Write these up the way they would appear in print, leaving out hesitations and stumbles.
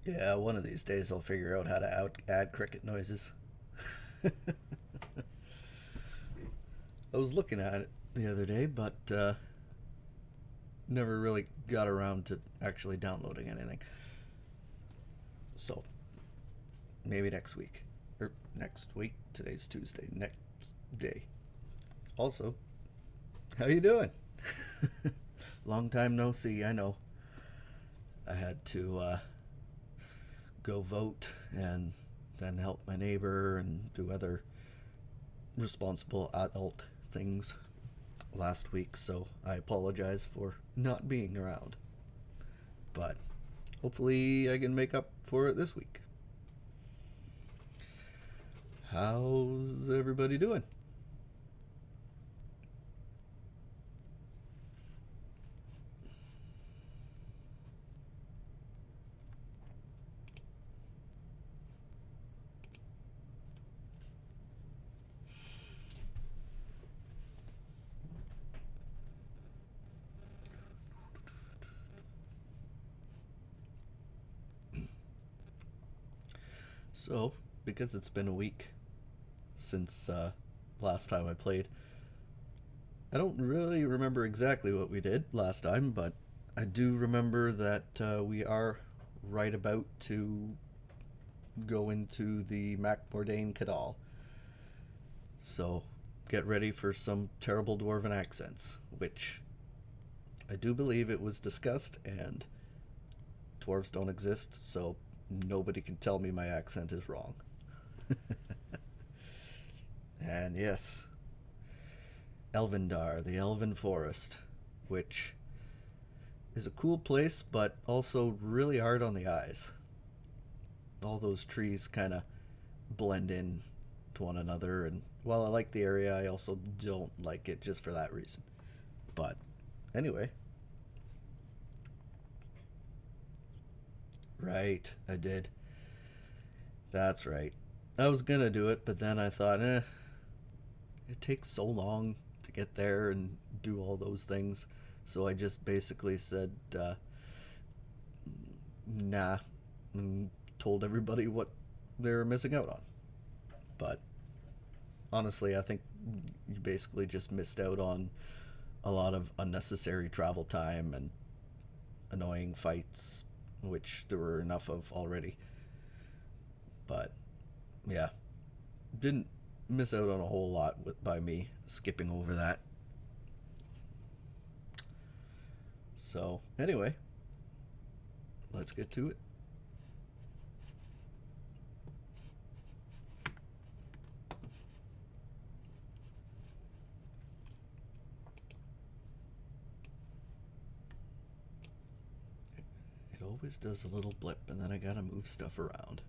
Yeah, one of these days I'll figure out how to add cricket noises. I was looking at it the other day, but never really got around to actually downloading anything. So maybe next week. Or next week. Today's Tuesday. Next day. Also, how you doing? Long time no see, I know. I had to go vote and then help my neighbor and do other responsible adult things last week, so I apologize for not being around. But hopefully I can make up for it this week. How's everybody doing? So, because it's been a week since last time I played, I don't really remember exactly what we did last time, but I do remember that we are right about to go into the Mac Bourdain Cadal. So get ready for some terrible dwarven accents, which I do believe it was discussed, and dwarves don't exist, so nobody can tell me my accent is wrong. And yes, Elvendar, the Elven Forest, which is a cool place, but also really hard on the eyes. All those trees kind of blend in to one another, and while I like the area, I also don't like it just for that reason. But anyway, right, I did. That's right. I was gonna do it, but then I thought, it takes so long to get there and do all those things. So I just basically said, nah, and told everybody what they're missing out on. But honestly, I think you basically just missed out on a lot of unnecessary travel time and annoying fights, which there were enough of already. But yeah, didn't miss out on a whole lot by me skipping over that. So anyway, let's get to it. It always does a little blip, and then I gotta move stuff around.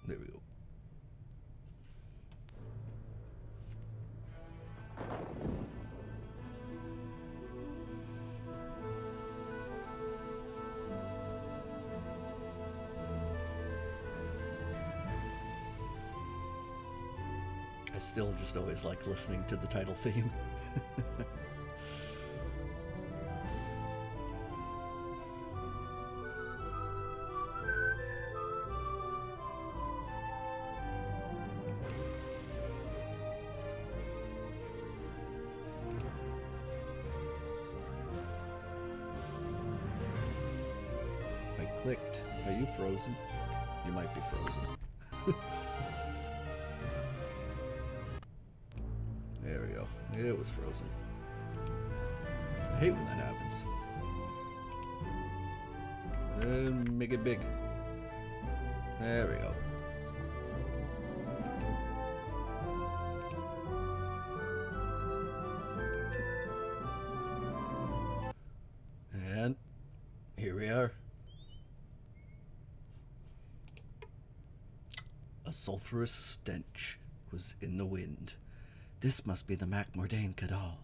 There we go. I still just always like listening to the title theme. I clicked. Are you frozen? You might be frozen. There we go. It was frozen. I hate when that happens. And make it big. There we go. And here we are. A sulphurous stench was in the wind. This must be the Mac Bourdain Cadal,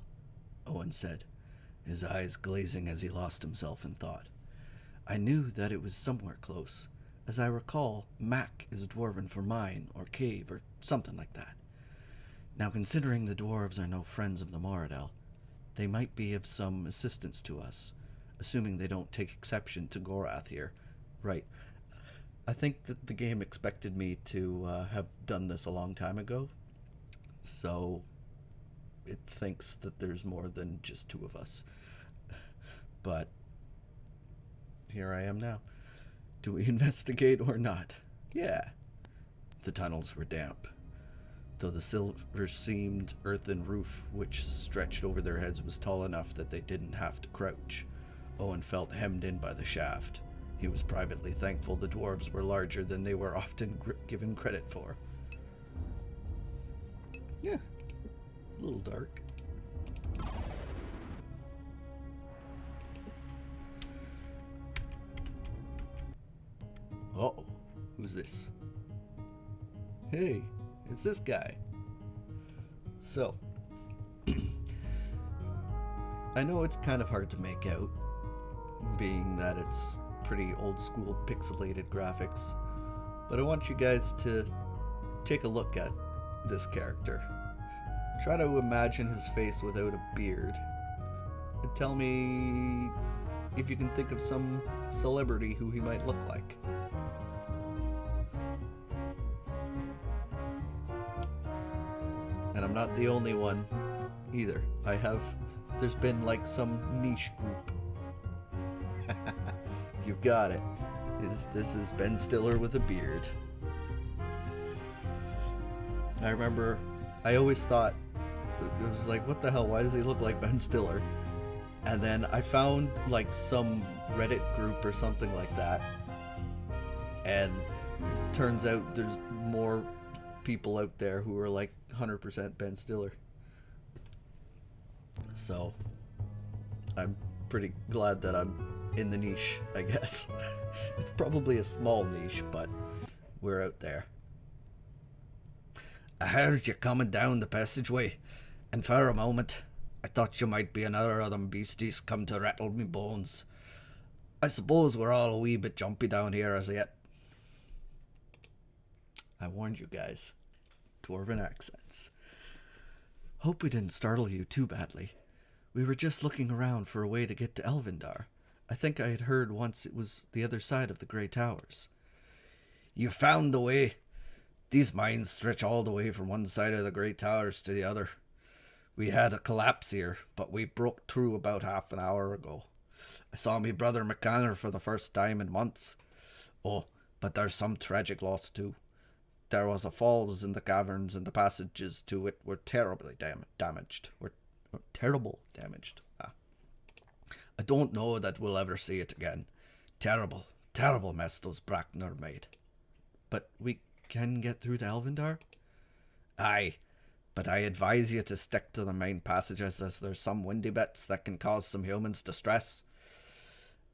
Owen said, his eyes glazing as he lost himself in thought. I knew that it was somewhere close. As I recall, Mac is dwarven for mine, or cave, or something like that. Now, considering the dwarves are no friends of the Moradel, they might be of some assistance to us, assuming they don't take exception to Gorath here. Right. I think that the game expected me to have done this a long time ago, so it thinks that there's more than just two of us. But here I am now. Do we investigate or not? Yeah. The tunnels were damp, though the silver-seamed earthen roof which stretched over their heads was tall enough that they didn't have to crouch. Owen felt hemmed in by the shaft. He was privately thankful the dwarves were larger than they were often given credit for. Yeah, it's a little dark. Uh-oh, who's this? Hey, it's this guy. So, I know it's kind of hard to make out, being that it's pretty old school pixelated graphics, but I want you guys to take a look at this character. Try to imagine his face without a beard, and tell me if you can think of some celebrity who he might look like. And I'm not the only one either. There's been like some niche group. You got it. This is Ben Stiller with a beard. I remember, I always thought, it was like, what the hell, why does he look like Ben Stiller? And then I found like some Reddit group or something like that, and it turns out there's more people out there who are like 100% Ben Stiller. So I'm pretty glad that I'm in the niche, I guess. It's probably a small niche, but we're out there. I heard you coming down the passageway, and for a moment I thought you might be another of them beasties come to rattle me bones. I suppose we're all a wee bit jumpy down here as yet. I warned you guys. Dwarven accents. Hope we didn't startle you too badly. We were just looking around for a way to get to Elvindar. I think I had heard once it was the other side of the Grey Towers. You found the way. These mines stretch all the way from one side of the Grey Towers to the other. We had a collapse here, but we broke through about half an hour ago. I saw me brother McConnor for the first time in months. Oh, but there's some tragic loss too. There was a falls in the caverns, and the passages to it were terribly damaged. Terrible damaged. I don't know that we'll ever see it again. Terrible, terrible mess those Bracknor made. But we can get through to Elvindar? Aye, but I advise you to stick to the main passages, as there's some windy bits that can cause some humans distress.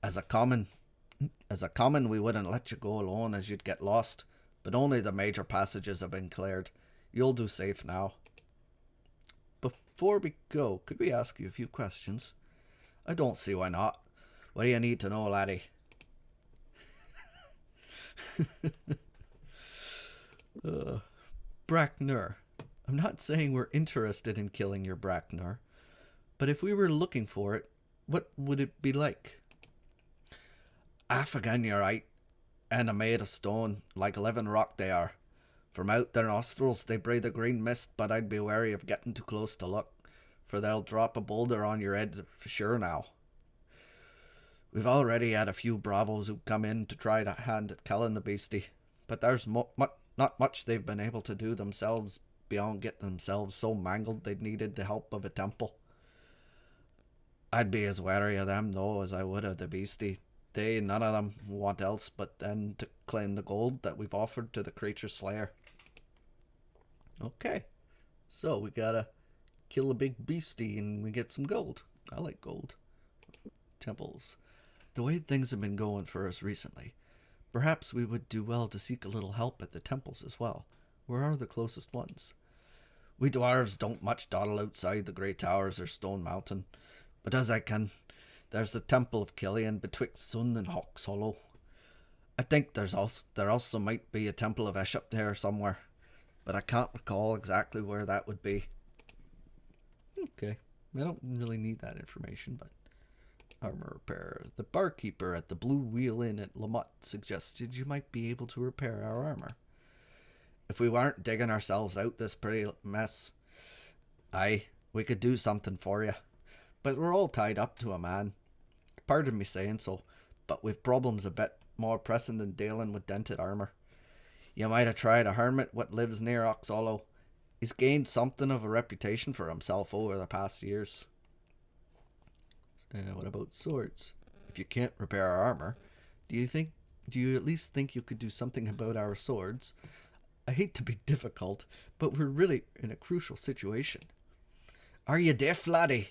As a common, we wouldn't let you go alone, as you'd get lost, but only the major passages have been cleared. You'll do safe now. Before we go, could we ask you a few questions? I don't see why not. What do you need to know, laddie? Bracknor. I'm not saying we're interested in killing your Bracknor, but if we were looking for it, what would it be like? Afghan, you're right, and are made of stone, like living rock they are. From out their nostrils they breathe a green mist, but I'd be wary of getting too close to look, for they'll drop a boulder on your head for sure now. We've already had a few bravos who come in to try to hand at killing the beastie, but there's not much they've been able to do themselves beyond getting themselves so mangled they'd needed the help of a temple. I'd be as wary of them, though, as I would of the beastie. None of them want else but then to claim the gold that we've offered to the creature slayer. Okay, so we gotta kill a big beastie and we get some gold. I like gold. Temples. The way things have been going for us recently, perhaps we would do well to seek a little help at the temples as well. Where are the closest ones? We dwarves don't much dawdle outside the Grey Towers or Stone Mountain, but as I can, there's the Temple of Killian betwixt Sun and Hawk's Hollow. I think there also might be a Temple of Esh up there somewhere. but I can't recall exactly where that would be. Okay, I don't really need that information, but armor repair. The barkeeper at the Blue Wheel Inn at Lamont suggested you might be able to repair our armor. If we weren't digging ourselves out this pretty mess, aye, we could do something for you. But we're all tied up to a man. Pardon me saying so, but we've problems a bit more pressing than dealing with dented armor. You might have tried a hermit what lives near Oxhollow. He's gained something of a reputation for himself over the past years. What about swords? If you can't repair our armor, do you at least think you could do something about our swords? I hate to be difficult, but we're really in a crucial situation. Are you deaf, laddie?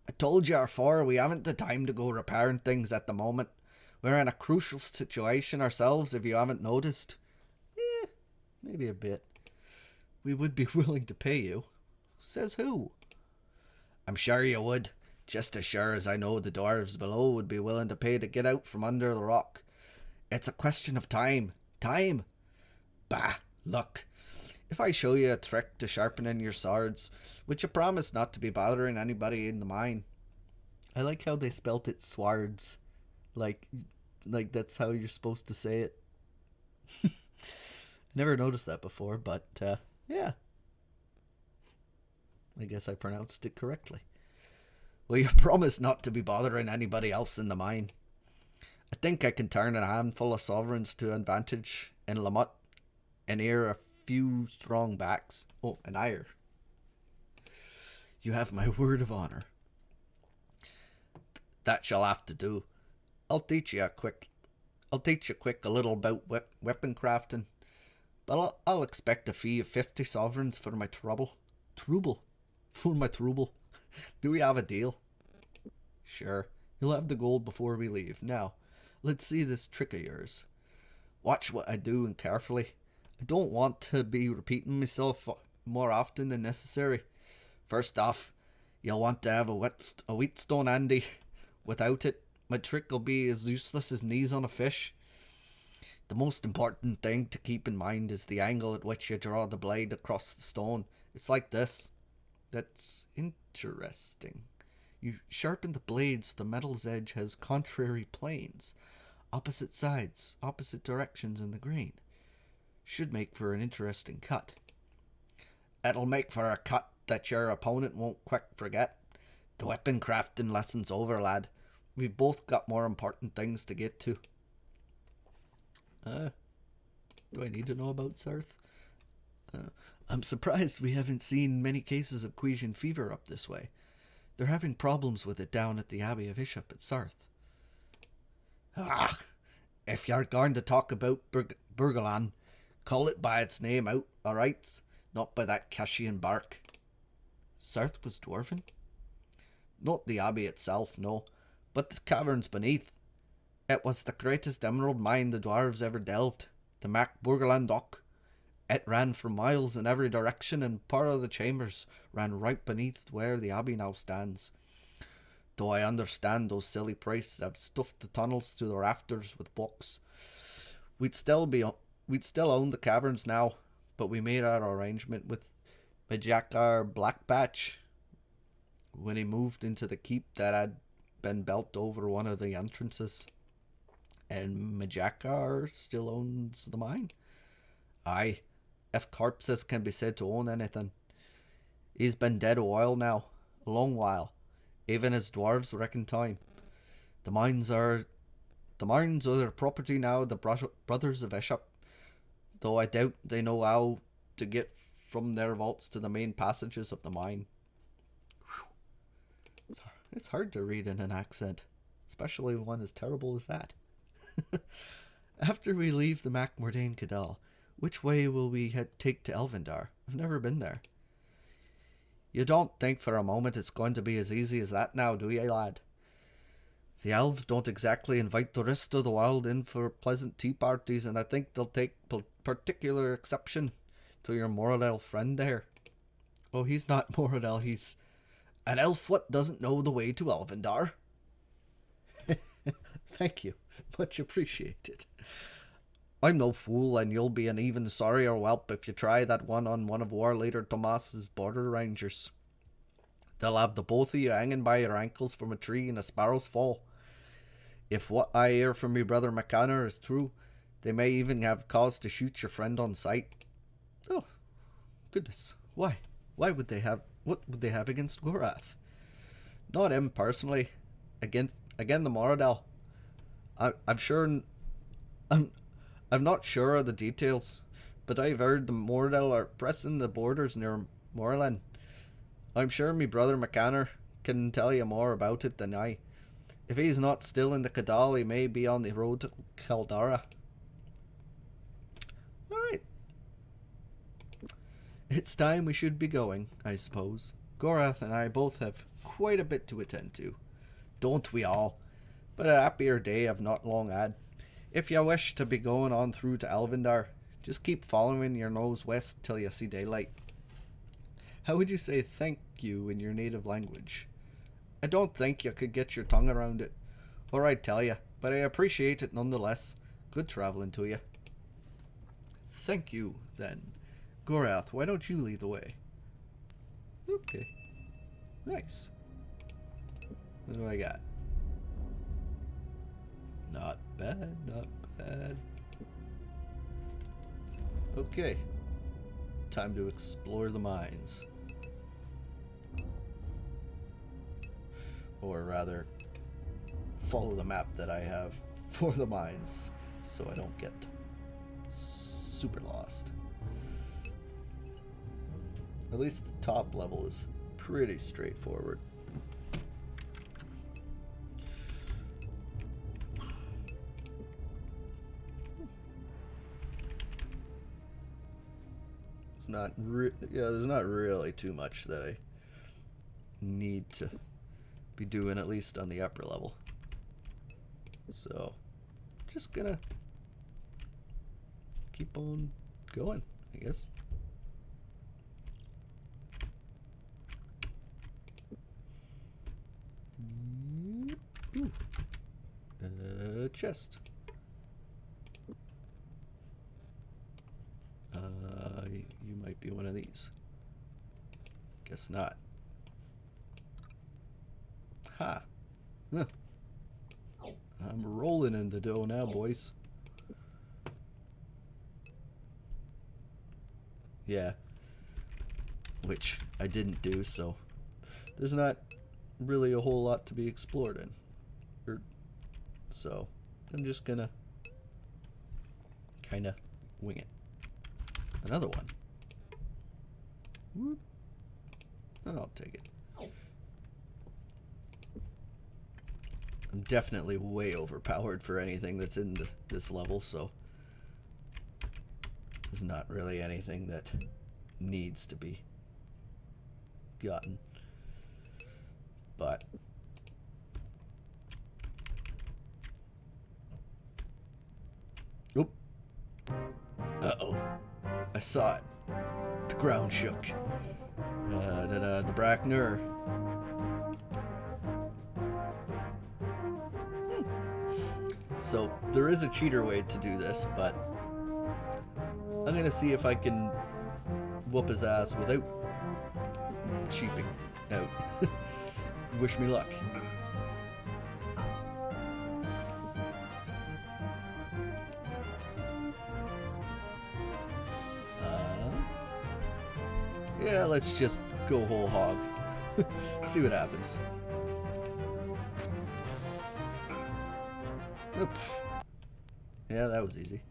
I told you afore we haven't the time to go repairing things at the moment. We're in a crucial situation ourselves, if you haven't noticed. Maybe a bit. We would be willing to pay you. Says who? I'm sure you would. Just as sure as I know the dwarves below would be willing to pay to get out from under the rock. It's a question of time. Time! Bah, look. If I show you a trick to sharpening your swords, would you promise not to be bothering anybody in the mine? I like how they spelt it swords. Like that's how you're supposed to say it. Never noticed that before, but yeah. I guess I pronounced it correctly. Will you promise not to be bothering anybody else in the mine? I think I can turn a handful of sovereigns to advantage in Lamont and hear a few strong backs. Oh, an ire. You have my word of honor. That shall have to do. I'll teach you quick a little about weapon crafting, but I'll expect a fee of 50 sovereigns for my trouble. For my trouble. Do we have a deal? Sure. You'll have the gold before we leave. Now, let's see this trick of yours. Watch what I do and carefully. I don't want to be repeating myself more often than necessary. First off, you'll want to have a wheatstone handy. Without it, my trick will be as useless as knees on a fish. The most important thing to keep in mind is the angle at which you draw the blade across the stone. It's like this. That's interesting. You sharpen the blade so the metal's edge has contrary planes, opposite sides, opposite directions in the grain. Should make for an interesting cut. It'll make for a cut that your opponent won't quick forget. The weapon crafting lesson's over, lad. We've both got more important things to get to. Do I need to know about Sarth? I'm surprised we haven't seen many cases of Quesian fever up this way. They're having problems with it down at the Abbey of Ishop at Sarth. If you're going to talk about Burgalan, call it by its name out, alright? Not by that Cashian bark. Sarth was dwarven? Not the abbey itself, no, but the caverns beneath. It was the greatest emerald mine the dwarves ever delved, the Mac Burgalan Dock. It ran for miles in every direction, and part of the chambers ran right beneath where the abbey now stands. Though I understand those silly priests have stuffed the tunnels to the rafters with books. We'd still own the caverns now, but we made our arrangement with Majakar Blackpatch when he moved into the keep that had been built over one of the entrances. And Majakar still owns the mine? Aye, if corpses can be said to own anything. He's been dead a while now, a long while. Even as dwarves reckon time. The mines are their property now, the brothers of Ishop, though I doubt they know how to get from their vaults to the main passages of the mine. It's hard to read in an accent, especially one as terrible as that. After we leave the Mac Mordain Cadal, which way will we take to Elvendar? I've never been there. You don't think for a moment it's going to be as easy as that now, do you, lad? The elves don't exactly invite the rest of the world in for pleasant tea parties, and I think they'll take particular exception to your Moradel friend there. Oh, he's not Moradel, he's an elf what doesn't know the way to Elvendar. Thank you. Much appreciated. I'm no fool, and you'll be an even sorrier whelp if you try that one on one of War Leader Tomas's border rangers. They'll have the both of you hanging by your ankles from a tree in a sparrow's fall. If what I hear from me brother McCanner is true, they may even have cause to shoot your friend on sight. Oh, goodness. Why? What would they have against Gorath? Not him personally. Again the Moradel. I'm sure. I'm not sure of the details, but I've heard the Moradel are pressing the borders near Moorland. I'm sure me brother McCanner can tell you more about it than I. If he's not still in the Cadal, he may be on the road to Caldara. Alright. It's time we should be going, I suppose. Gorath and I both have quite a bit to attend to. Don't we all? But a happier day I've not long had. If you wish to be going on through to Alvindar, just keep following your nose west till you see daylight. How would you say thank you in your native language? I don't think you could get your tongue around it, or I'd tell you, but I appreciate it nonetheless. Good travelling to you. Thank you, then. Gorath, why don't you lead the way? Okay. Nice. What do I got? Not bad, not bad. Okay. Time to explore the mines. Or rather, follow the map that I have for the mines so I don't get super lost. At least the top level is pretty straightforward. There's not really too much that I need to be doing, at least on the upper level. So, just gonna keep on going, I guess. Ooh. Chest. You might be one of these. Guess not. Ha! Huh. I'm rolling in the dough now, boys. Yeah. Which I didn't do, so there's not really a whole lot to be explored in. So I'm just gonna kinda wing it. Another one. Whoop. I'll take it. I'm definitely way overpowered for anything that's in this level, so there's not really anything that needs to be gotten. But oop. Uh-oh. I saw it. The ground shook. The Brackner. So there is a cheater way to do this, but I'm gonna see if I can whoop his ass without cheaping out. Wish me luck. Yeah, let's just go whole hog. See what happens. Oops. Yeah, that was easy.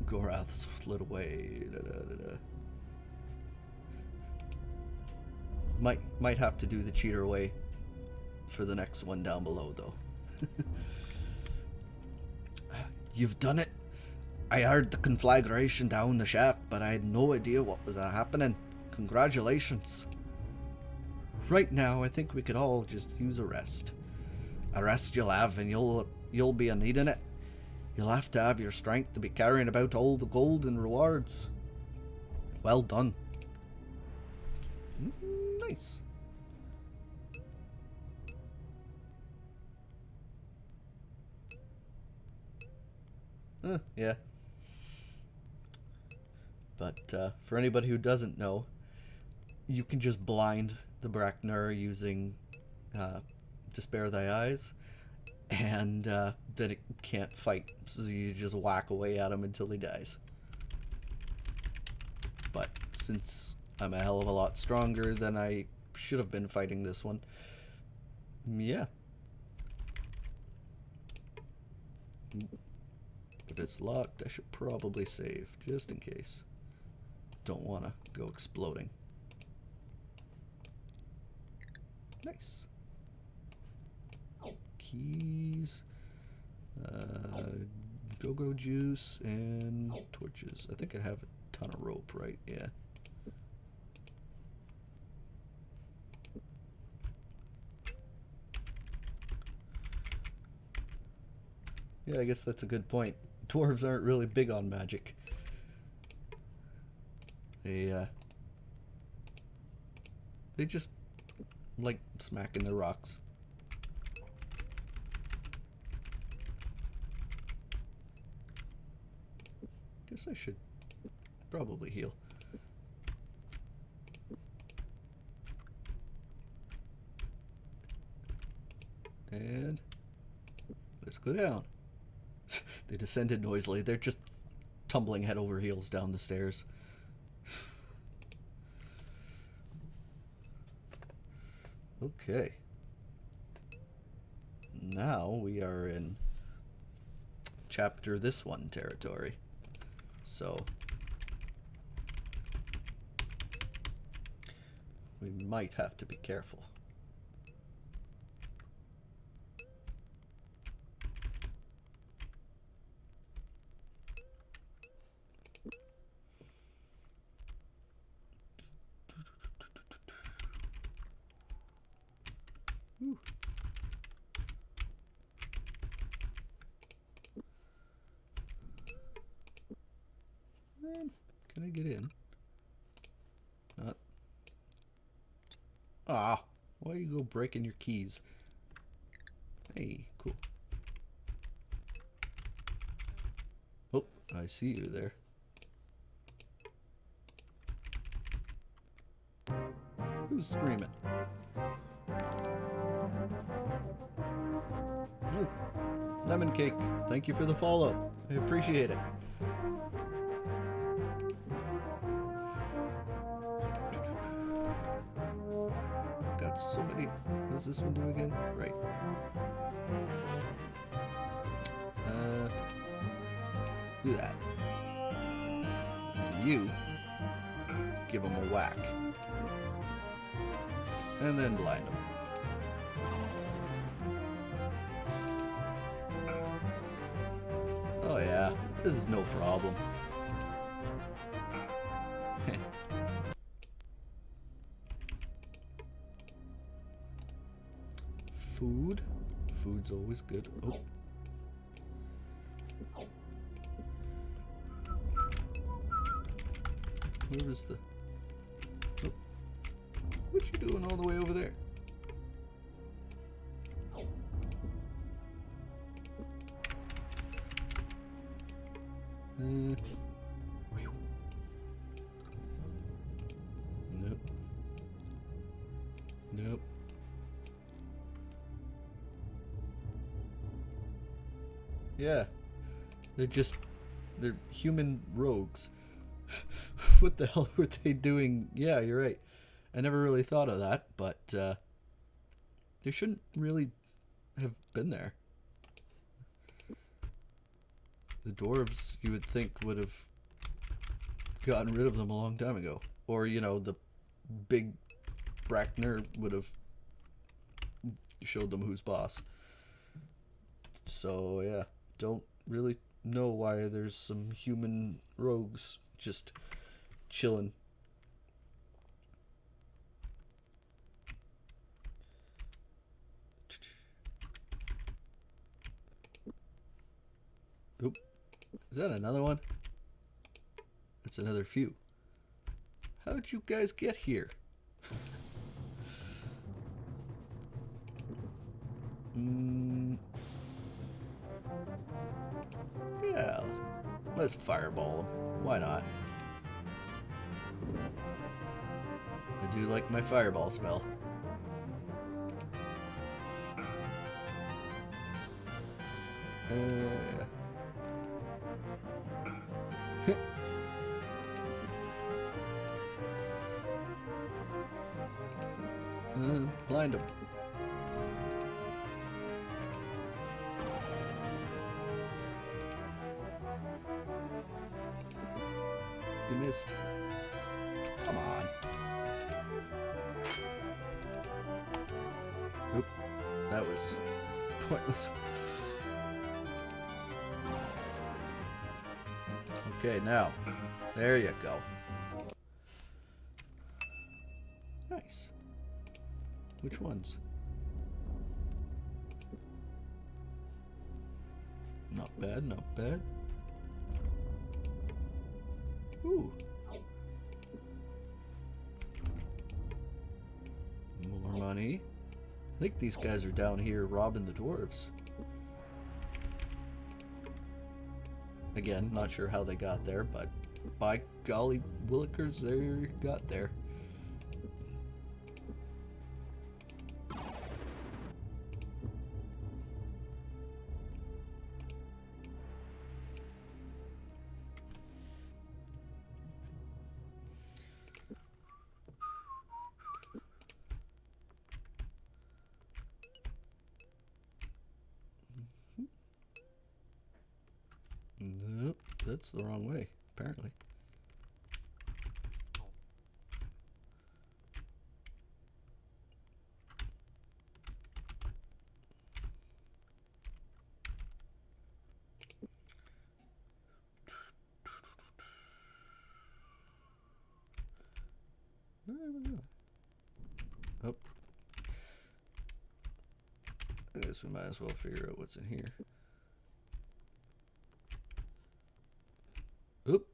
Gorath slid away. Might have to do the cheater way for the next one down below, though. You've done it. I heard the conflagration down the shaft, but I had no idea what was happening. Congratulations. Right now, I think we could all just use a rest. A rest you'll have, and you'll be needing it. You'll have to have your strength to be carrying about all the gold and rewards. Well done. Nice. Yeah. But for anybody who doesn't know, you can just blind the Braknur using Despair Thy Eyes, and then it can't fight. So you just whack away at him until he dies. But since I'm a hell of a lot stronger than I should have been fighting this one, yeah. If it's locked, I should probably save, just in case. Don't want to go exploding. Nice. Keys. Go-go juice and torches. I think I have a ton of rope, right? Yeah. Yeah, I guess that's a good point. Dwarves aren't really big on magic. They just like smacking the rocks. Guess I should probably heal. And let's go down. They descended noisily. They're just tumbling head over heels down the stairs. Okay. Now we are in chapter this one territory. So we might have to be careful. Ooh. Can I get in? Not. Ah, why you go breaking your keys? Hey, cool. Oh, I see you there. Who's screaming? Oh, lemon cake. Thank you for the follow. I appreciate it. Got so many. What does this one do again? Right. Do that. And you give him a whack. And then blind him. Oh yeah, this is no problem. Food. Food's always good. Oh. Where is the... Oh. What you doing all the way over there? Nope. Nope. Yeah. They're human rogues. What the hell were they doing? Yeah, you're right. I never really thought of that, but they shouldn't really have been there. The dwarves, you would think, would have gotten rid of them a long time ago. Or, you know, the big Braknur would have showed them who's boss. So, yeah, don't really know why there's some human rogues just chilling. Oop. Is that another one? That's another few. How'd you guys get here? Yeah, I'll Let's fireball him. Why not? I do like my fireball spell. Blind him. You missed. Come on. Oop. That was pointless. Okay, now. There you go. Nice. Which ones? Not bad, not bad. Ooh. More money. I think these guys are down here robbing the dwarves. Again, not sure how they got there, but by golly willikers, they got there. Nope, that's the wrong way, apparently. Oh. I guess we might as well figure out what's in here. Oop.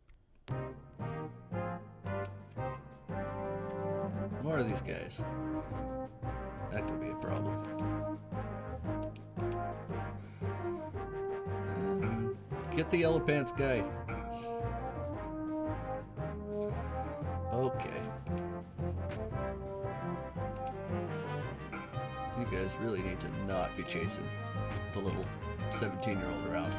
More of these guys. That could be a problem. Get the yellow pants guy. Okay. You guys really need to not be chasing the little 17-year-old around.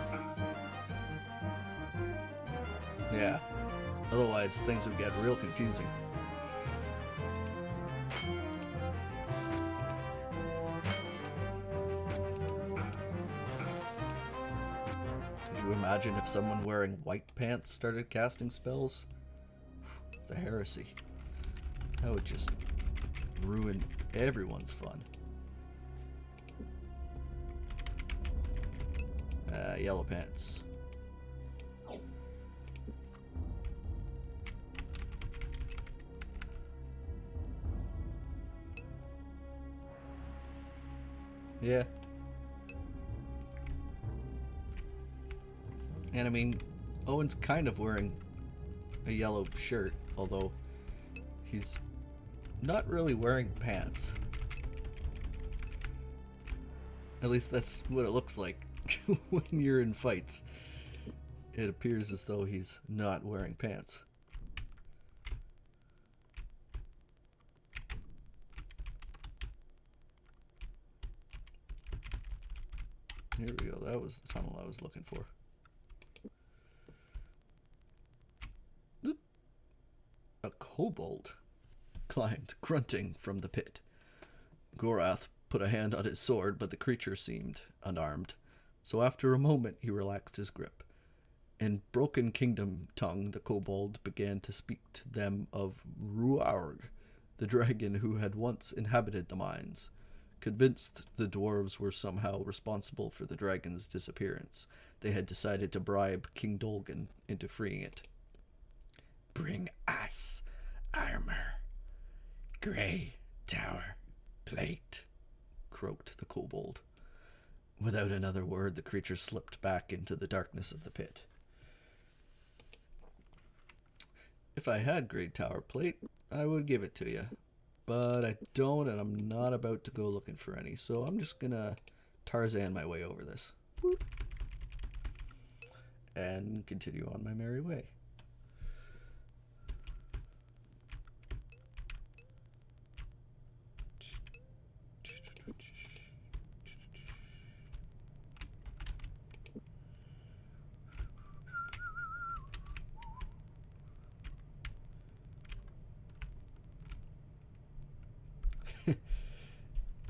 Yeah. Otherwise, things would get real confusing. Could you imagine if someone wearing white pants started casting spells? The heresy. That would just ruin everyone's fun. Yellow pants. Yeah. And I mean, Owen's kind of wearing a yellow shirt, although he's not really wearing pants. At least that's what it looks like when you're in fights. It appears as though he's not wearing pants. Here we go. That was the tunnel I was looking for. A kobold climbed, grunting, from the pit. Gorath put a hand on his sword, but the creature seemed unarmed. So after a moment, he relaxed his grip. In broken kingdom tongue, the kobold began to speak to them of Ruarg, the dragon who had once inhabited the mines. Convinced the dwarves were somehow responsible for the dragon's disappearance, they had decided to bribe King Dolgan into freeing it. "Bring us armor, grey tower plate," croaked the kobold. Without another word, the creature slipped back into the darkness of the pit. If I had grey tower plate, I would give it to you. But I don't, and I'm not about to go looking for any, so I'm just gonna Tarzan my way over this. Whoop. and continue on my merry way.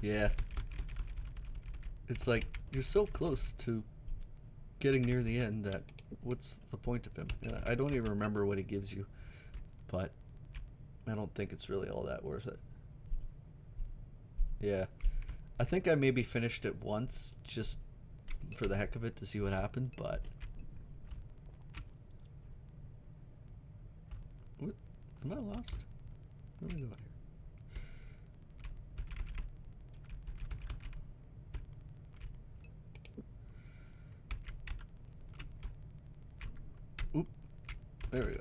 Yeah. It's like, you're so close to getting near the end that what's the point of him? And I don't even remember what he gives you, but I don't think it's really all that worth it. Yeah. I think I maybe finished it once just for the heck of it to see what happened, but... What? Am I lost? Where am I going here? Oop. There we go.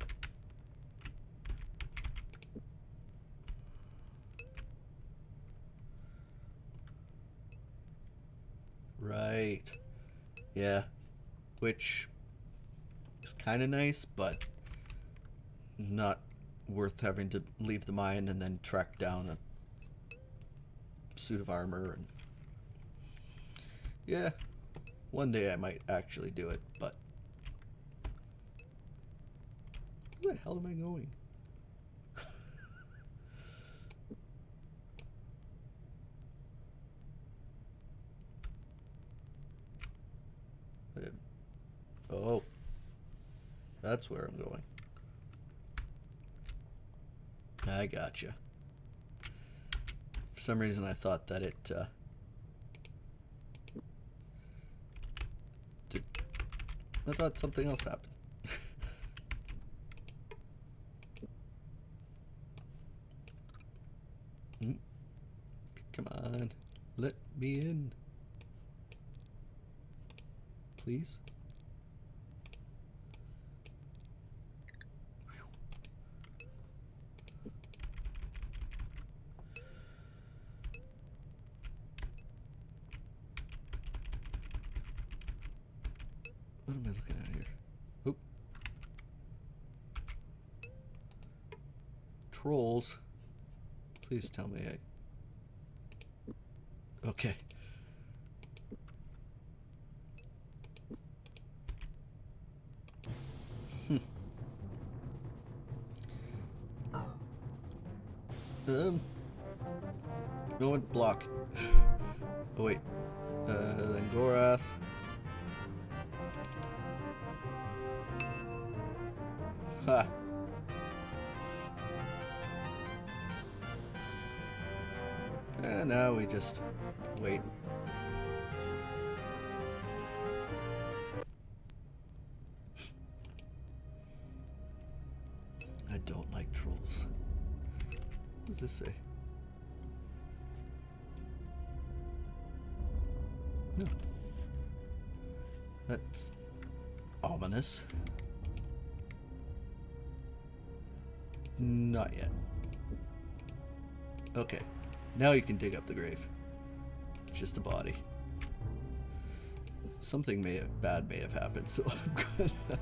Right. Yeah. Which is kind of nice, but not worth having to leave the mine and then track down a suit of armor. And yeah, one day I might actually do it, but where the hell am I going? Oh, that's where I'm going. I gotcha. For some reason I thought that it did. I thought something else happened. Come on, let me in, please. What am I looking at here? Oop. Trolls. Please tell me I... Okay. No one block. Oh wait. Then Gorath. Ha. And now we just wait. I don't like trolls. What does this say? No. That's ominous. Not yet. Okay. Now you can dig up the grave. It's just a body. Something bad may have happened, so I'm gonna...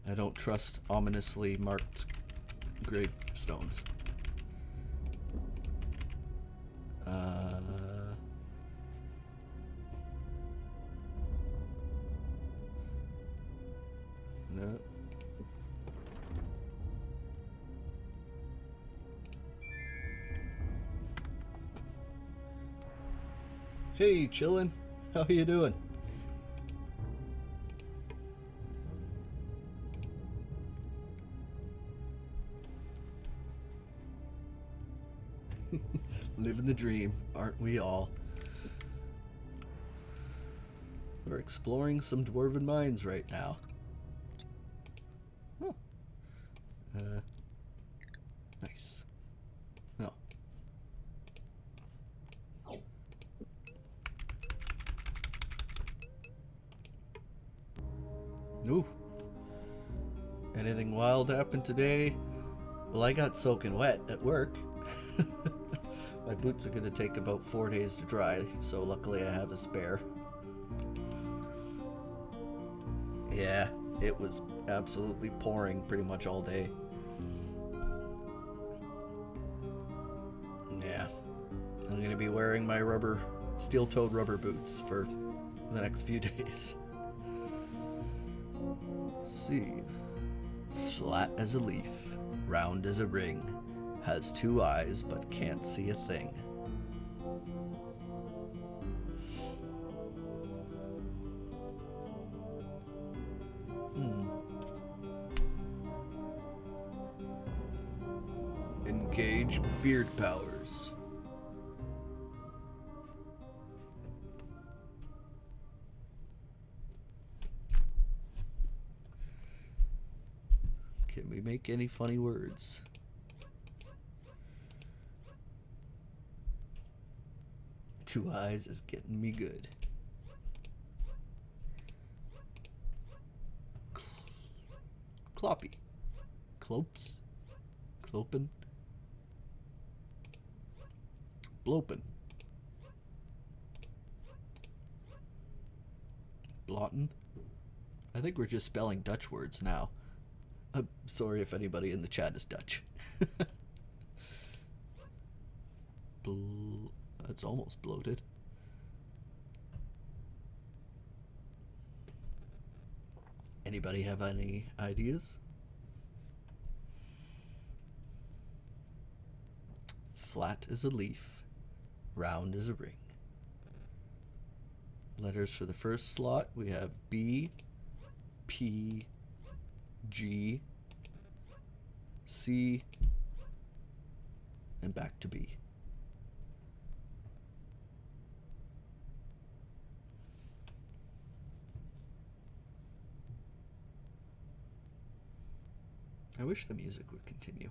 I don't trust ominously marked gravestones. No. Hey, chillin'. How you doing? Living the dream, aren't we all? We're exploring some dwarven mines right now. Oh. Nice. No. Ooh. Anything wild happened today? Well, I got soaking wet at work. My boots are going to take about 4 days to dry, so luckily I have a spare. Yeah, it was absolutely pouring pretty much all day. Yeah, I'm gonna be wearing my steel-toed rubber boots for the next few days. Let's see. Flat as a leaf, round as a ring, has two eyes but can't see a thing. Engage beard powers. Can we make any funny words? Two eyes is getting me good. Cloppy. Clopes. Clopin. Blopin. Blotten. I think we're just spelling Dutch words now. I'm sorry if anybody in the chat is Dutch. That's almost bloated. Anybody have any ideas? Flat as a leaf, round as a ring. Letters for the first slot, we have B, P, G, C, and back to B. I wish the music would continue.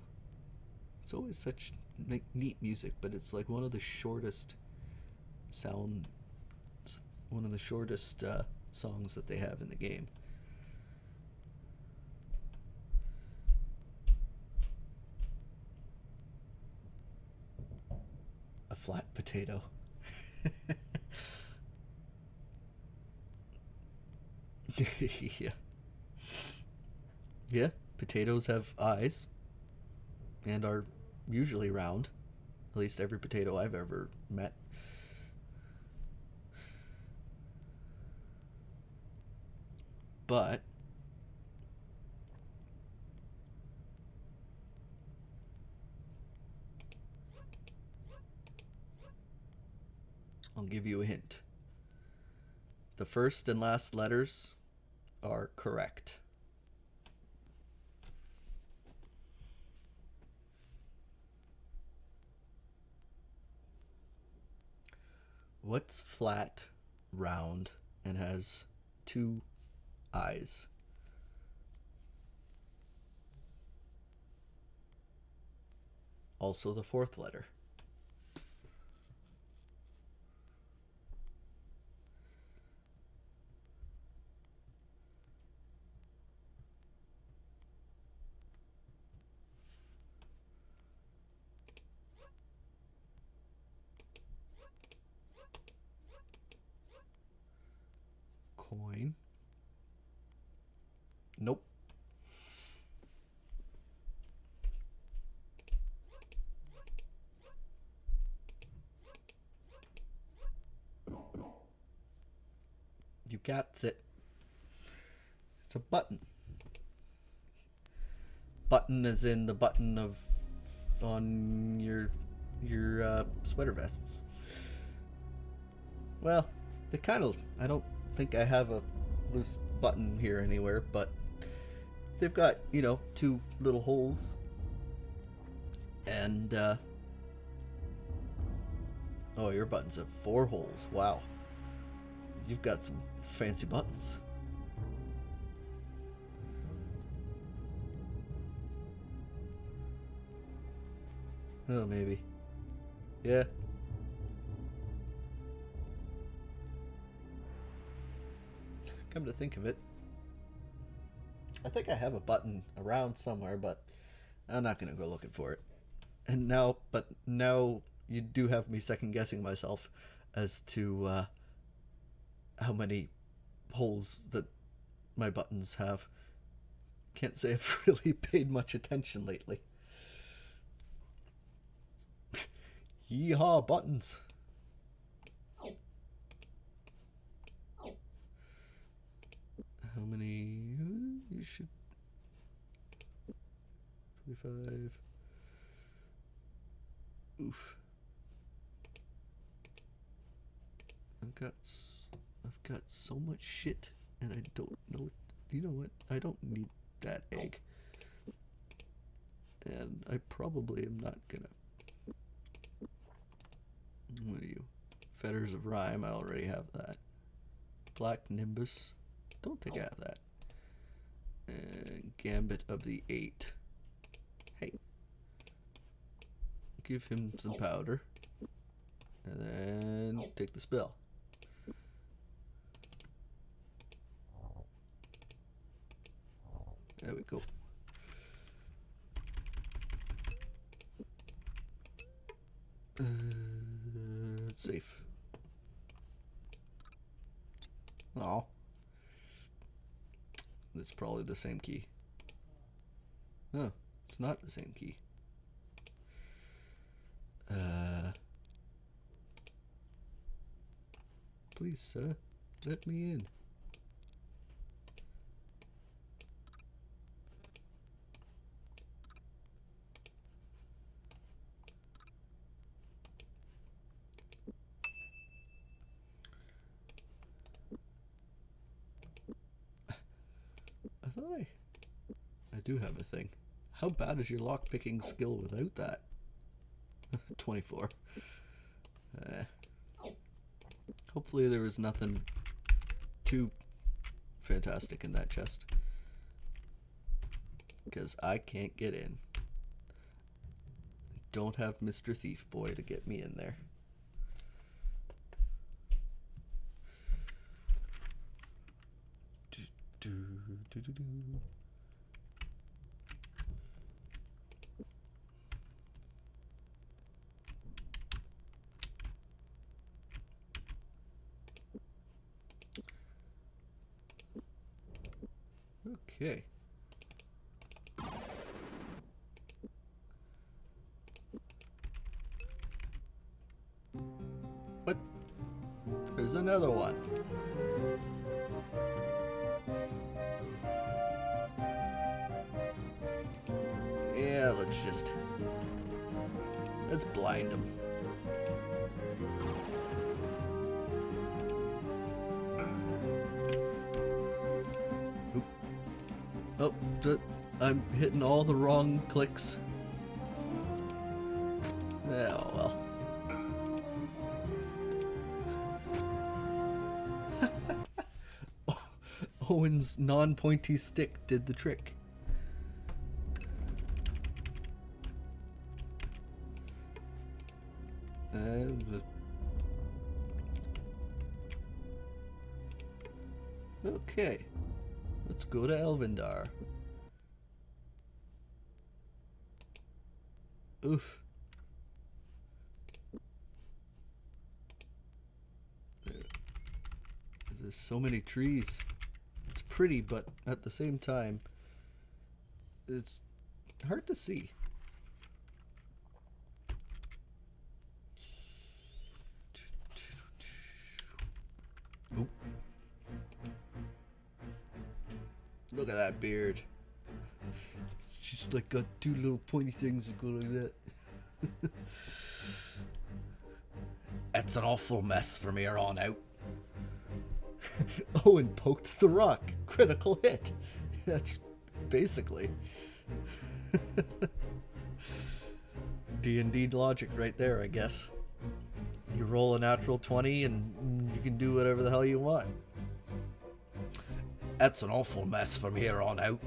It's always such neat music, but it's like one of the shortest songs that they have in the game. A flat potato. Yeah. Yeah, potatoes have eyes and are usually round. At least every potato I've ever met. But I'll give you a hint. The first and last letters are correct. What's flat, round, and has two eyes? Also the fourth letter. Coin. Nope. You got it. It's a button. Button as in the button of on your sweater vests. Well, they kind of. I don't think I have a loose button here anywhere, but they've got, two little holes. And oh, your buttons have 4 holes. Wow. You've got some fancy buttons. Oh, maybe. Yeah. Come to think of it, I think I have a button around somewhere, but I'm not going to go looking for it. And now you do have me second guessing myself as to how many holes that my buttons have. Can't say I've really paid much attention lately. Yeehaw, buttons. How many? You should. 25. Oof. I've got so much shit, and I don't know. You know what? I don't need that egg, and I probably am not gonna. What are you? Fetters of Rhyme. I already have that. Black Nimbus. Don't think I have that. And Gambit of the 8. Hey. Give him some powder. And then take the spell. There we go. It's safe. Oh. It's probably the same key. No, it's not the same key. Please, sir, let me in. I do have a thing. How bad is your lockpicking skill without that? 24. Hopefully there was nothing too fantastic in that chest, because I can't get in. Don't have Mr. Thief Boy to get me in there. Okay. But there's another one. Yeah, let's blind him. Oh, I'm hitting all the wrong clicks. Oh, well. Owen's non-pointy stick did the trick. Okay, let's go to Elvindar. Oof. There's so many trees. It's pretty, but at the same time, it's hard to see. Oop. Look at that beard. It's just like got two little pointy things that go like that. It's an awful mess from here on out. Owen poked the rock. Critical hit. That's basically D&D logic right there, I guess. You roll a natural 20 and you can do whatever the hell you want. That's an awful mess from here on out.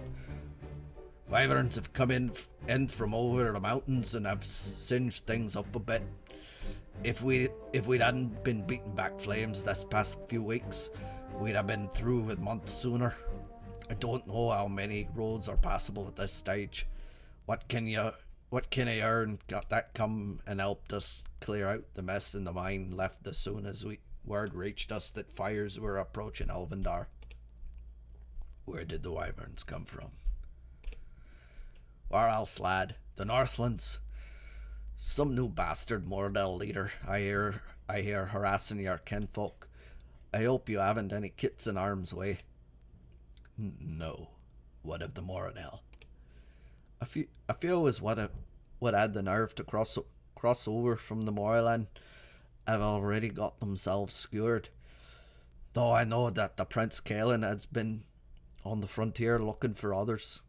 Wyverns have come in from over the mountains and have singed things up a bit. If we hadn't been beating back flames this past few weeks, we'd have been through a month sooner. I don't know how many roads are passable at this stage. What can I earn got that come and helped us clear out the mess in the mine left as soon as word reached us that fires were approaching Elvindar. Where did the wyverns come from? Where else, lad? The Northlands. Some new bastard Mordell leader. I hear harassing your kinfolk. I hope you haven't any kits in harm's way. No. What of the Moradel? A few is what had the nerve to cross over from the moorland have already got themselves skewered. Though I know that the Prince Kalen has been on the frontier looking for others.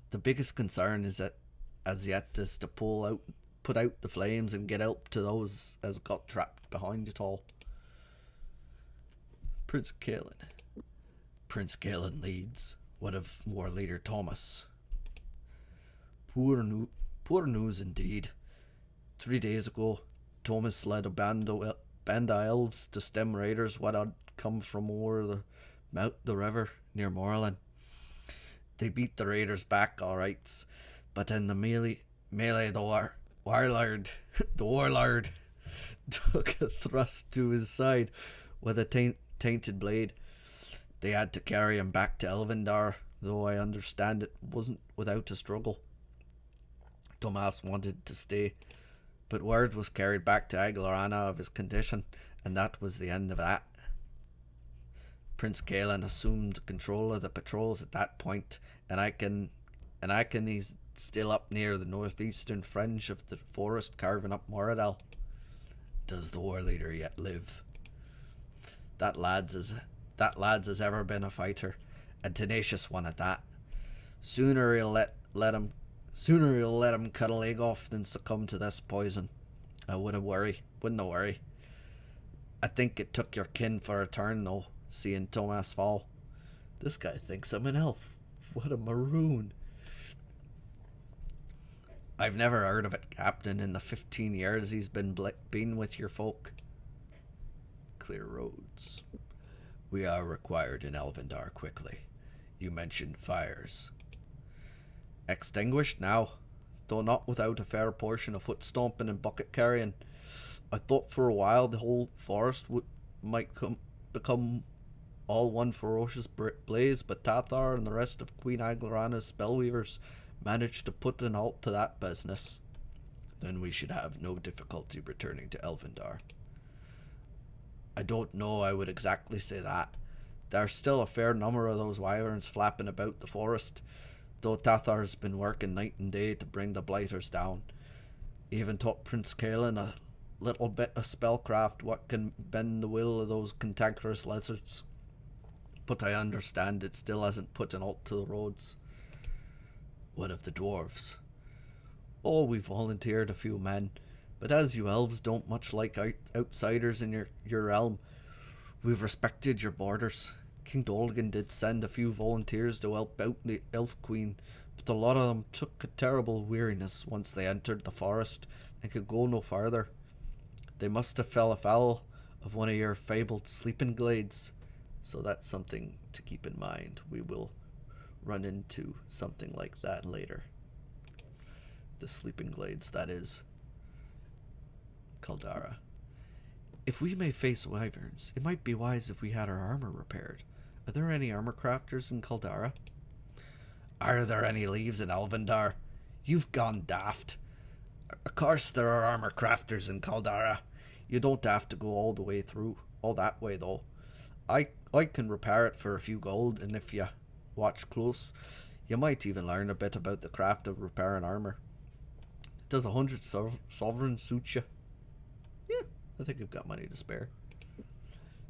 The biggest concern is that as yet is to put out the flames and get help to those as got trapped behind it all. Prince Kalen leads. What of war leader Thomas? Poor news indeed. 3 days ago, Thomas led a band of elves to stem raiders what had come from over the river near Moorland. They beat the raiders back all right, but in the melee the warlord took a thrust to his side with a tainted blade. They had to carry him back to Elvendar, though I understand it wasn't without a struggle. Tomas wanted to stay, but word was carried back to Aglarana of his condition, and that was the end of that. Prince Kalen assumed control of the patrols at that point, and I can he's still up near the northeastern fringe of the forest carving up Moradel. Does the war leader yet live? That lad's has ever been a fighter, a tenacious one at that. Sooner he'll let him cut a leg off than succumb to this poison. I wouldn't worry. I think it took your kin for a turn though, seeing Tomas fall. This guy thinks I'm an elf. What a maroon. I've never heard of it, Captain, in the 15 years he's been with your folk. Clear roads. We are required in Elvendar quickly. You mentioned fires. Extinguished now, though not without a fair portion of foot stomping and bucket carrying. I thought for a while the whole forest might become all one ferocious blaze, but Tathar and the rest of Queen Aglarana's spellweavers managed to put an halt to that business. Then we should have no difficulty returning to Elvendar. I don't know I would exactly say that. There's still a fair number of those wyverns flapping about the forest, though Tathar's been working night and day to bring the blighters down. Even taught Prince Kalen a little bit of spellcraft what can bend the will of those cantankerous lizards. But I understand it still hasn't put an halt to the roads. What of the dwarves? Oh, we volunteered a few men, but as you elves don't much like outsiders in your realm, we've respected your borders. King Dolgan did send a few volunteers to help out the elf queen, but a lot of them took a terrible weariness once they entered the forest and could go no farther. They must have fell afoul of one of your fabled sleeping glades, so that's something to keep in mind. We will run into something like that later. The sleeping glades, that is. Caldara. If we may face wyverns, it might be wise if we had our armor repaired. Are there any armor crafters in Caldara? Are there any leaves in Elvendar? You've gone daft. Of course there are armor crafters in Caldara. You don't have to go all that way though. I can repair it for a few gold, and if you watch close, you might even learn a bit about the craft of repairing armor. Does 100 sovereigns suit you? Yeah, I think I've got money to spare.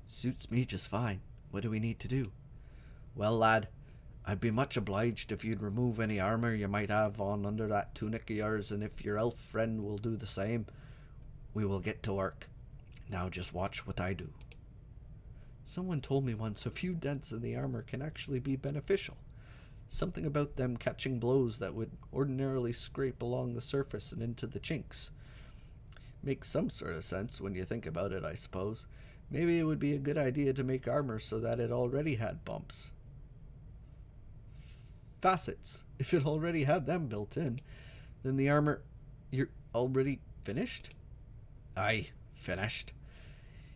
Suits me just fine. What do we need to do? Well, lad, I'd be much obliged if you'd remove any armor you might have on under that tunic of yours, and if your elf friend will do the same, we will get to work. Now just watch what I do. Someone told me once a few dents in the armor can actually be beneficial. Something about them catching blows that would ordinarily scrape along the surface and into the chinks. Makes some sort of sense when you think about it, I suppose. Maybe it would be a good idea to make armor so that it already had bumps. Facets. If it already had them built in, then the armor... You're already finished? Aye, finished.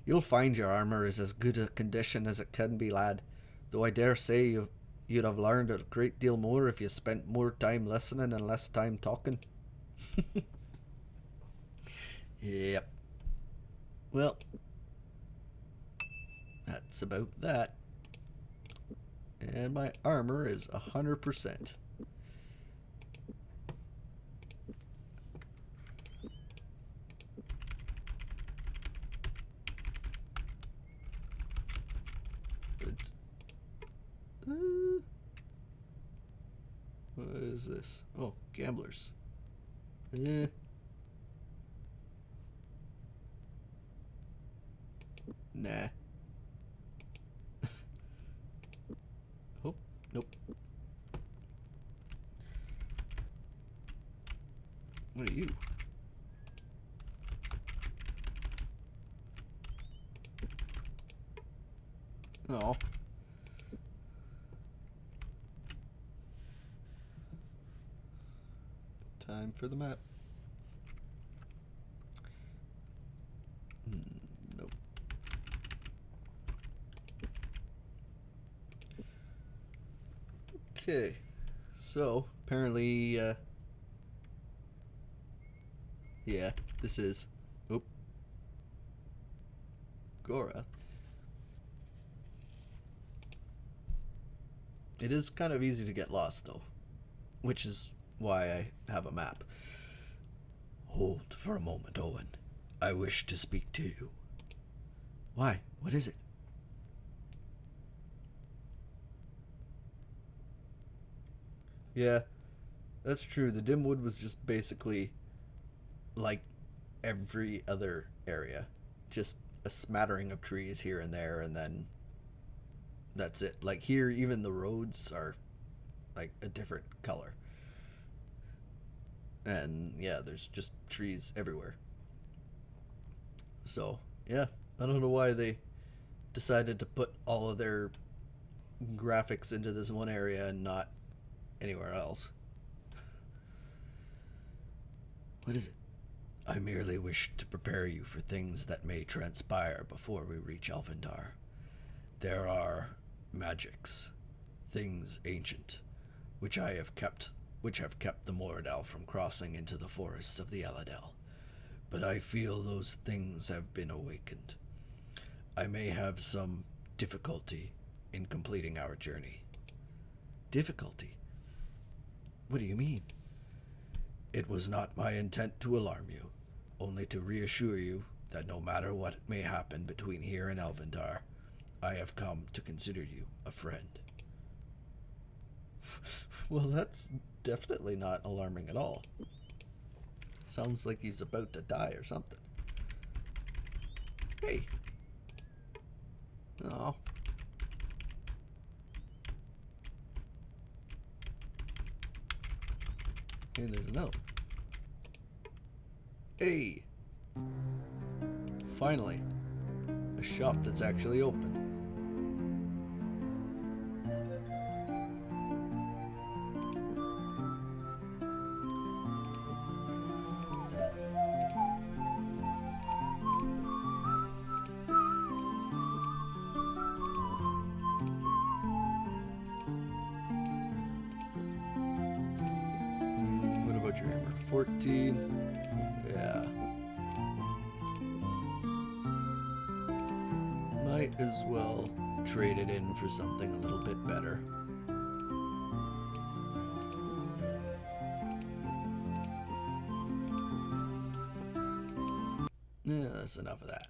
You'll find your armor is as good a condition as it can be, lad. Though I dare say you'd have learned a great deal more if you spent more time listening and less time talking. Yep. Well, that's about that. And my armor is 100%. What is this? Oh, gamblers. Eh. Nah. Oh, nope. What are you? Oh. Time for the map. Nope. Okay. So, apparently, yeah, this is... Oop. Gora. It is kind of easy to get lost, though. Which is why I have a map. Hold for a moment, Owen. I wish to speak to you. Why? What is it? Yeah, that's true. The Dimwood was just basically like every other area. Just a smattering of trees here and there, and then that's it. Like here, even the roads are like a different color. And yeah, there's just trees everywhere. So, yeah, I don't know why they decided to put all of their graphics into this one area and not anywhere else. What is it? I merely wish to prepare you for things that may transpire before we reach Elvendar. There are magics, things ancient, which have kept the Moradel from crossing into the forests of the Eladel. But I feel those things have been awakened. I may have some difficulty in completing our journey. Difficulty? What do you mean? It was not my intent to alarm you, only to reassure you that no matter what may happen between here and Elvendar, I have come to consider you a friend. Well, that's definitely not alarming at all. Sounds like he's about to die or something. Hey. Oh. And there's a note. Hey. Finally. A shop that's actually open. What about your hammer? 14. Yeah. Might as well trade it in for something a little bit better. Yeah, that's enough of that.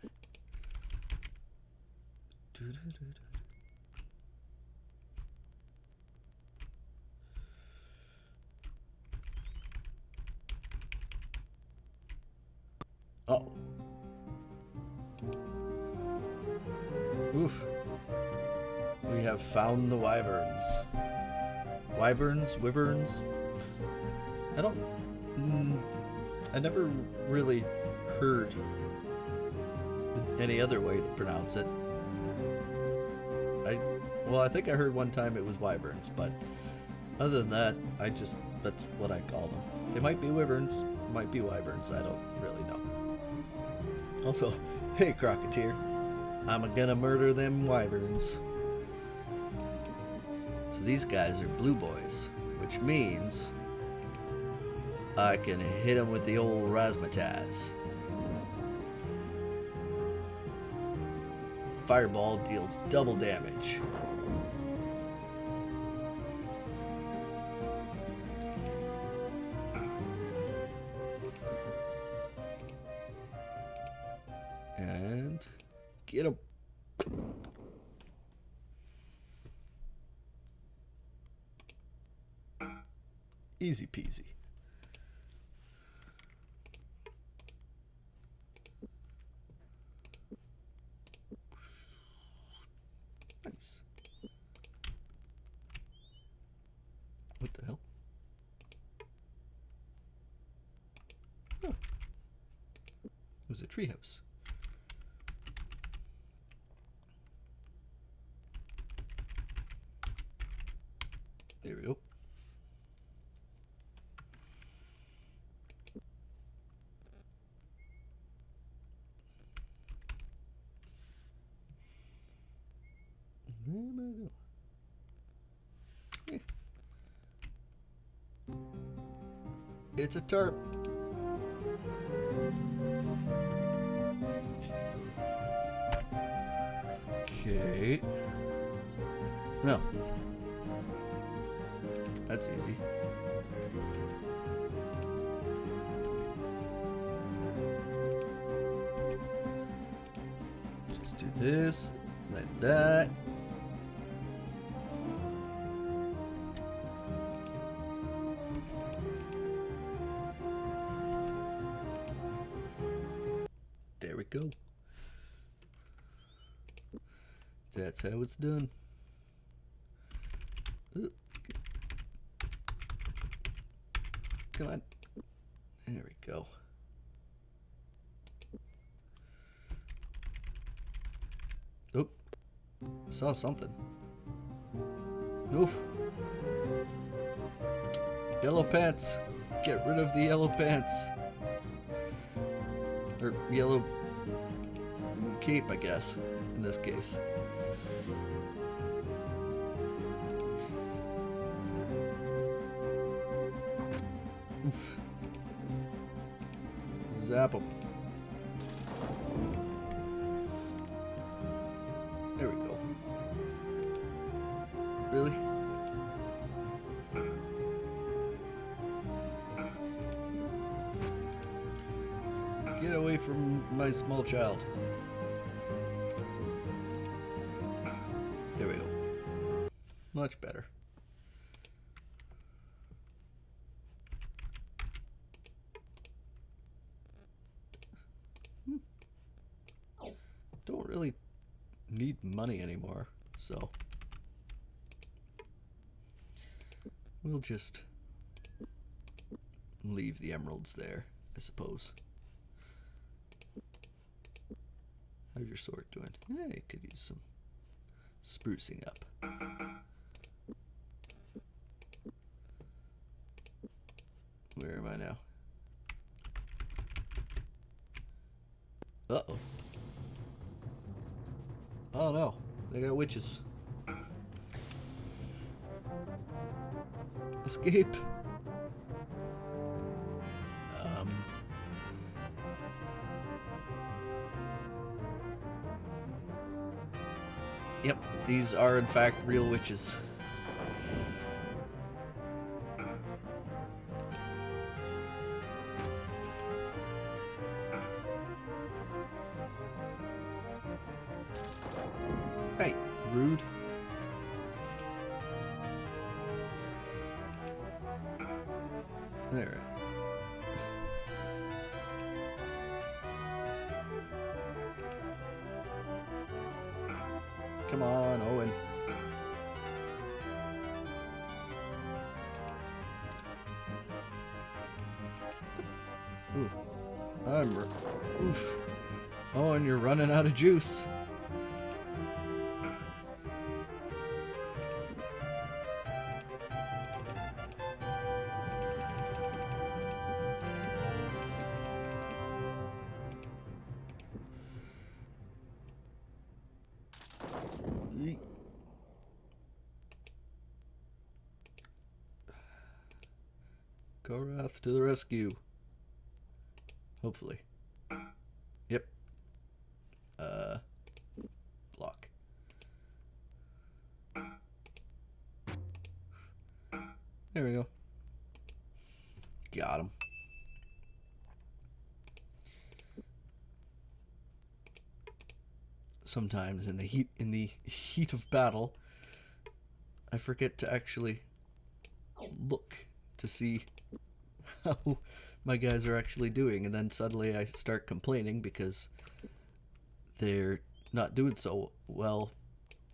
Oh. Oof. We have found the wyverns. Wyverns? Wyverns? I never really heard any other way to pronounce it. I think I heard one time it was wyverns, but other than that, that's what I call them. They might be wyverns, might be wyverns, I don't really know. Also, hey Crocketeer, I'm gonna murder them wyverns. So these guys are blue boys, which means I can hit them with the old razzmatazz. Fireball deals double damage. And get him. Easy peasy. Nice. What the hell? Oh. It was a treehouse. There we go. Where am I going? It's a tarp. Okay. No. That's easy. Just do this, like that. There we go. That's how it's done. Ooh. Come on. There we go. Oop. I saw something. Oof. Yellow pants. Get rid of the yellow pants. Or yellow cape, I guess, in this case. Oof. Zap him. There we go. Really? Get away from my small child. There we go. Much better. Don't really need money anymore, so we'll just leave the emeralds there, I suppose. How's your sword doing? Yeah, it could use some sprucing up. Where am I now? Uh-oh. Oh no, they got witches. Escape. Yep, these are in fact real witches. Hey, rude. There. Come on, Owen. Ooh. Oof. Owen, you're running out of juice. Gorath to the rescue. Hopefully. Yep. Block. There we go. Got him. Sometimes in the heat of battle, I forget to actually look to see how my guys are actually doing, and then suddenly I start complaining because they're not doing so well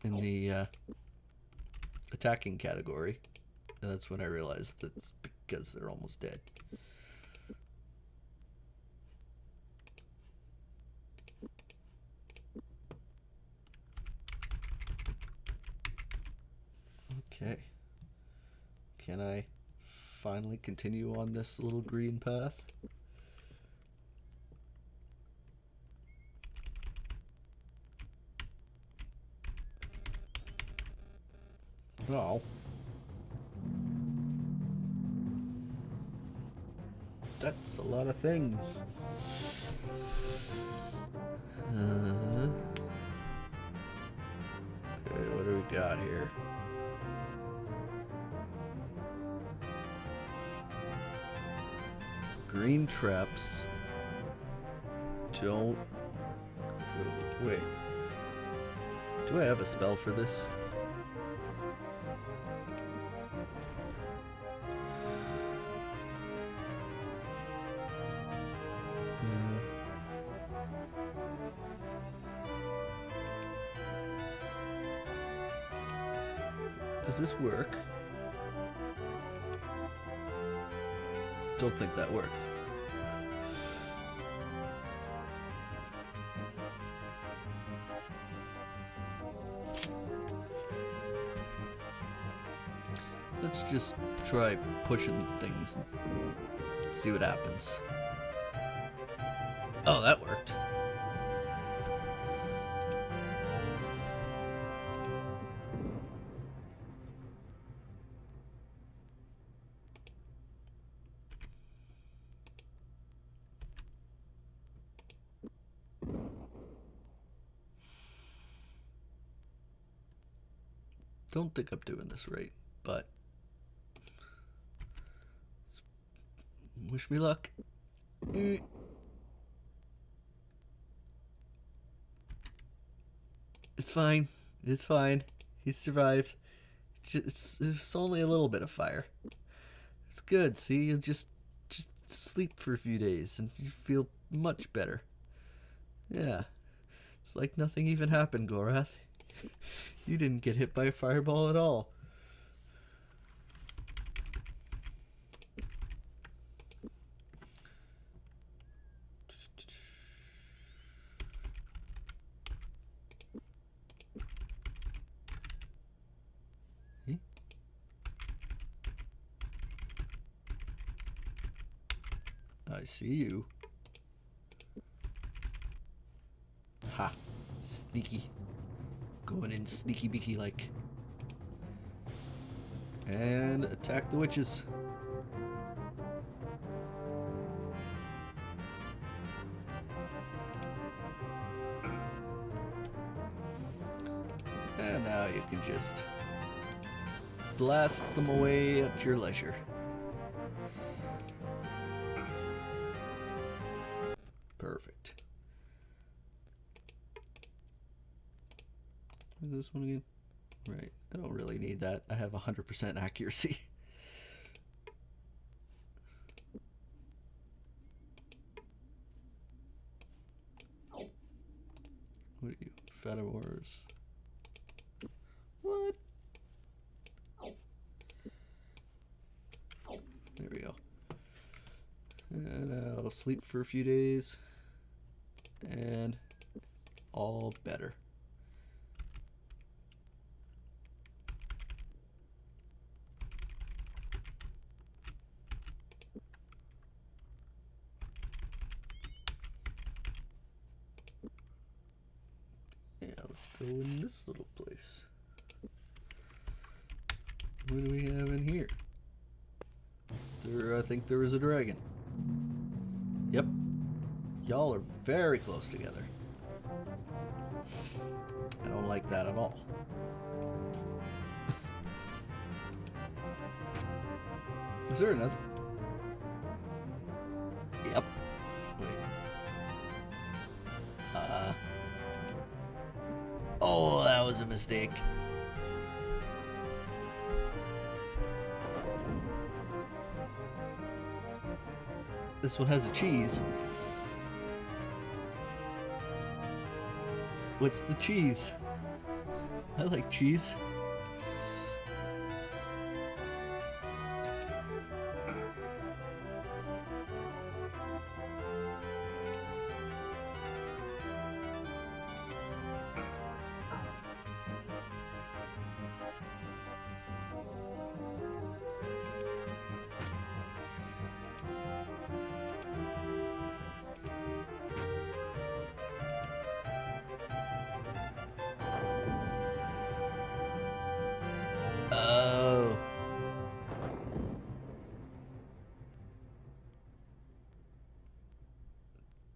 in the attacking category, and that's when I realize that's because they're almost dead. Okay. Can I finally continue on this little green path? No. That's a lot of things. Okay, what do we got here? Green traps don't... Wait. Do I have a spell for this? Does this work? Don't think that worked. Let's just try pushing things and see what happens. Oh, that worked. Don't think I'm doing this right, but wish me luck. It's fine. It's fine. He survived. It's only a little bit of fire. It's good. See, you just sleep for a few days and you feel much better. Yeah. It's like nothing even happened, Gorath. You didn't get hit by a fireball at all. I see you. Ha! Sneaky. Going in sneaky beaky like. And attack the witches. And now you can just blast them away at your leisure. Perfect. This one again? Right. I don't really need that. I have 100% accuracy. What are you? Fatamores. What? There we go. And I'll sleep for a few days. And all better. Yeah, let's go in this little place. What do we have in here? I think there is a dragon. Yep. Y'all are very close together. I don't like that at all. Is there another? Yep. Wait. Oh, that was a mistake. This one has a cheese. What's the cheese? I like cheese. Oh.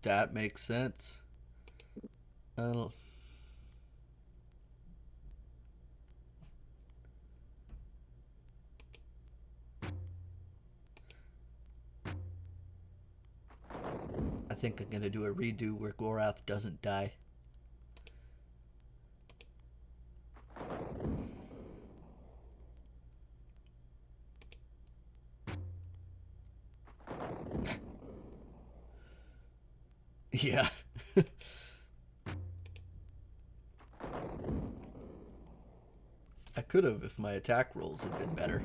That makes sense. I think I'm gonna do a redo where Gorath doesn't die. Yeah. I could have if my attack rolls had been better,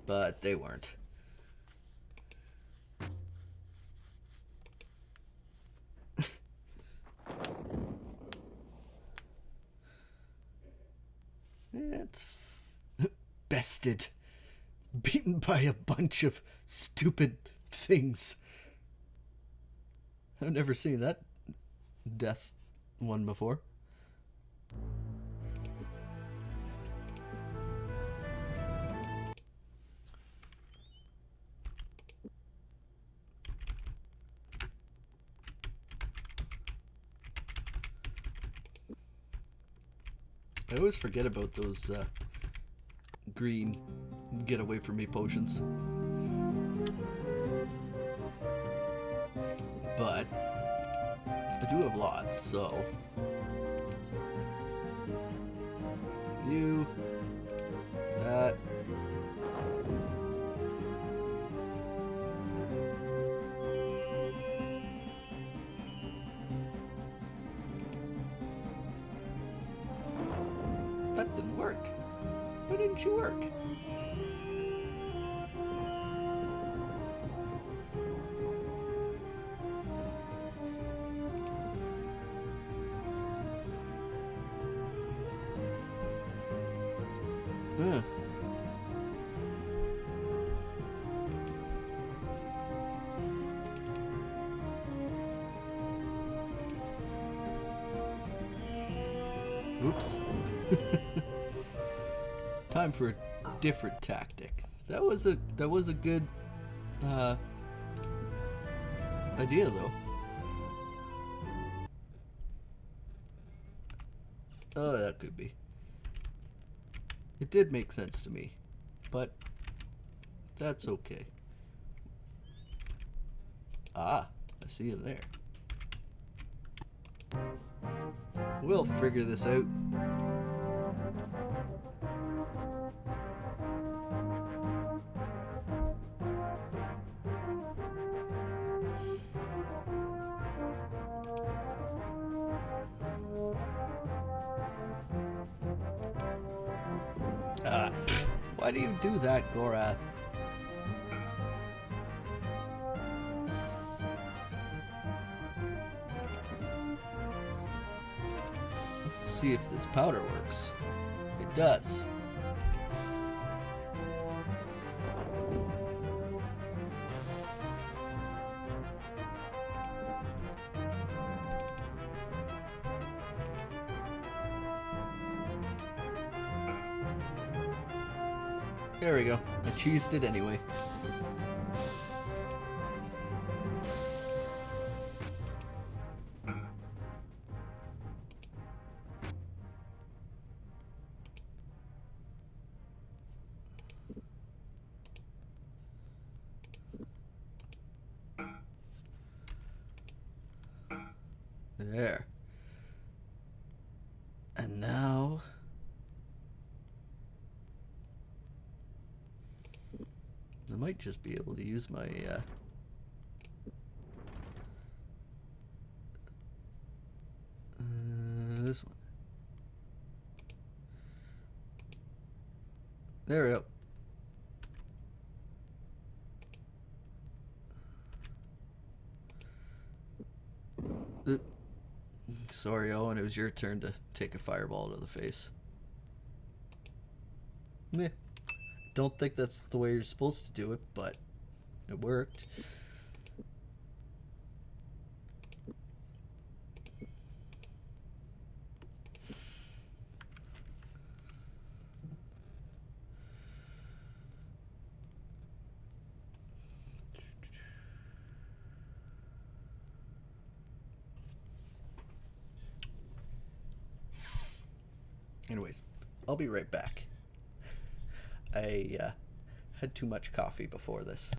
but they weren't. It's bested. Beaten by a bunch of stupid things. I've never seen that death one before. I always forget about those green get away from me potions. But I do have lots, so you, that, that didn't work. Why didn't you work? Huh. Oops. Time for a different tactic. That was a good idea though. Oh, that could be. It did make sense to me, but that's okay. Ah, I see him there. We'll figure this out. Why do you do that, Gorath? Let's see if this powder works. It does. There we go. I cheesed it anyway. There. And now... I might just be able to use my, this one. There we go. Sorry, Owen, it was your turn to take a fireball to the face. Meh. Don't think that's the way you're supposed to do it, but it worked. Anyways, I'll be right back. I had too much coffee before this.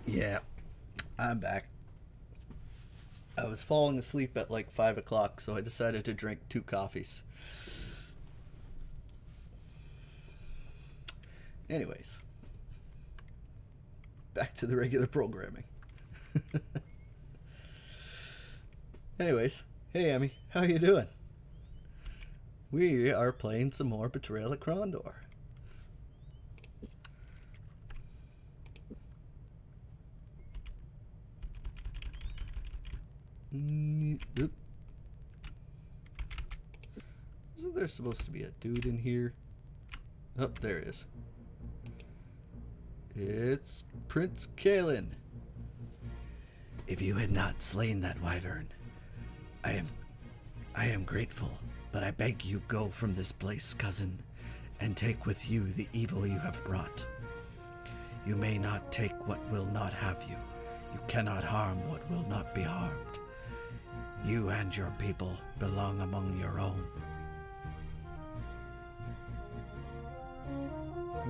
Yeah, I'm back. I was falling asleep at like 5 o'clock, so I decided to drink 2 coffees. Anyways, back to the regular programming. Anyways, hey Emmy, how you doing? We are playing some more Betrayal at Krondor. Oop. Isn't there supposed to be a dude in here? Oh, there it is. It's Prince Kalen. If you had not slain that wyvern, I am grateful, but I beg you go from this place, cousin, and take with you the evil you have brought. You may not take what will not have you. You cannot harm what will not be harmed. You and your people belong among your own.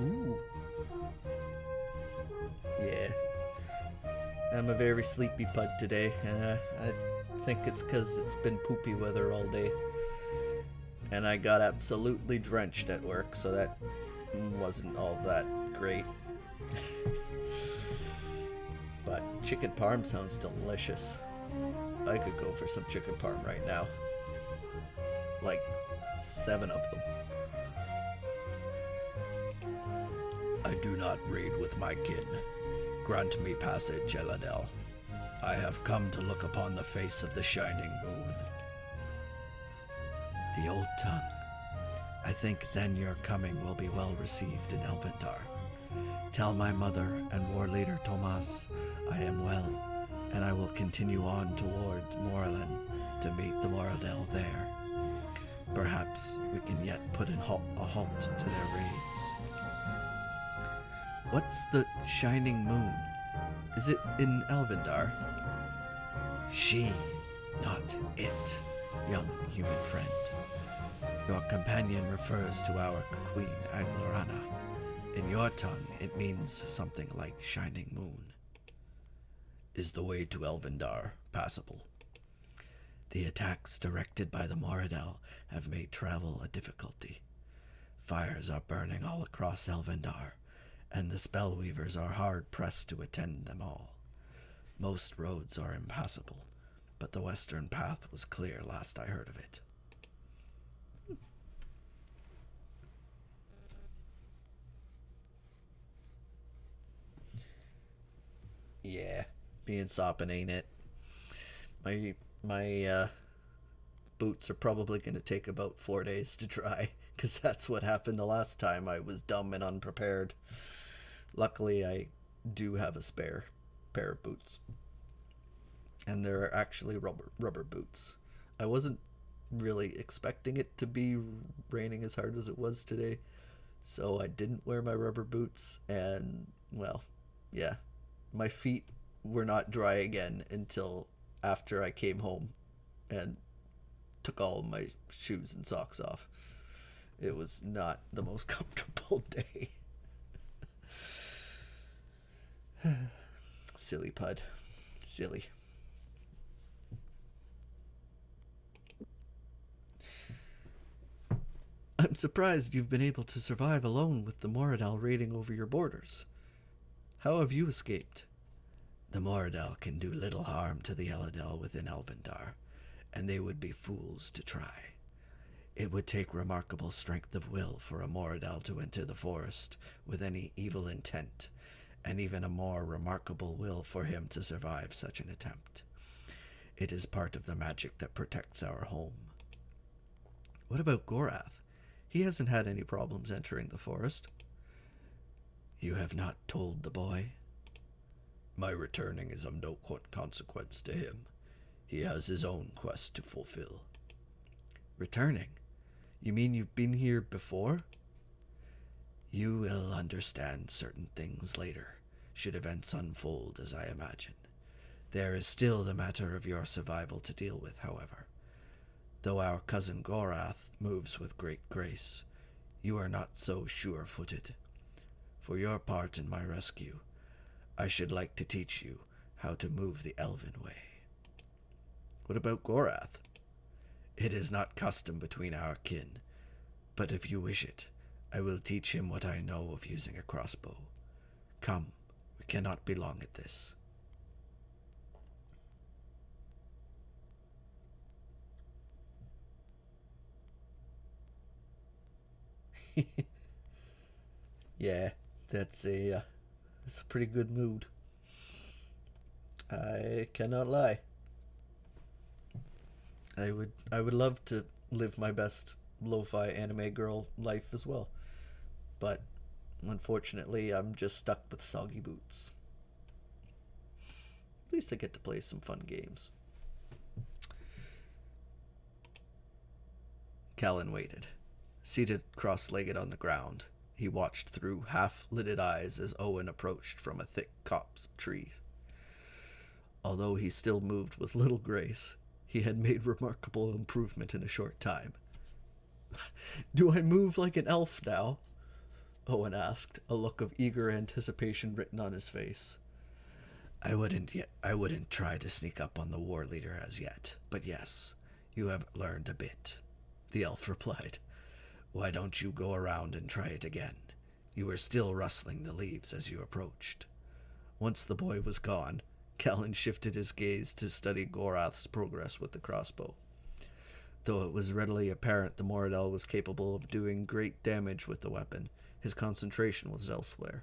Ooh. Yeah. I'm a very sleepy pud today. I think it's because it's been poopy weather all day. And I got absolutely drenched at work, so that wasn't all that great. But chicken parm sounds delicious. I could go for some chicken parm right now. Like 7 of them. I do not read with my kin. Grant me passage, Eladel. I have come to look upon the face of the shining moon. The old tongue. I think then your coming will be well received in Elvendar. Tell my mother and war leader Tomas I am well, and I will continue on toward Morland to meet the Moradel there. Perhaps we can yet put a halt to their raids. What's the shining moon? Is it in Elvendar? She, not it, young human friend. Your companion refers to our queen, Aglorana. In your tongue, it means something like shining moon. Is the way to Elvendar passable? The attacks directed by the Moradel have made travel a difficulty. Fires are burning all across Elvendar, and the Spellweavers are hard-pressed to attend them all. Most roads are impassable, but the western path was clear last I heard of it. Yeah, being sopping, ain't it? My boots are probably going to take about 4 days to dry, because that's what happened the last time. I was dumb and unprepared. Luckily, I do have a spare pair of boots, and they're actually rubber boots. I wasn't really expecting it to be raining as hard as it was today, so I didn't wear my rubber boots, and, well, yeah, my feet were not dry again until after I came home and took all my shoes and socks off. It was not the most comfortable day. Silly Pud. Silly. I'm surprised you've been able to survive alone with the Moradel raiding over your borders. How have you escaped? The Moradel can do little harm to the Eladel within Elvendar, and they would be fools to try. It would take remarkable strength of will for a Moradel to enter the forest with any evil intent, and even a more remarkable will for him to survive such an attempt. It is part of the magic that protects our home. What about Gorath? He hasn't had any problems entering the forest. You have not told the boy? My returning is of no consequence to him. He has his own quest to fulfill. Returning? You mean you've been here before? You will understand certain things later, should events unfold as I imagine. There is still the matter of your survival to deal with, however. Though our cousin Gorath moves with great grace, you are not so sure-footed. For your part in my rescue, I should like to teach you how to move the elven way. What about Gorath? It is not custom between our kin, but if you wish it, I will teach him what I know of using a crossbow. Come, we cannot be long at this. Yeah, that's a pretty good mood. I cannot lie. I would love to live my best lo-fi anime girl life as well, but unfortunately I'm just stuck with soggy boots. At least I get to play some fun games. Callan waited. Seated cross-legged on the ground, he watched through half-lidded eyes as Owen approached from a thick copse of trees. Although he still moved with little grace, he had made remarkable improvement in a short time. Do I move like an elf now? Owen asked, a look of eager anticipation written on his face. I wouldn't try to sneak up on the war leader as yet, but yes, you have learned a bit, the elf replied. Why don't you go around and try it again? You were still rustling the leaves as you approached. Once the boy was gone, Callan shifted his gaze to study Gorath's progress with the crossbow. Though it was readily apparent the Moradel was capable of doing great damage with the weapon, his concentration was elsewhere.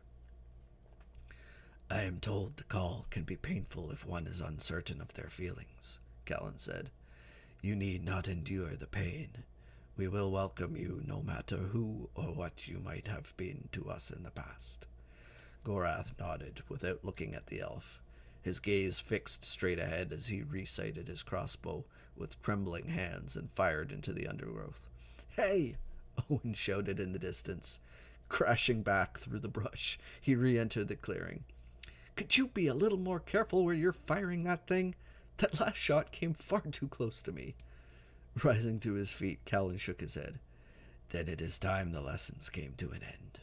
I am told the call can be painful if one is uncertain of their feelings, Callan said. You need not endure the pain. We will welcome you no matter who or what you might have been to us in the past. Gorath nodded without looking at the elf. his gaze fixed straight ahead as he resighted his crossbow with trembling hands and fired into the undergrowth. "Hey!" Owen shouted in the distance. Crashing back through the brush, he re-entered the clearing. "Could you be a little more careful where you're firing that thing? That last shot came far too close to me." Rising to his feet, Callan shook his head. "Then it is time the lessons came to an end."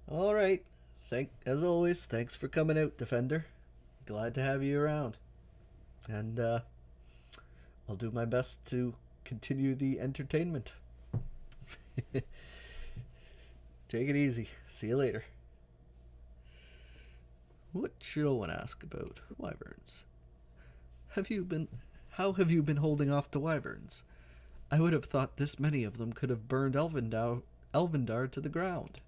All right. As always, thanks for coming out, Defender. Glad to have you around. And I'll do my best to continue the entertainment. Take it easy. See you later. What should Owen ask about wyverns? How have you been holding off the wyverns? I would have thought this many of them could have burned Elvendar to the ground.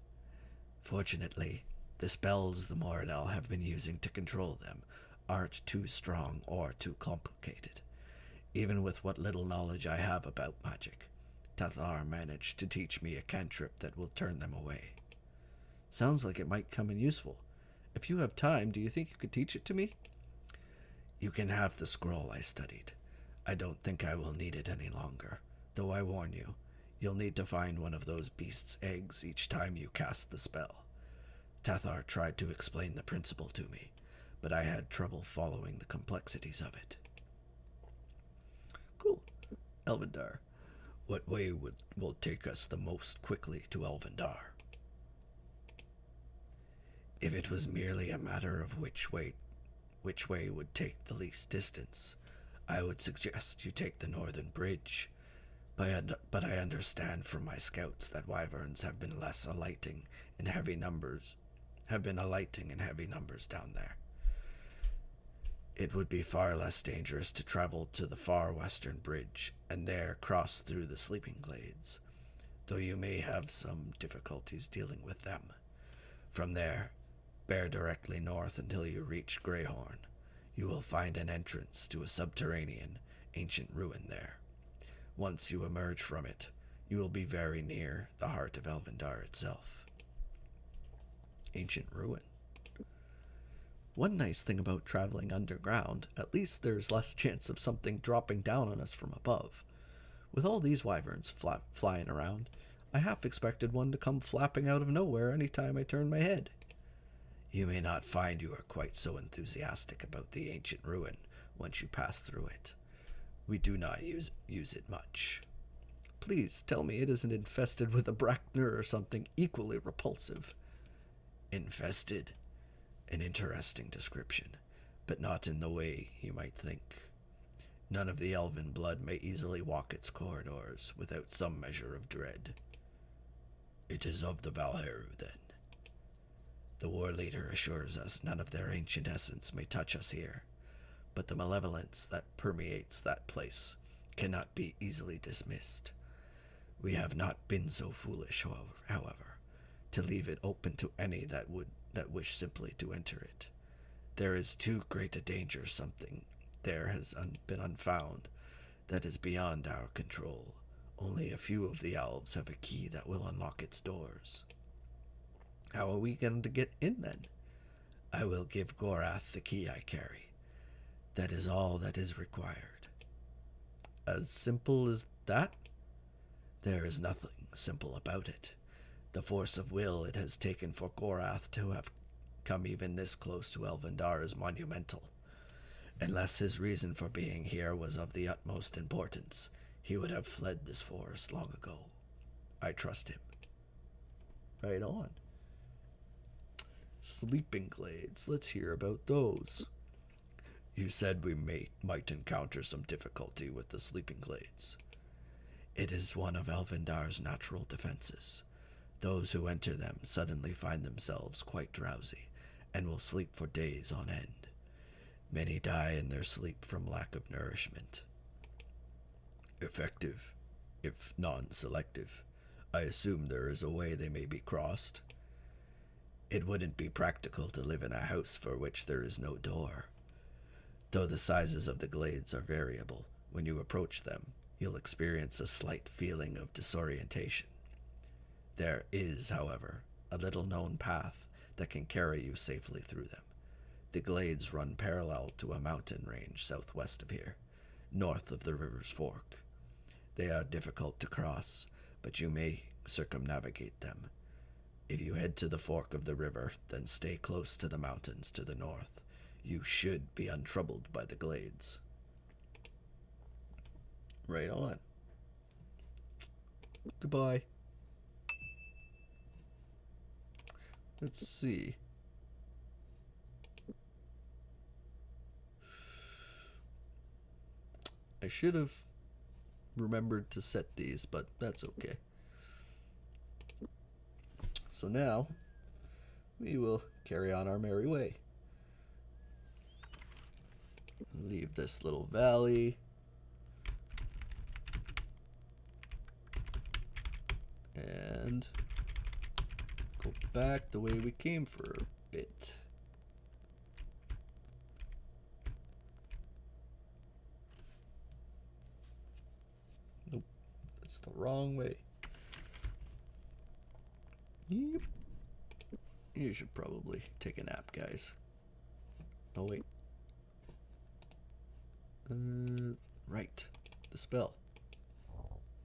Fortunately, the spells the Moradel have been using to control them aren't too strong or too complicated. Even with what little knowledge I have about magic, Tathar managed to teach me a cantrip that will turn them away. Sounds like it might come in useful. If you have time, do you think you could teach it to me? You can have the scroll I studied. I don't think I will need it any longer, though I warn you, you'll need to find one of those beasts' eggs each time you cast the spell. Tathar tried to explain the principle to me, but I had trouble following the complexities of it. Cool. Elvendar. What way will take us the most quickly to Elvendar? If it was merely a matter of which way would take the least distance, I would suggest you take the northern bridge. But I understand from my scouts that wyverns have been alighting in heavy numbers down there. It would be far less dangerous to travel to the far western bridge and there cross through the sleeping glades, though you may have some difficulties dealing with them. From there, bear directly north until you reach Greyhorn. You will find an entrance to a subterranean, ancient ruin there. Once you emerge from it, you will be very near the heart of Elvendar itself. Ancient ruin. One nice thing about traveling underground, at least there's less chance of something dropping down on us from above. With all these wyverns flying around, I half expected one to come flapping out of nowhere any time I turned my head. You may not find you are quite so enthusiastic about the ancient ruin once you pass through it. We do not use it much. Please tell me it isn't infested with a Brackner or something equally repulsive. Infested? An interesting description, but not in the way you might think. None of the elven blood may easily walk its corridors without some measure of dread. It is of the Valheru, then. The war leader assures us none of their ancient essence may touch us here, but the malevolence that permeates that place cannot be easily dismissed. We have not been so foolish, however, to leave it open to any that wish simply to enter it. There is too great a danger something there has been unfound that is beyond our control. Only a few of the elves have a key that will unlock its doors. How are we going to get in, then? I will give Gorath the key I carry. That is all that is required. As simple as that? There is nothing simple about it. The force of will it has taken for Gorath to have come even this close to Elvendar is monumental. Unless his reason for being here was of the utmost importance, he would have fled this forest long ago. I trust him. Right on. Sleeping glades. Let's hear about those. You said we might encounter some difficulty with the sleeping glades. It is one of Elvendar's natural defenses. Those who enter them suddenly find themselves quite drowsy and will sleep for days on end. Many die in their sleep from lack of nourishment. Effective, if non-selective. I assume there is a way they may be crossed. It wouldn't be practical to live in a house for which there is no door. Though the sizes of the glades are variable, when you approach them, you'll experience a slight feeling of disorientation. There is, however, a little known path that can carry you safely through them. The glades run parallel to a mountain range southwest of here, north of the river's fork. They are difficult to cross, but you may circumnavigate them. If you head to the fork of the river, then stay close to the mountains to the north. You should be untroubled by the glades. Right on. Goodbye. Let's see. I should have remembered to set these, but that's okay. So now, we will carry on our merry way. Leave this little valley. And go back the way we came for a bit. Nope, that's the wrong way. Yep. You should probably take a nap, guys. Oh, wait. Right. The spell.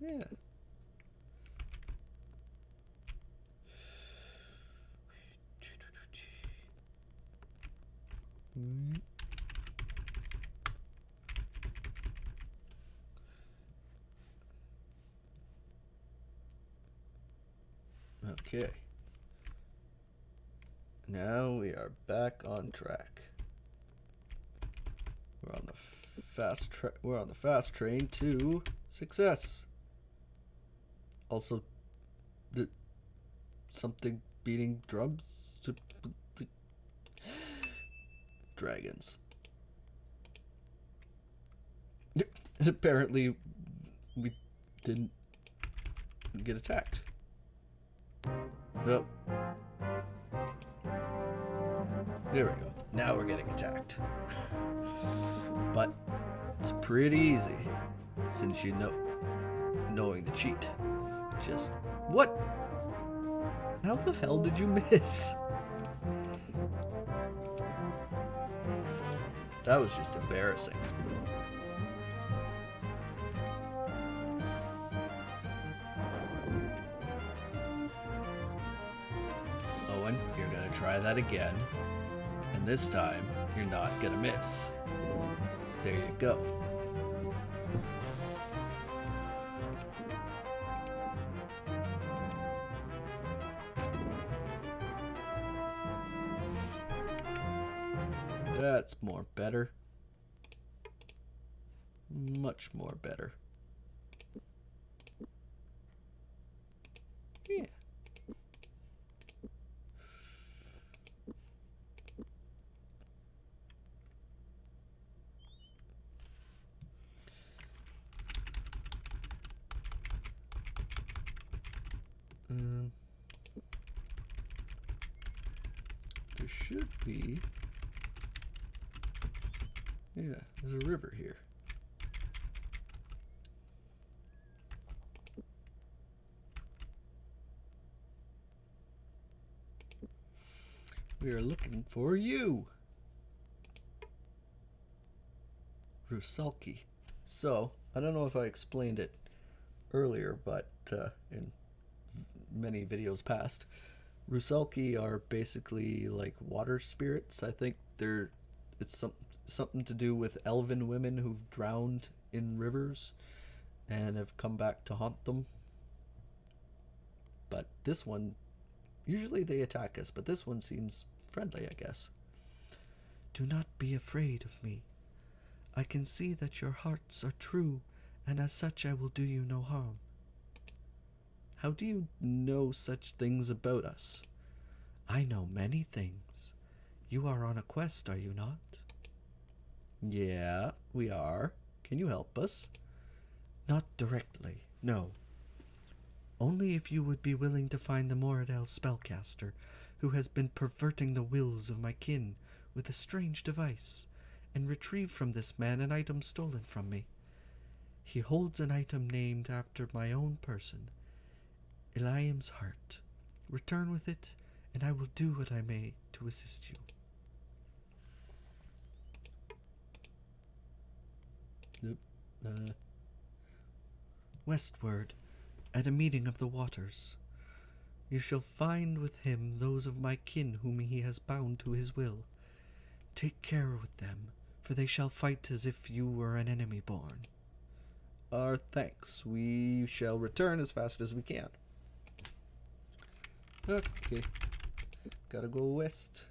Yeah. Okay. Now we are back on track. We're on the fast train to success. Also, something beating drums. Dragons. And apparently, we didn't get attacked. Oh. There we go. Now we're getting attacked. But it's pretty easy since you know knowing the cheat. Just what? How the hell did you miss? That was just embarrassing. Owen, you're gonna try that again. And this time, you're not gonna miss. There you go. That's more better. Much more better. Yeah. There should be. Yeah, there's a river here. We are looking for you, Rusalki. So, I don't know if I explained it earlier, but in many videos past, Rusalki are basically like water spirits. I think it's something to do with elven women who've drowned in rivers and have come back to haunt them. But this one, usually they attack us, but this one seems friendly, I guess. Do not be afraid of me. I can see that your hearts are true, and as such I will do you no harm. How do you know such things about us? I know many things. You are on a quest, are you not? Yeah, we are. Can you help us? Not directly, no. Only if you would be willing to find the Moradel spellcaster, who has been perverting the wills of my kin with a strange device, and retrieve from this man an item stolen from me. He holds an item named after my own person. Eliam's heart. Return with it, and I will do what I may to assist you. Westward, at a meeting of the waters. You shall find with him those of my kin whom he has bound to his will. Take care with them, for they shall fight as if you were an enemy born. Our thanks. We shall return as fast as we can. Okay. Gotta go west.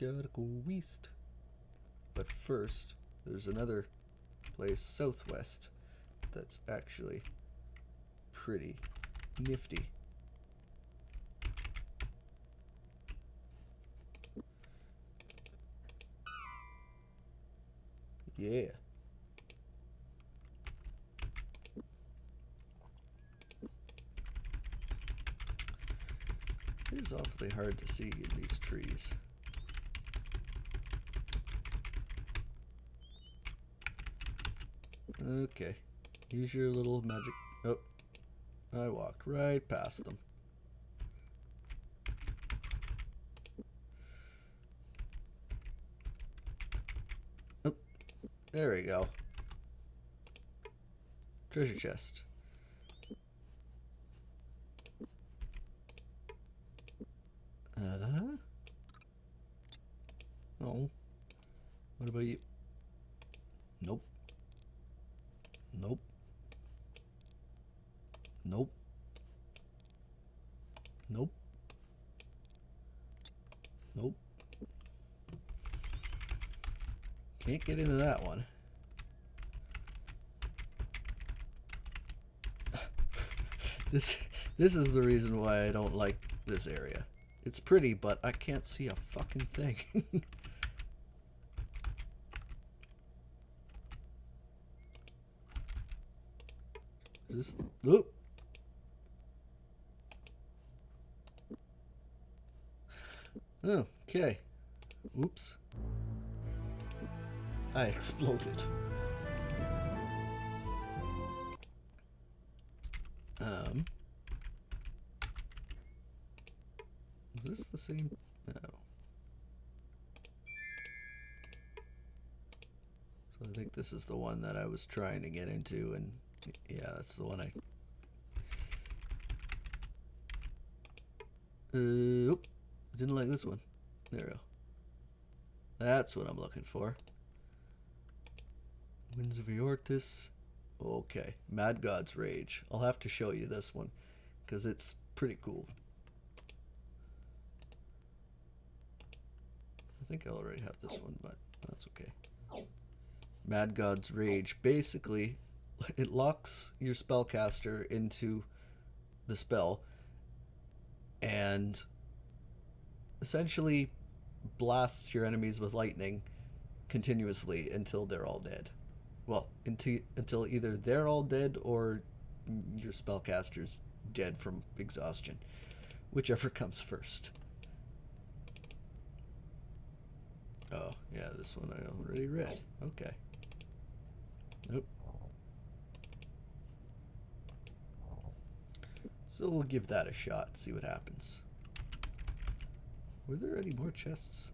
Gotta go west. But first, there's another place southwest that's actually pretty nifty. Yeah. It is awfully hard to see in these trees. Okay. Use your little magic. Oh. I walked right past them. Oh. There we go. Treasure chest. Oh. What about you? Nope. Nope. Nope. Nope. Nope. Can't get into that one. This is the reason why I don't like this area. It's pretty, but I can't see a fucking thing. Just oop. Okay. Oops. I exploded. Is this the same? No. So I think this is the one that I was trying to get into, and yeah, that's the one I... Oop. Didn't like this one. There we go. That's what I'm looking for. Winds of Eortis. Okay. Mad God's Rage. I'll have to show you this one, because it's pretty cool. I think I already have this one, but that's okay. Mad God's Rage. Basically, it locks your spellcaster into the spell and essentially blasts your enemies with lightning continuously until they're all dead. Well, until either they're all dead or your spellcaster's dead from exhaustion. Whichever comes first. Oh, yeah, this one I already read. Okay. Nope. So we'll give that a shot, see what happens. Were there any more chests?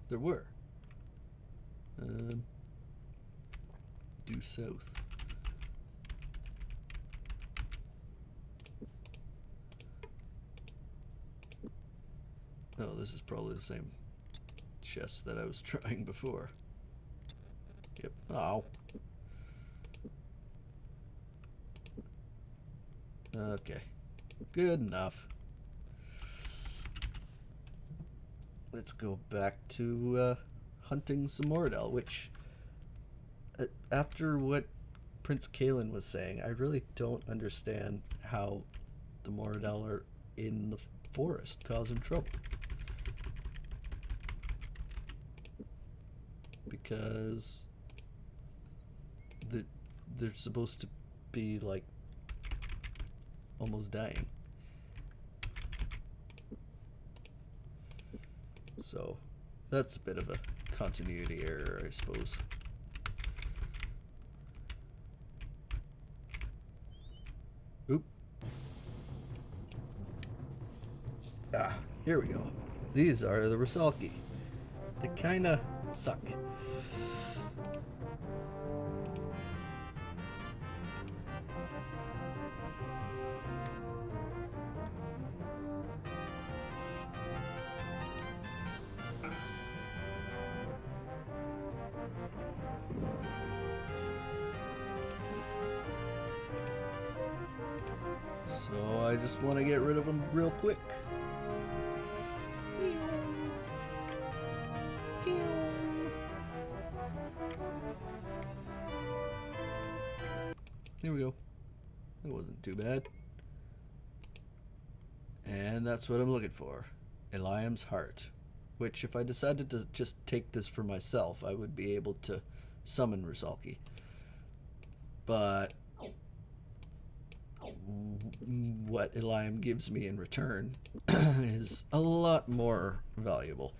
There were. Due south. Oh, this is probably the same chest that I was trying before. Yep. Oh. Okay. Good enough. Let's go back to hunting some Moradel, which, after what Prince Kalen was saying, I really don't understand how the Moradel are in the forest causing trouble. Because they're supposed to be, like, almost dying. So, that's a bit of a continuity error, I suppose. Ah, here we go. These are the Rusalki. They kinda suck. So I just want to get rid of them real quick. Here we go. It wasn't too bad. And that's what I'm looking for. Eliam's heart. Which, if I decided to just take this for myself, I would be able to summon Rusalki. But what Eliam gives me in return is a lot more valuable.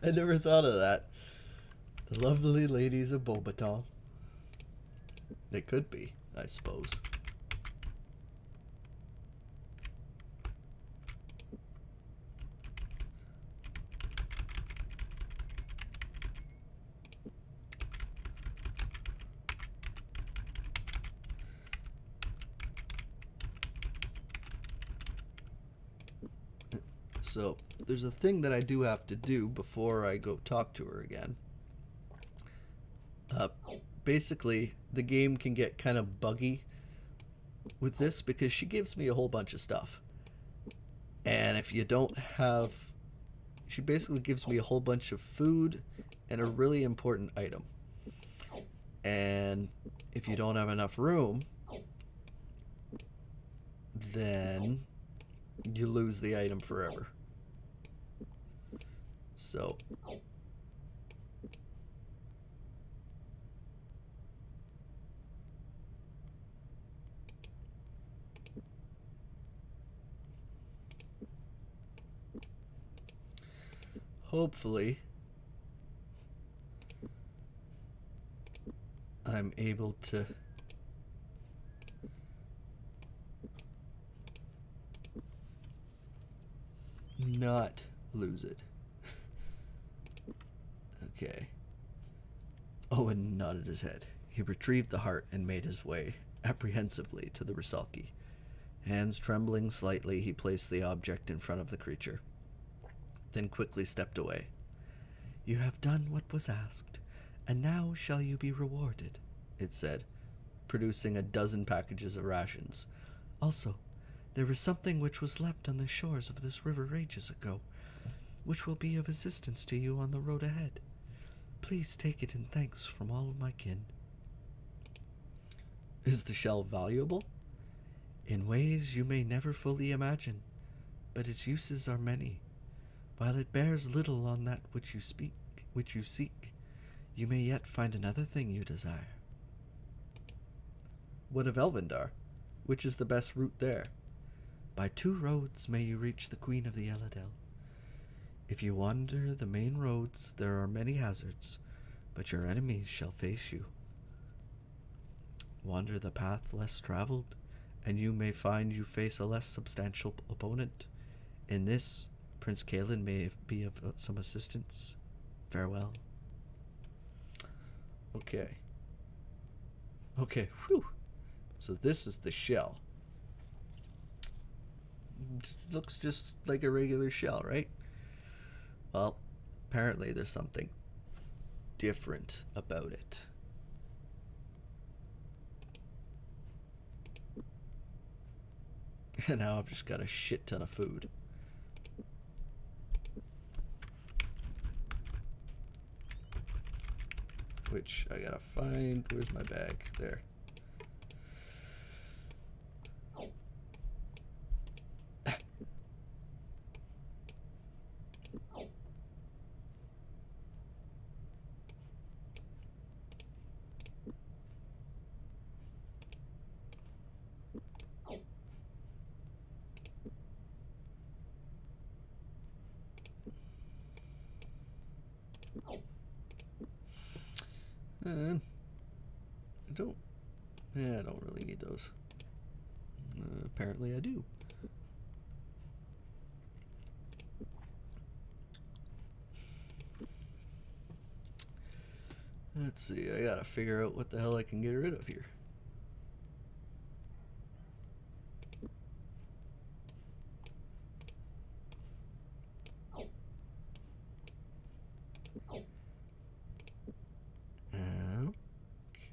I never thought of that. The lovely ladies of Beaubaton. They could be, I suppose. So, there's a thing that I do have to do before I go talk to her again. Basically, the game can get kind of buggy with this because she gives me a whole bunch of stuff. And if you don't have... She basically gives me a whole bunch of food and a really important item. And if you don't have enough room, then you lose the item forever. So... hopefully, I'm able to not lose it. Okay. Owen nodded his head. He retrieved the heart and made his way, apprehensively, to the Rusalki. Hands trembling slightly, he placed the object in front of the creature, then quickly stepped away. You have done what was asked, and now shall you be rewarded, it said, producing a dozen packages of rations. Also, there is something which was left on the shores of this river ages ago, which will be of assistance to you on the road ahead. Please take it in thanks from all of my kin. Is the shell valuable? In ways you may never fully imagine, but its uses are many. While it bears little on that which you seek, you may yet find another thing you desire. What of Elvendar? Which is the best route there? By 2 roads may you reach the Queen of the Eladel. If you wander the main roads, there are many hazards, but your enemies shall face you. Wander the path less traveled, and you may find you face a less substantial opponent. In this, Prince Kalen may be of some assistance. Farewell. Okay. Okay, whew. So this is the shell. It looks just like a regular shell, right? Well, apparently there's something different about it. And now I've just got a shit ton of food. Which I gotta find. Where's my bag? There. And I don't. Yeah, I don't really need those. Apparently, I do. Let's see. I gotta figure out what the hell I can get rid of here.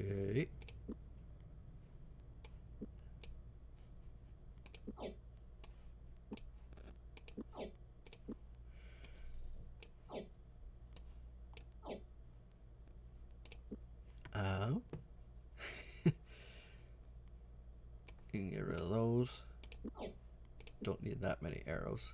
Okay. You can get rid of those. Don't need that many arrows.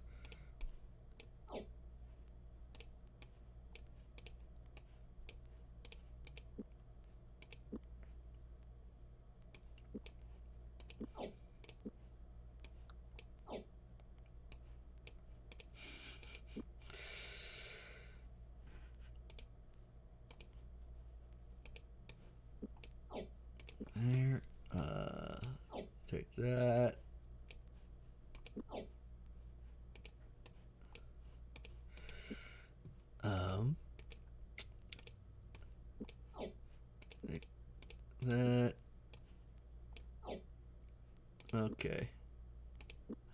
There. Take that. Take that. Okay.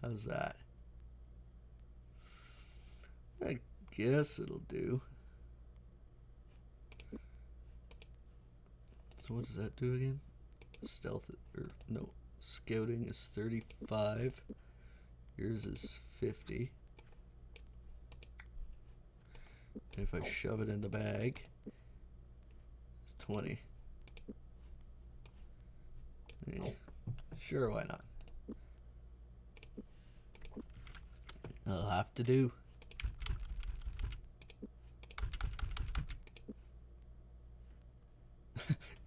How's that? I guess it'll do. So what does that do again? Stealth, or no, scouting is 35. Yours is 50. And if I shove it in the bag, it's 20. Yeah, sure, why not? I'll have to do.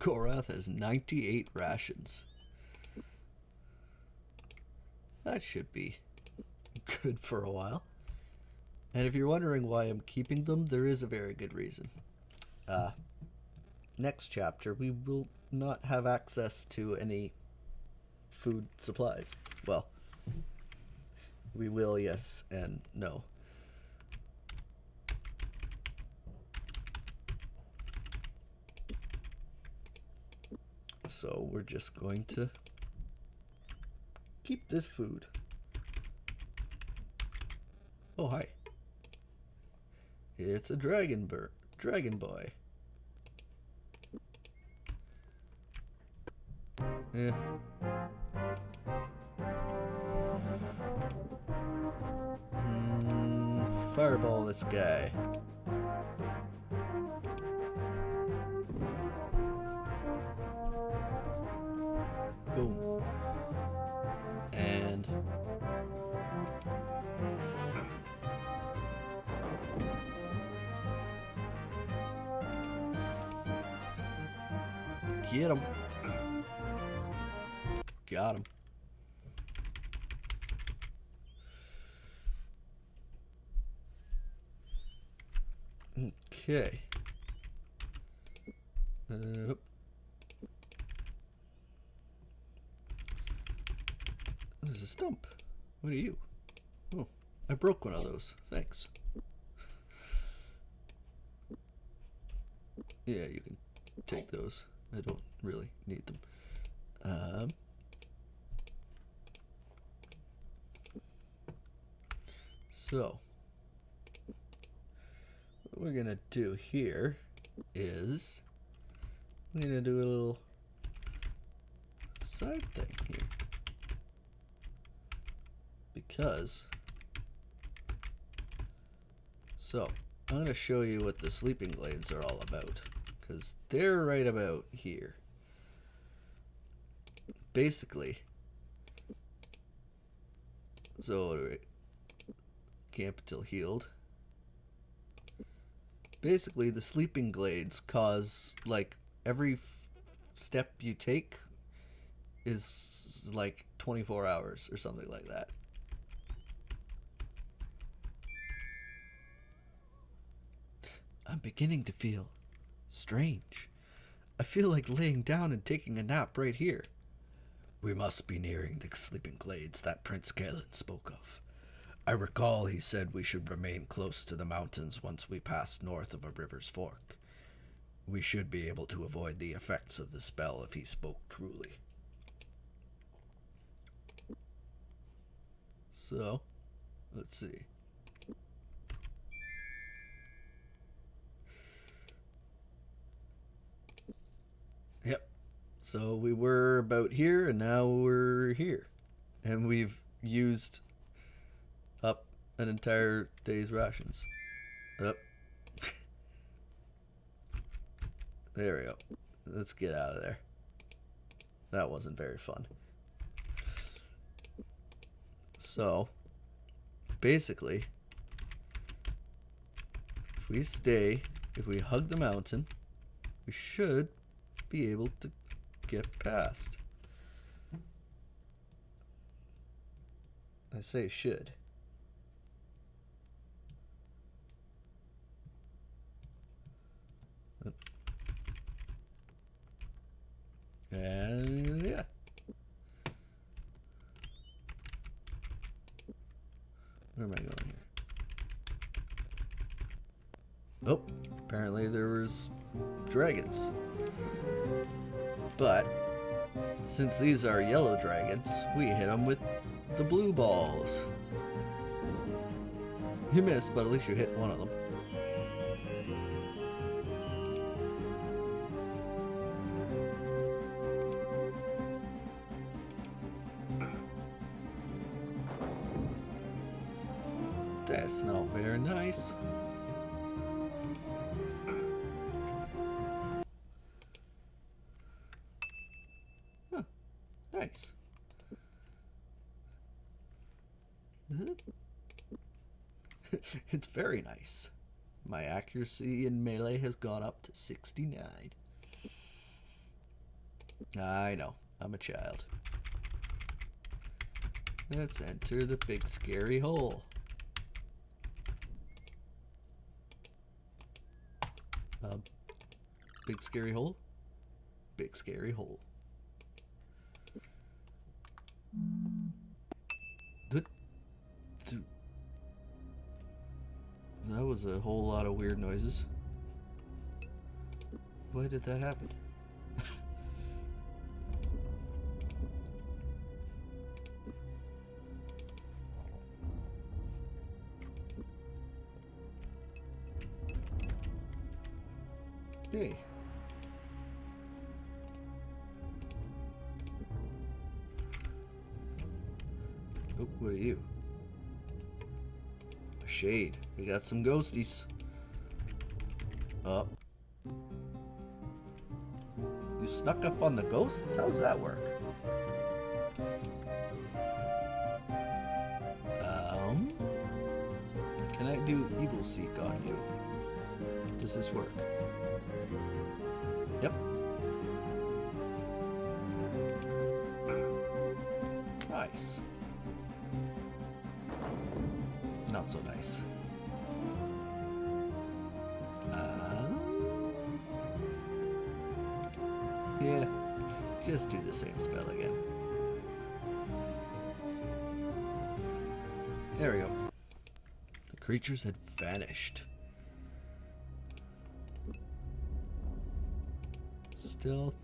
Korath has 98 rations. That should be good for a while. And if you're wondering why I'm keeping them, there is a very good reason. Next chapter, we will not have access to any food supplies. Well, we will, yes and no. So we're just going to keep this food. Oh, hi. It's a dragon boy. Yeah. Fireball this guy. Boom. And get him. Got him. Okay. Nope. There's a stump. What are you? Oh, I broke one of those. Thanks. Yeah, you can take those. I don't really need them. So, what we're gonna do here is I'm gonna do a little side thing here, because I'm gonna show you what the sleeping glades are all about, because they're right about here. Basically, so camp until healed. Basically, the sleeping glades cause, like, every step you take is like 24 hours or something like that. I'm beginning to feel strange. I feel like laying down and taking a nap right here. We must be nearing the sleeping glades that Prince Galen spoke of. I recall he said we should remain close to the mountains once we pass north of a river's fork. We should be able to avoid the effects of the spell if he spoke truly. So, let's see. Yep. So we were about here, and now we're here. And we've used up an entire day's rations. Up. There we go. Let's get out of there. That wasn't very fun. So, basically, if we hug the mountain, we should be able to get past. I say should. And yeah. Where am I going here? Oh, apparently there was dragons. But since these are yellow dragons, we hit them with the blue balls. You missed, but at least you hit one of them. That's not very nice. Huh. Nice. It's very nice. My accuracy in melee has gone up to 69. I know. I'm a child. Let's enter the big scary hole. Big scary hole? Big scary hole. That was a whole lot of weird noises. Why did that happen? Hey. Oh, what are you? A shade. We got some ghosties. Up. You snuck up on the ghosts? How does that work? Can I do evil seek on you? Does this work? Yep. Nice. Not so nice. Yeah, just do the same spell again. There we go. The creatures had vanished. Stealth.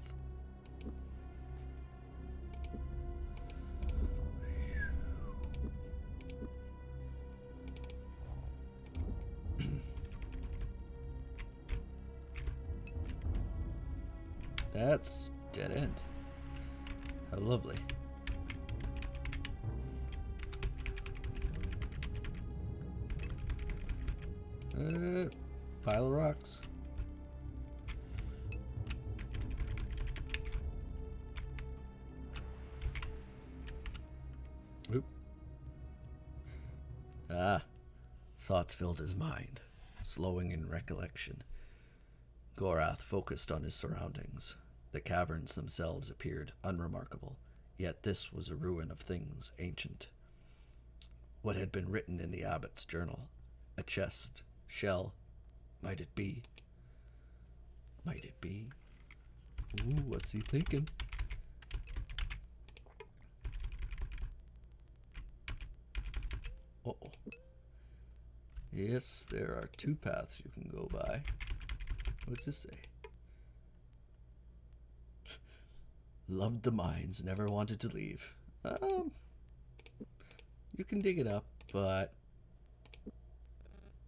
That's dead end. How lovely. Pile of rocks. Oop. Ah. Thoughts filled his mind, slowing in recollection. Gorath focused on his surroundings. The caverns themselves appeared unremarkable, yet this was a ruin of things ancient. What had been written in the abbot's journal? A chest, shell, might it be? Might it be? Ooh, what's he thinking? Uh-oh. Yes, there are two paths you can go by. What's this say? Loved the mines, never wanted to leave. You can dig it up, but...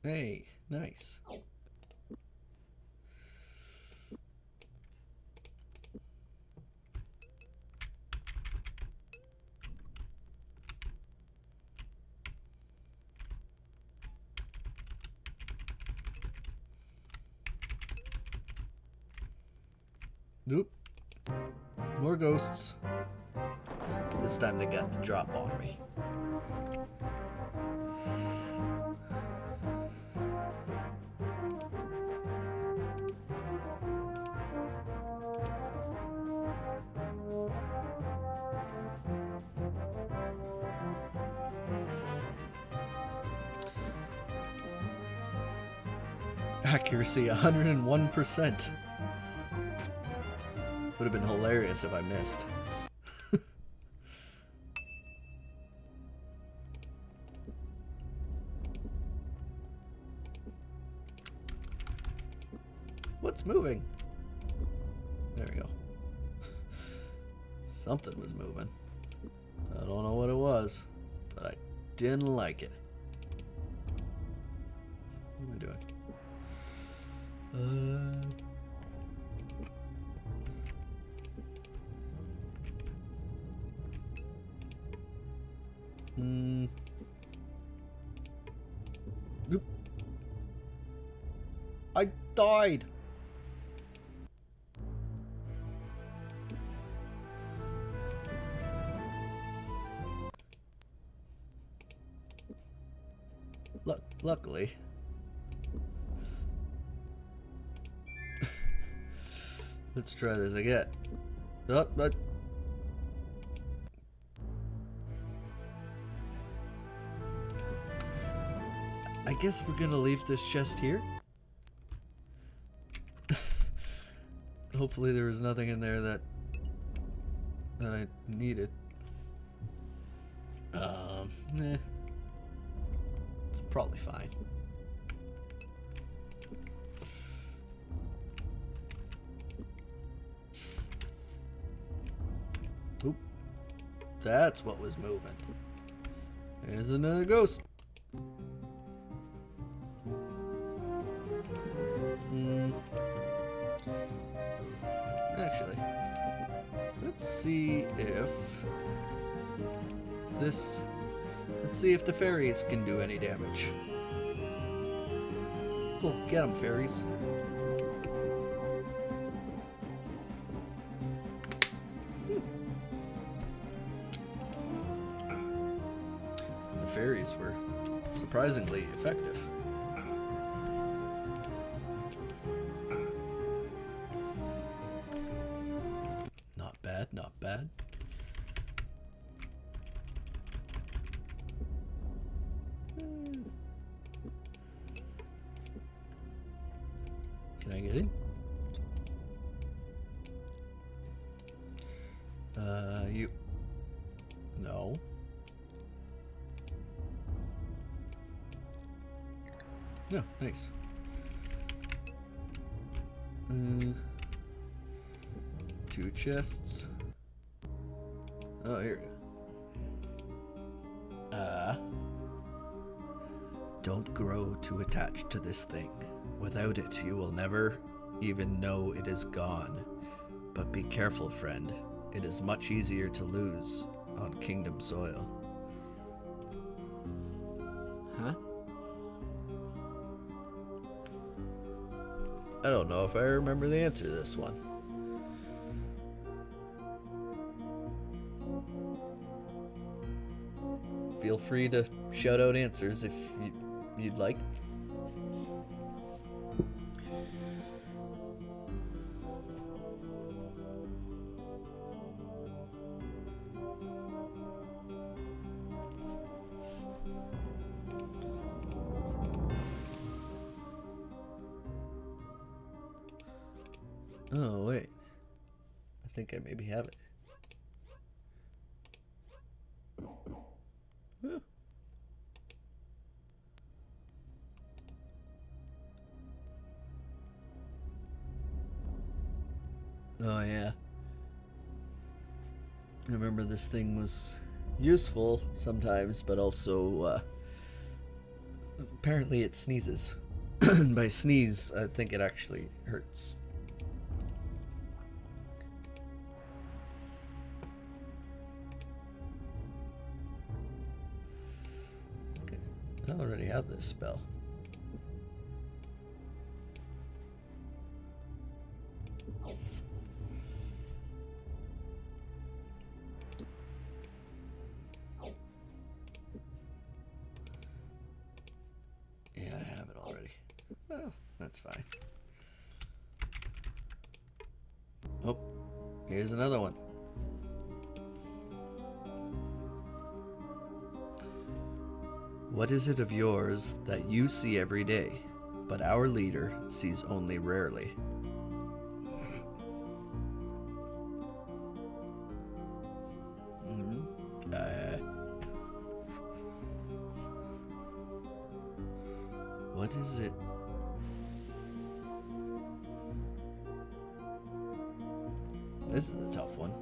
Hey, nice. Nope. More ghosts. This time they got the drop on me. Accuracy 101%. Would have been hilarious if I missed. What's moving? There we go. Something was moving. I don't know what it was, but I didn't like it. What am I doing? Nope. I died. Luckily. Let's try this again. Oh, I guess we're gonna leave this chest here. Hopefully there was nothing in there that I needed. It's probably fine. Oop. That's what was moving. There's another ghost. Actually, let's see if this... Let's see if the fairies can do any damage. Cool, get them, fairies. The fairies were surprisingly effective. Not bad, not bad. Can I get in? You. No. No, nice. Two chests. Oh, here we go. Don't grow too attached to this thing. Without it, you will never even know it is gone. But be careful, friend. It is much easier to lose on kingdom soil. Huh? I don't know if I remember the answer to this one. Feel free to shout out answers if you'd like. Oh, wait. think I maybe have it. Whew. Oh yeah. I remember this thing was useful sometimes, but also apparently it sneezes. By sneeze, I think it actually hurts. Okay, I already have this spell. Yeah, I have it already. Well, that's fine. Oh, here's another one. What is it of yours that you see every day, but our leader sees only rarely? What is it? This is a tough one.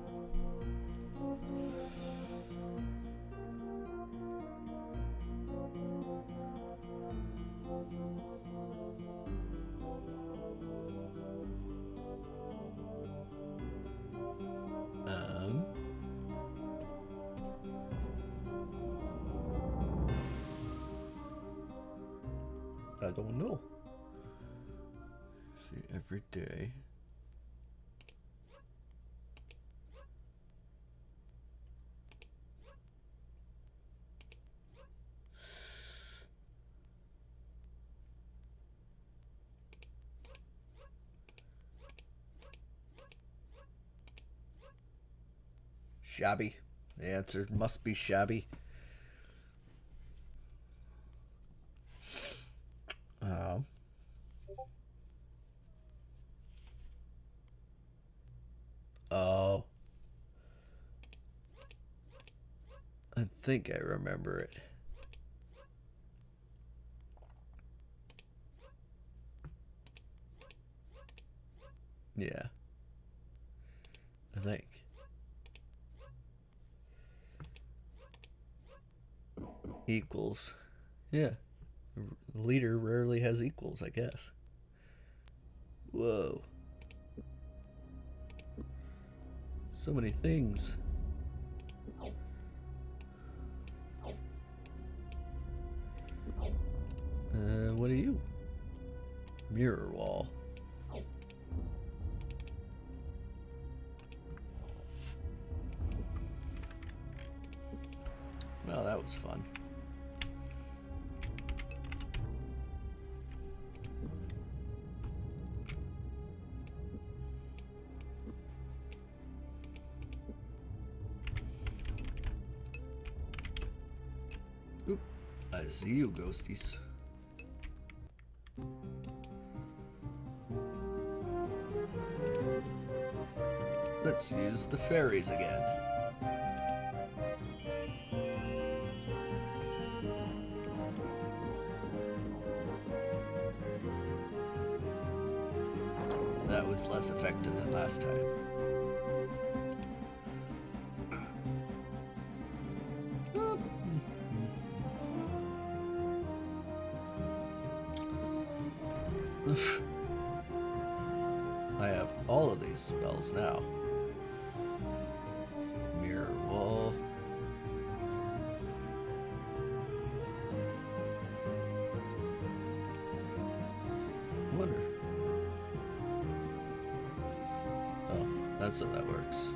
I don't know. See, every day. Shabby. The answer must be shabby. Oh. I think I remember it. Yeah. I think. Equals. Yeah. Leader rarely has equals, I guess. Whoa. So many things. What are you? Mirror wall. Well, that was fun. Oop, I see you, ghosties. Let's use the fairies again. That was less effective than last time. I have all of these spells now. Mirror wall. I wonder. Oh, that's how that works.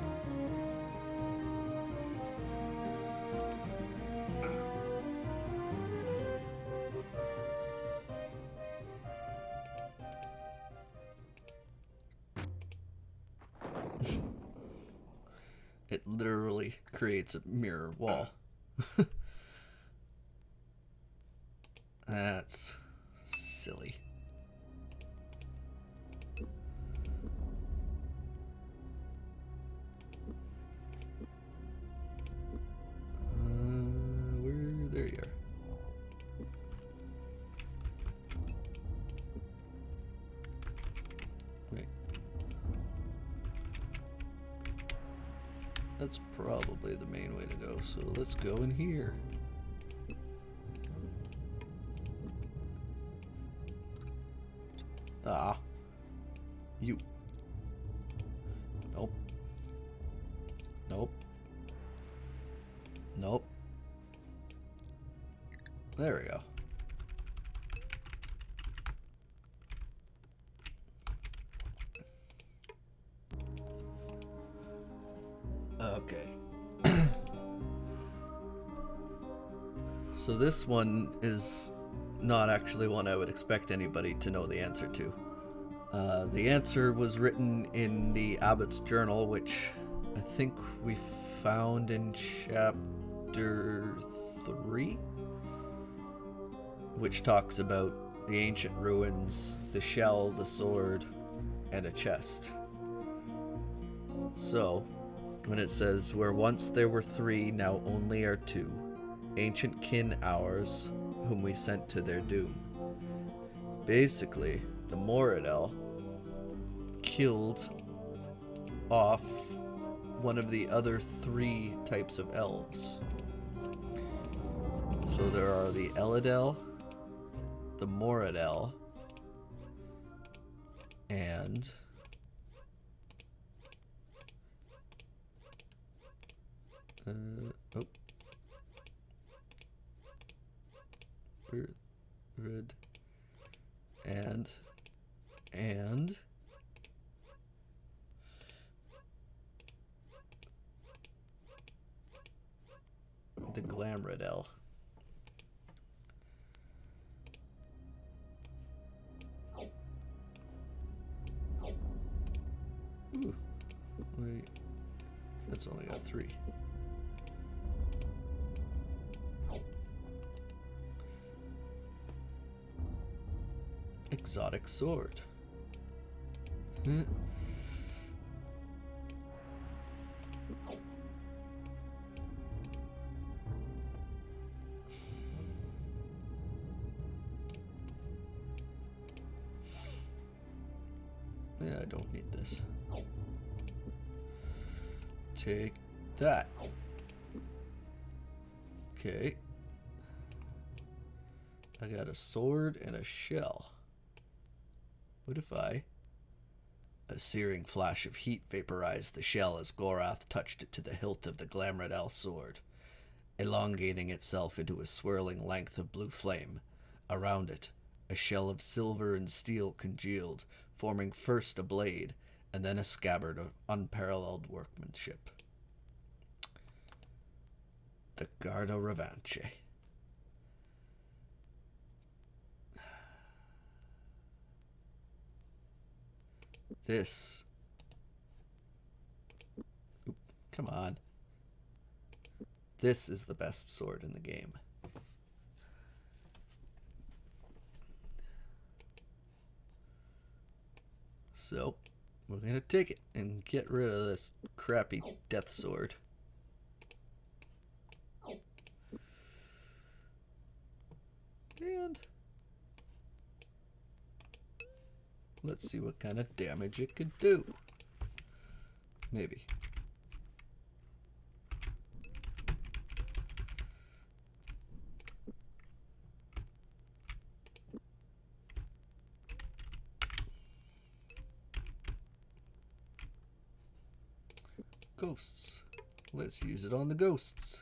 It literally creates a mirror wall. That's silly. That's probably the main way to go, so let's go in here. Ah. You. Nope. Nope. Nope. There we go. Okay. So this one is not actually one I would expect anybody to know the answer to. The answer was written in the Abbot's Journal, which I think we found in chapter 3, which talks about the ancient ruins, the shell, the sword, and a chest. So, when it says, where once there were 3, now only are 2, ancient kin ours, whom we sent to their doom. Basically, the Moradel killed off one of the other 3 types of elves. So there are the Eladel, the Moradel, and red and the Glamradel. Ooh, wait, that's only got 3. Exotic sword. Yeah, I don't need this. Take that. Okay. I got a sword and a shell. What if I... A searing flash of heat vaporized the shell as Gorath touched it to the hilt of the Glamradel sword, elongating itself into a swirling length of blue flame. Around it, a shell of silver and steel congealed, forming first a blade, and then a scabbard of unparalleled workmanship. The Garda Revanche. This... Oop, come on. This is the best sword in the game. So, we're gonna take it and get rid of this crappy death sword. And let's see what kind of damage it could do. Maybe. Ghosts. Let's use it on the ghosts.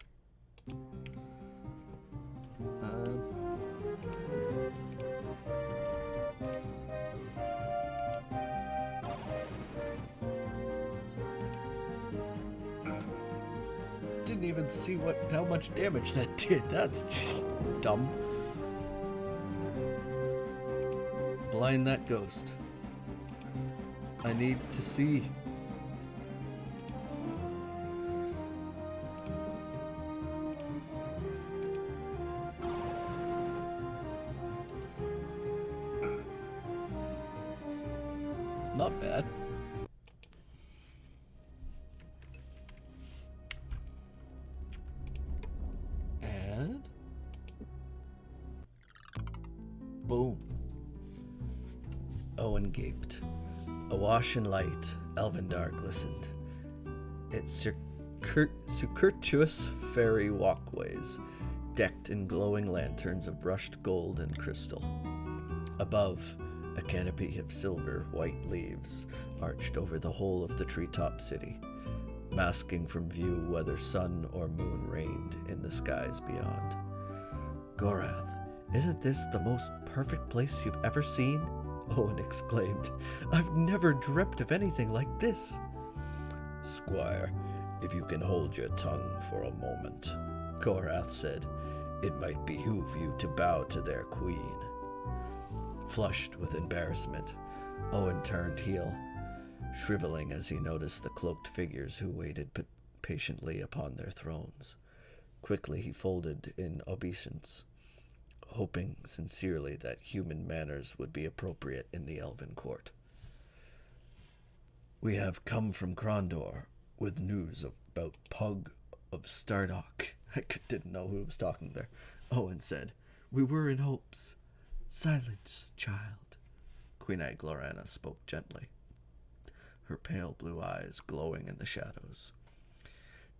Didn't even see how much damage that did. That's dumb. Blind that ghost. I need to see. Not bad. And boom. Owen gaped. Awash in light, Elvindar glistened. Its circuitous fairy walkways, decked in glowing lanterns of brushed gold and crystal. Above, a canopy of silver white leaves arched over the whole of the treetop city, masking from view whether sun or moon reigned in the skies beyond. "Gorath, isn't this the most perfect place you've ever seen?" Owen exclaimed. "I've never dreamt of anything like this." "Squire, if you can hold your tongue for a moment," Gorath said, "it might behoove you to bow to their queen." Flushed with embarrassment, Owen turned heel, shriveling as he noticed the cloaked figures who waited patiently upon their thrones. Quickly he folded in obeisance, hoping sincerely that human manners would be appropriate in the elven court. "We have come from Krondor with news about Pug of Stardock." I didn't know who was talking there. Owen said, "We were in hopes." "Silence, child," Queen Aglorana spoke gently, her pale blue eyes glowing in the shadows.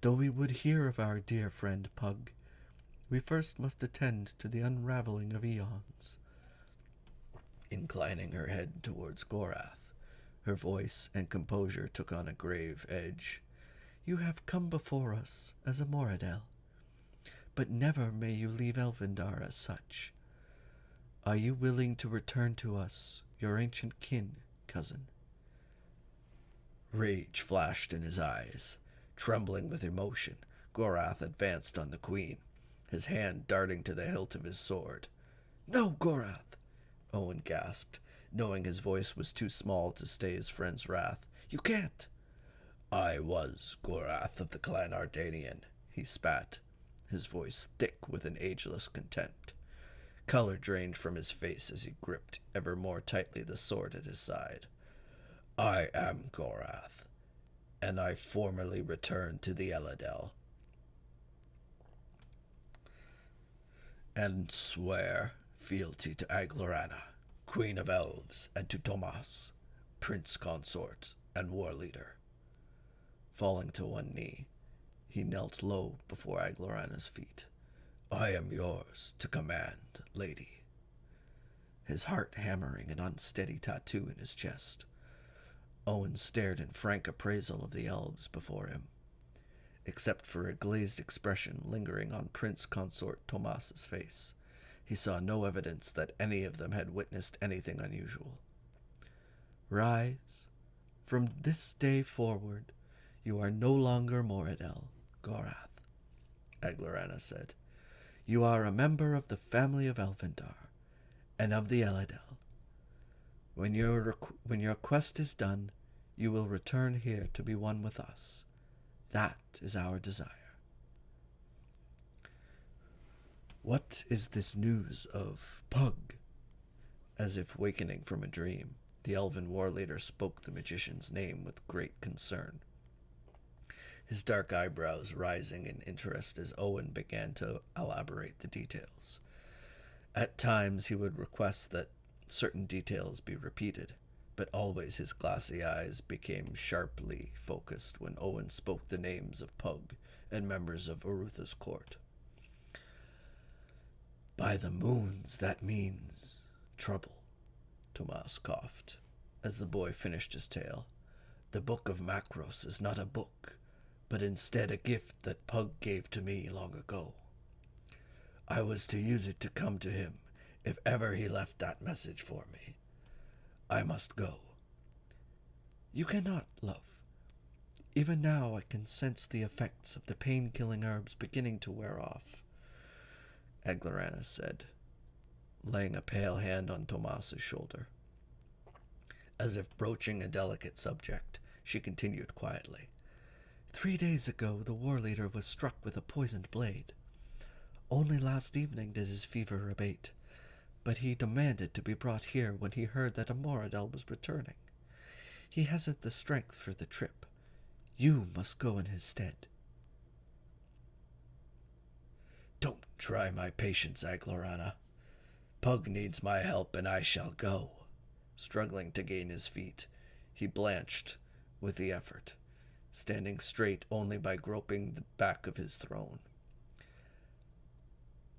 "Though we would hear of our dear friend Pug, we first must attend to the unraveling of eons." Inclining her head towards Gorath, her voice and composure took on a grave edge. "You have come before us as a Moradel, but never may you leave Elvendar as such. Are you willing to return to us, your ancient kin, cousin?" Rage flashed in his eyes. Trembling with emotion, Gorath advanced on the queen, his hand darting to the hilt of his sword. "No, Gorath!" Owen gasped, knowing his voice was too small to stay his friend's wrath. "You can't!" "I was Gorath of the Clan Ardanian," he spat, his voice thick with an ageless contempt. Color drained from his face as he gripped ever more tightly the sword at his side. "I am Gorath, and I formerly returned to the Eladel, and swear fealty to Aglorana, Queen of Elves, and to Tomas, Prince Consort and War Leader." Falling to one knee, he knelt low before Aglorana's feet. "I am yours to command, lady." His heart hammering an unsteady tattoo in his chest, Owen stared in frank appraisal of the elves before him. Except for a glazed expression lingering on Prince Consort Tomas's face, he saw no evidence that any of them had witnessed anything unusual. "Rise. From this day forward, you are no longer Moradel, Gorath," Aglorana said. "You are a member of the family of Elvendar, and of the Eladel. When your quest is done, you will return here to be one with us. That is our desire." "What is this news of Pug?" As if wakening from a dream, the elven war leader spoke the magician's name with great concern, his dark eyebrows rising in interest as Owen began to elaborate the details. At times he would request that certain details be repeated, but always his glassy eyes became sharply focused when Owen spoke the names of Pug and members of Urutha's court. "By the moons, that means trouble," Tomas coughed, as the boy finished his tale. "The Book of Macros is not a book, but instead a gift that Pug gave to me long ago. I was to use it to come to him if ever he left that message for me. I must go." "You cannot, love. Even now I can sense the effects of the pain-killing herbs beginning to wear off," Aglorana said, laying a pale hand on Tomas's shoulder. As if broaching a delicate subject, she continued quietly. 3 days ago, the war leader was struck with a poisoned blade. Only last evening did his fever abate, but he demanded to be brought here when he heard that a Moradel was returning. He hasn't the strength for the trip. You must go in his stead." "Don't try my patience, Aglorana. Pug needs my help, and I shall go." Struggling to gain his feet, he blanched with the effort. standing straight only by groping the back of his throne.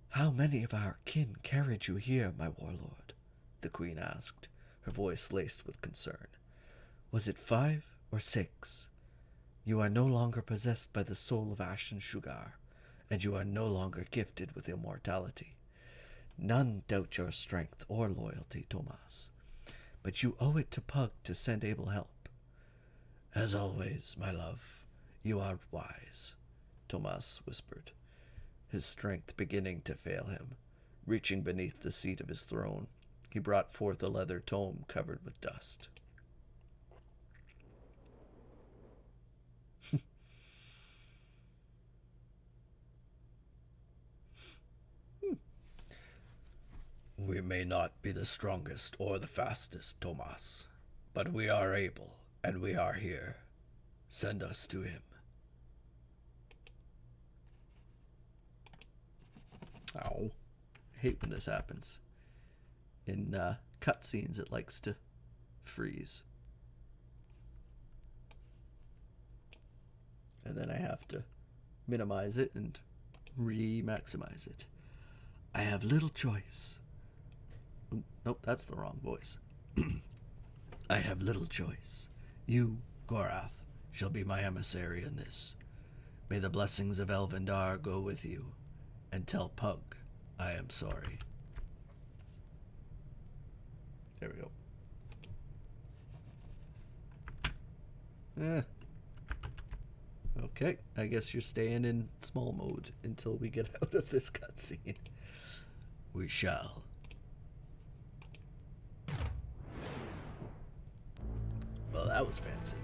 "How many of our kin carried you here, my warlord?" the queen asked, her voice laced with concern. "Was it 5 or 6? You are no longer possessed by the soul of Ashen Sugar, and you are no longer gifted with immortality. None doubt your strength or loyalty, Tomas, but you owe it to Pug to send able help." "As always, my love, you are wise," Tomas whispered, his strength beginning to fail him. Reaching beneath the seat of his throne, he brought forth a leather tome covered with dust. "We may not be the strongest or the fastest, Tomas, but we are able, and we are here. Send us to him." Ow. I hate when this happens. In cutscenes, it likes to freeze. And then I have to minimize it and re-maximize it. "I have little choice." Nope, that's the wrong voice. "I have little choice. You, Gorath, shall be my emissary in this. May the blessings of Elvendar go with you, and tell Pug I am sorry." There we go. Okay, I guess you're staying in small mode until we get out of this cutscene. "We shall." Well, that was fancy.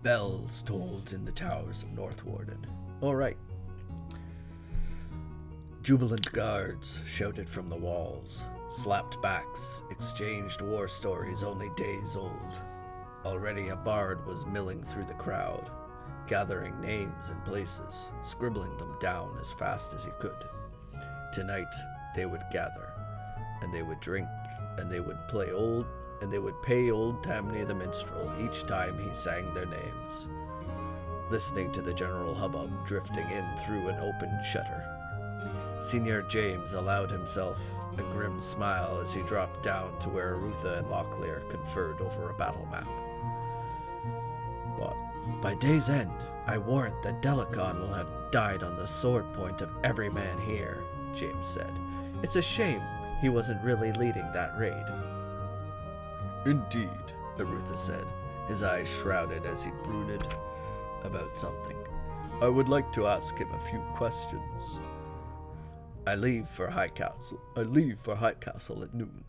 Bells tolled in the towers of Northwarden. All right. Jubilant guards shouted from the walls. Slapped backs exchanged war stories only days old. Already a bard was milling through the crowd, gathering names and places, scribbling them down as fast as he could. Tonight they would gather, and they would drink, and they would pay old Tammany the minstrel each time he sang their names. Listening to the general hubbub drifting in through an open shutter, Senior James allowed himself a grim smile as he dropped down to where Arutha and Locklear conferred over a battle map. "But by day's end, I warrant that Delicon will have died on the sword point of every man here," James said. "It's a shame he wasn't really leading that raid." "Indeed," Arutha said, his eyes shrouded as he brooded about something. "I would like to ask him a few questions. I leave for High Castle at noon.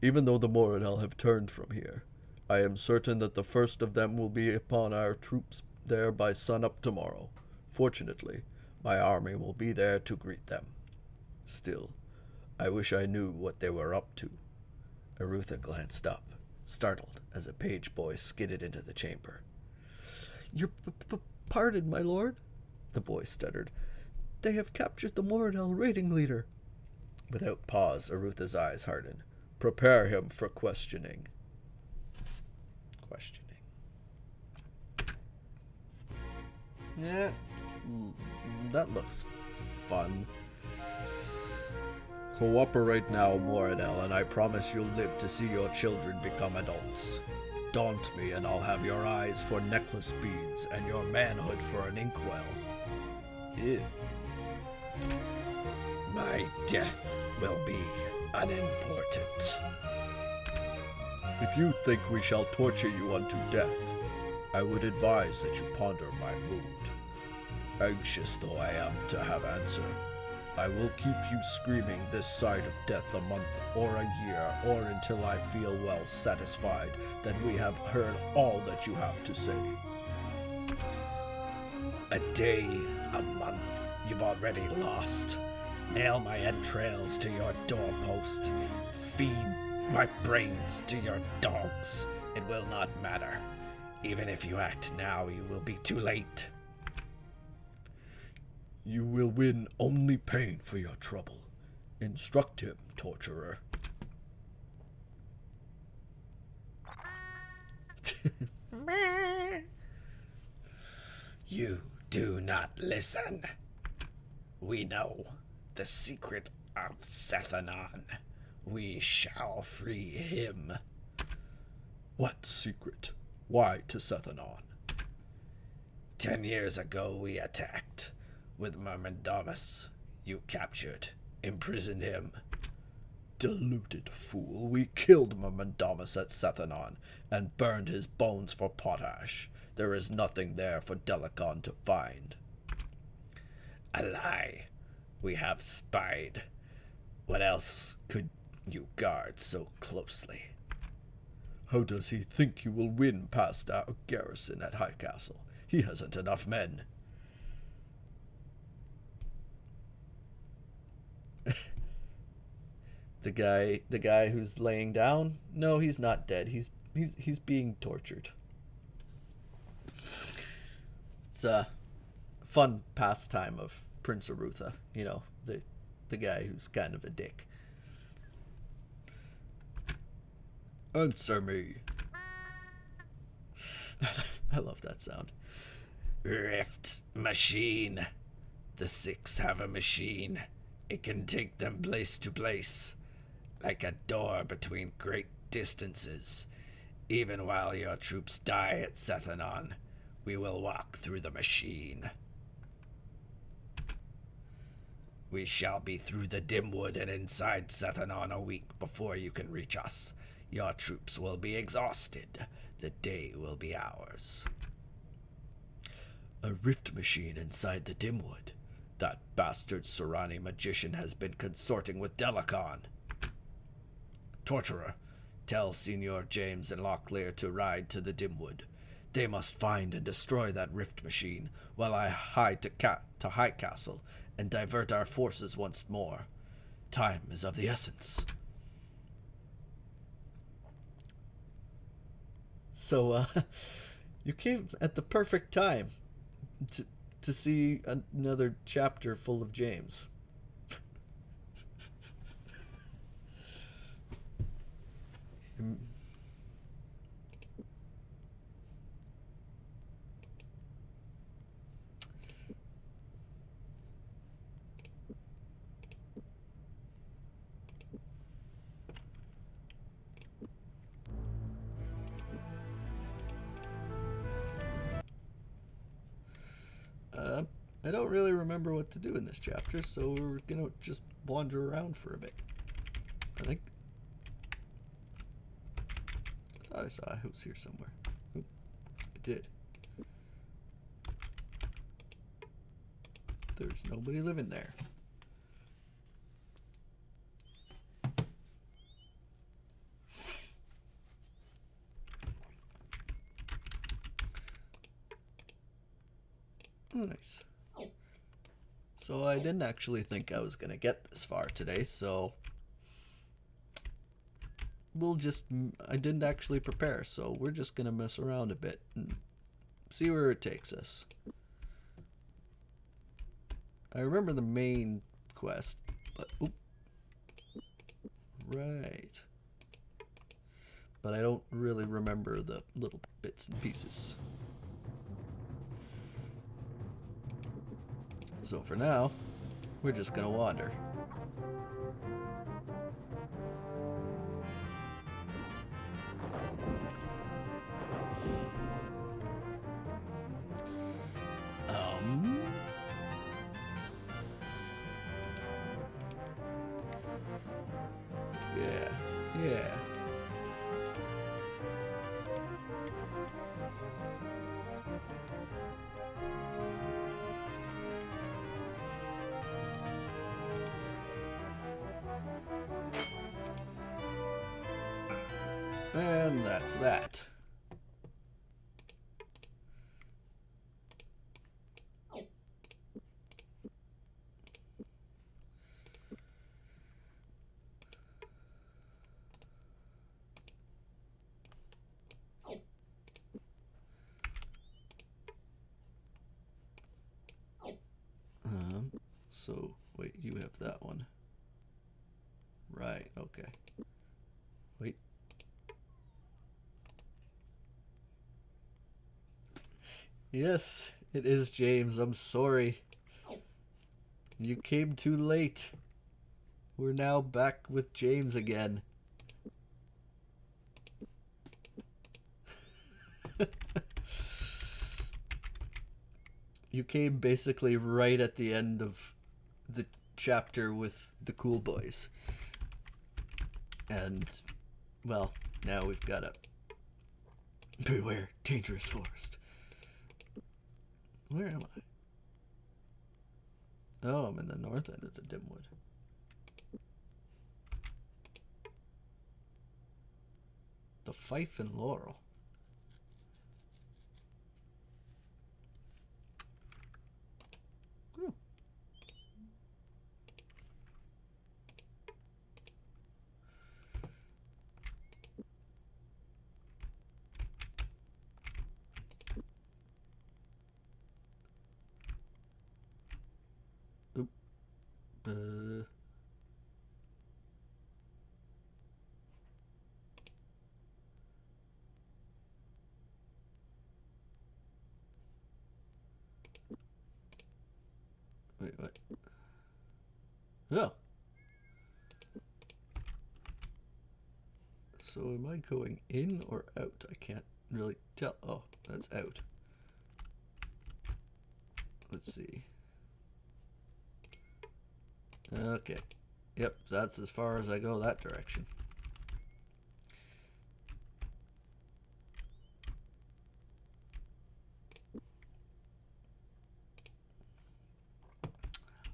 Even though the Moradel have turned from here, I am certain that the first of them will be upon our troops there by sunup tomorrow. Fortunately, my army will be there to greet them. Still, I wish I knew what they were up to." Arutha glanced up, startled as a page boy skidded into the chamber. "Your pardon, my lord," the boy stuttered. "They have captured the Moradel raiding leader." Without pause, Arutha's eyes hardened. "Prepare him for questioning." Yeah, that looks fun. "Cooperate now, Moradel, and I promise you'll live to see your children become adults. Daunt me and I'll have your eyes for necklace beads and your manhood for an inkwell." Ew. "My death will be unimportant." "If you think we shall torture you unto death, I would advise that you ponder my mood. Anxious though I am to have answer, I will keep you screaming this side of death a month or a year, or until I feel well satisfied that we have heard all that you have to say." "A day, a month, you've already lost. Nail my entrails to your doorpost. Feed my brains to your dogs. It will not matter. Even if you act now, you will be too late." "You will win only pain for your trouble. Instruct him, torturer." You do not listen. We know the secret of Sethanon. We shall free him. What secret? Why to Sethanon? 10 years ago we attacked with Myrmendamus. You captured, imprisoned him. Deluded fool, we killed Myrmendamus at Sethanon and burned his bones for potash. There is nothing there for Delicon to find. A lie. We have spied. What else could you guard so closely? How does he think you will win past our garrison at High Castle? He hasn't enough men. The guy who's laying down? No, he's not dead. He's being tortured. It's a fun pastime of Prince Arutha, you know, the guy who's kind of a dick. Answer me. I love that sound. Rift machine. The Six have a machine. It can take them place to place, like a door between great distances. Even while your troops die at Sethanon, we will walk through the machine. We shall be through the Dimwood and inside Sethanon a week before you can reach us. Your troops will be exhausted. The day will be ours. A rift machine inside the Dimwood. That bastard Serani magician has been consorting with Delicon. Torturer, tell Signor James and Locklear to ride to the Dimwood. They must find and destroy that rift machine while I hide to High Castle and divert our forces once more. Time is of the essence. So, you came at the perfect time to see another chapter full of James. I don't really remember what to do in this chapter, so we're gonna just wander around for a bit. I think. I thought I saw a house here somewhere. Oop, I did. There's nobody living there. Oh, nice. So I didn't actually think I was going to get this far today, so I didn't actually prepare, so we're just going to mess around a bit and see where it takes us. I remember the main quest, but right. But I don't really remember the little bits and pieces. So for now, we're just gonna wander. Yeah. And that's that. So wait, you have that one. Right, okay. Wait. Yes, It is James. I'm sorry. You came too late. We're now back with James again. You came basically right at the end of the chapter with the cool boys. And, well, now we've got to beware dangerous forest. Where am I? Oh, I'm in the north end of the Dimwood. The Fife and Laurel. Hmm. Oop. Wait, what? Oh. So am I going in or out? I can't really tell. Oh, that's out. Let's see. Okay. Yep, that's as far as I go that direction.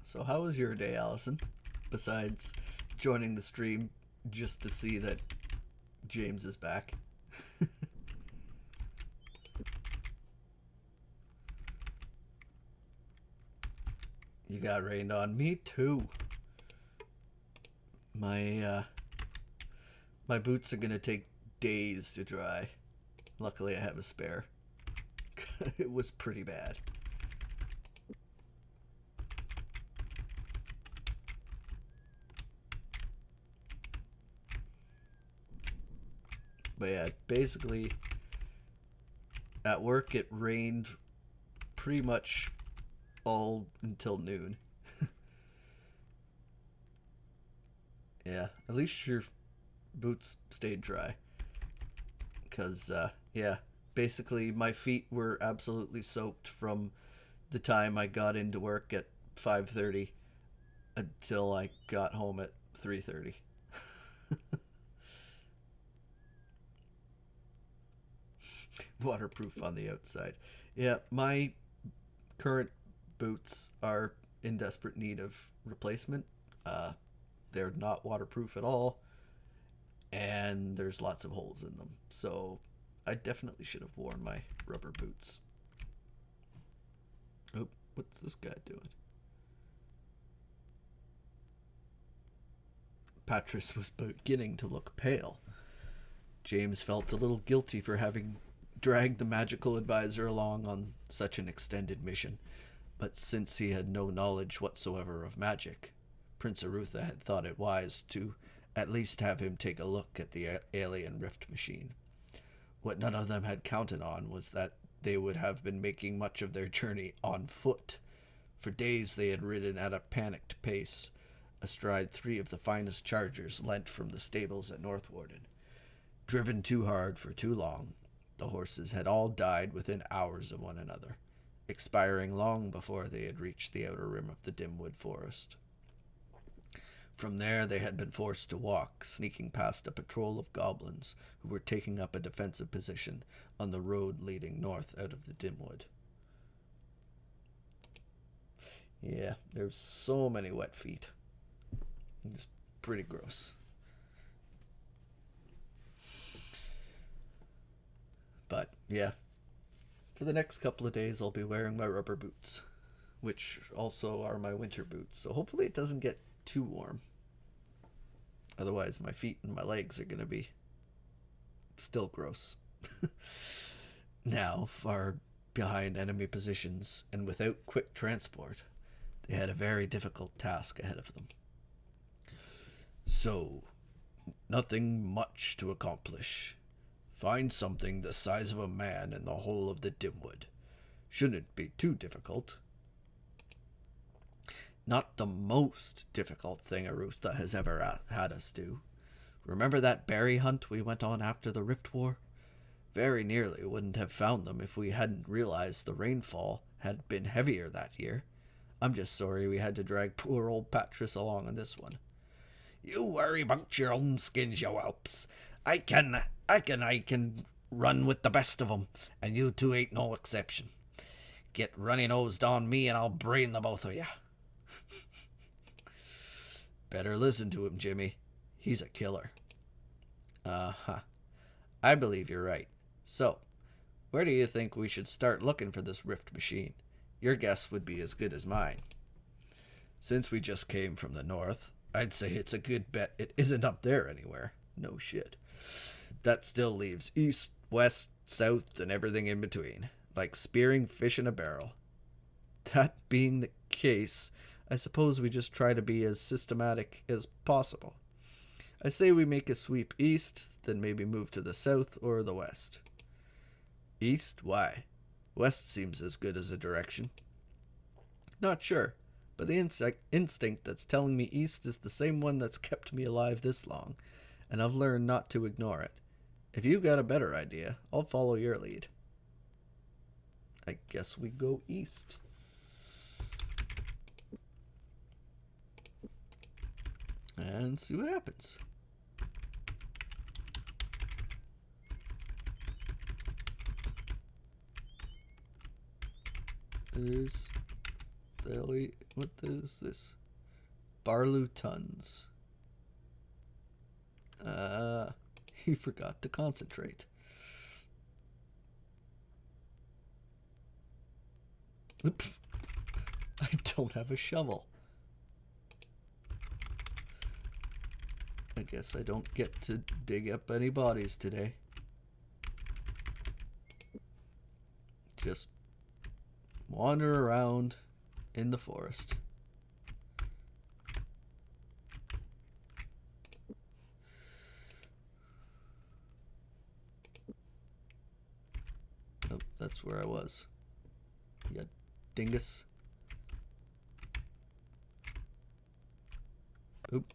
So how was your day, Allison? Besides joining the stream just to see that James is back. You got rained on. Me too. My boots are gonna take days to dry. Luckily I have a spare. It was pretty bad. But yeah, basically at work it rained pretty much all until noon. Yeah, at least your boots stayed dry. Because, yeah, basically my feet were absolutely soaked from the time I got into work at 5:30 until I got home at 3:30. Waterproof on the outside. Yeah, my current boots are in desperate need of replacement. Uh, they're not waterproof at all, and there's lots of holes in them. So I definitely should have worn my rubber boots. Oh, what's this guy doing? Patris was beginning to look pale. James felt a little guilty for having dragged the magical advisor along on such an extended mission, but since he had no knowledge whatsoever of magic, Prince Arutha had thought it wise to at least have him take a look at the alien rift machine. What none of them had counted on was that they would have been making much of their journey on foot. For days they had ridden at a panicked pace, astride 3 of the finest chargers lent from the stables at Northwarden. Driven too hard for too long, the horses had all died within hours of one another, expiring long before they had reached the outer rim of the Dimwood forest. From there they had been forced to walk, sneaking past a patrol of goblins who were taking up a defensive position on the road leading north out of the Dimwood. Yeah, there's so many wet feet. It's pretty gross. But, yeah. For the next couple of days, I'll be wearing my rubber boots, which also are my winter boots. So hopefully it doesn't get too warm. Otherwise, my feet and my legs are going to be still gross. Now, far behind enemy positions and without quick transport, they had a very difficult task ahead of them. So, nothing much to accomplish. Find something the size of a man in the whole of the Dimwood. Shouldn't be too difficult. Not the most difficult thing Arutha has ever had us do. Remember that berry hunt we went on after the Rift War? Very nearly wouldn't have found them if we hadn't realized the rainfall had been heavier that year. I'm just sorry we had to drag poor old Patris along on this one. You worry about your own skins, you whelps. I can run with the best of 'em, and you two ain't no exception. Get runny-nosed on me and I'll brain the both of you. Better listen to him, Jimmy. He's a killer. Uh-huh. I believe you're right. So, where do you think we should start looking for this rift machine? Your guess would be as good as mine. Since we just came from the north, I'd say it's a good bet it isn't up there anywhere. No shit. That still leaves east, west, south, and everything in between. Like spearing fish in a barrel. That being the case, I suppose we just try to be as systematic as possible. I say we make a sweep east, then maybe move to the south or the west. East? Why? West seems as good as a direction. Not sure, but the instinct that's telling me east is the same one that's kept me alive this long, and I've learned not to ignore it. If you got a better idea, I'll follow your lead. I guess we go east. And see what happens. There's what is this? Barloo tons. He forgot to concentrate. I don't have a shovel. I guess I don't get to dig up any bodies today. Just wander around in the forest. Oh, that's where I was. You dingus. Oop.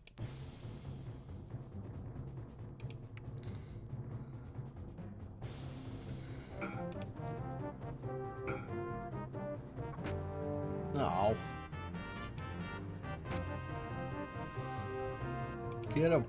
Oh. Get him.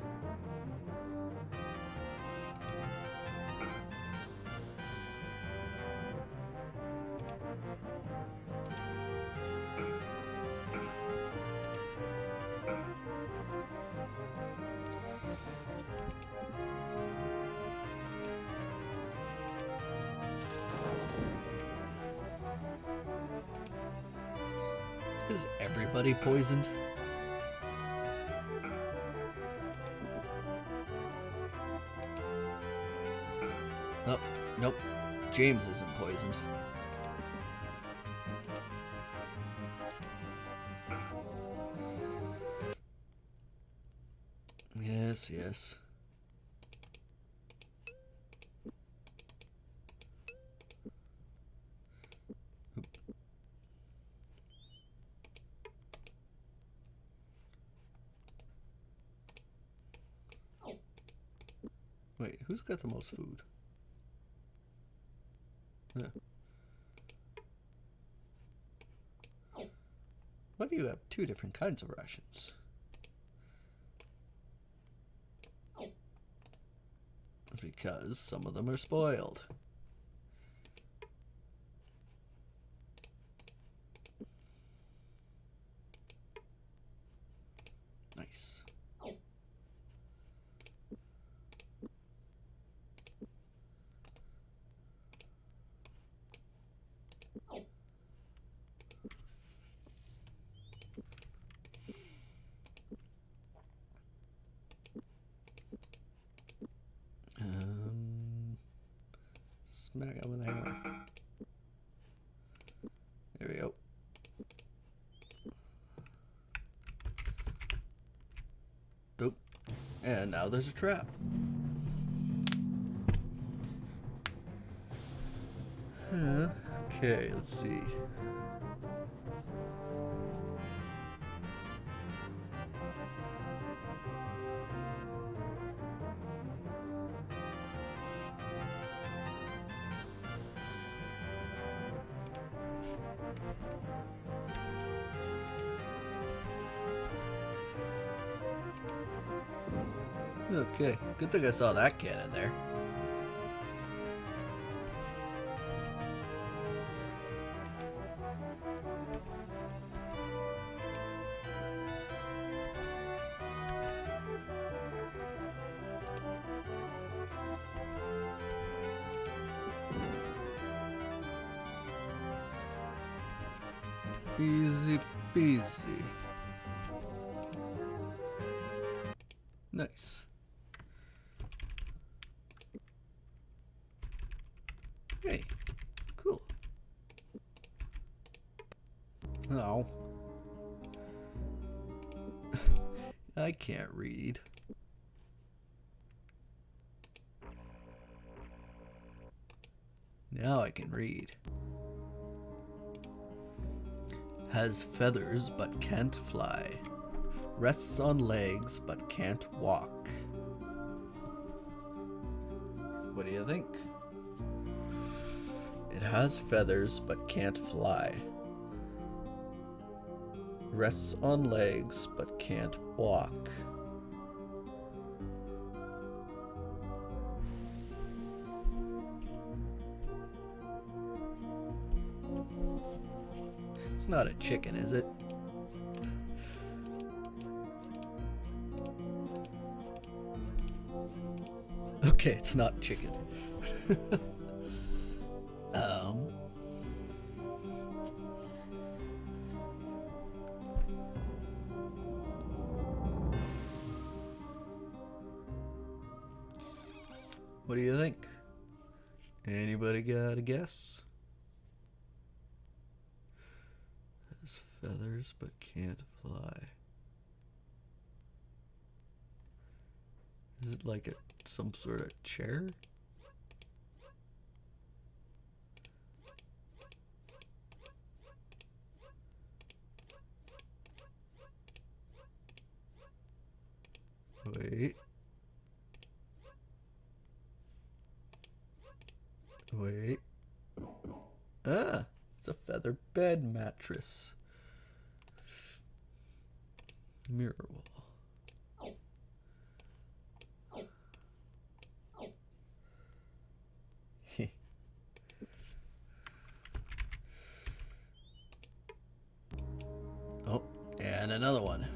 Is everybody poisoned? Oh, nope. James isn't poisoned. Yes, yes. Wait, who's got the most food? Yeah. Why do you have two different kinds of rations? Because some of them are spoiled. Nice. Smack him with a hammer. There we go. Oop. And now there's a trap. Okay, let's see. Okay, good thing I saw that cannon there. Easy peasy. Nice. Hey, cool. Oh. I can't read. Now I can read. Has feathers but can't fly. Rests on legs but can't walk. What do you think? It has feathers but can't fly. Rests on legs but can't walk. It's not a chicken, is it? Okay, it's not chicken. What do you think? Anybody got a guess? Has feathers but can't fly. Is it like some sort of chair? Wait. Wait. Ah, it's a feather bed mattress. Mirror wall. Oh, and another one.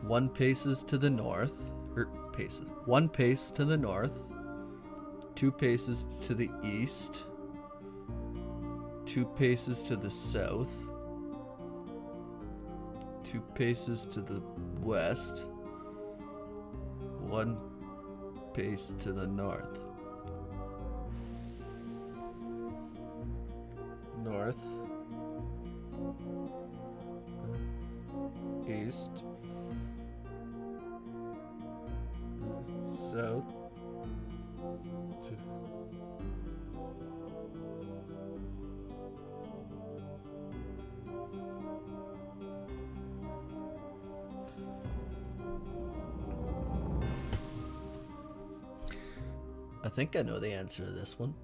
One paces to the north, paces. One pace to the north, 2 paces to the east, 2 paces to the south, 2 paces to the west, 1 pace to the north. North, east, south, I think I know the answer to this one.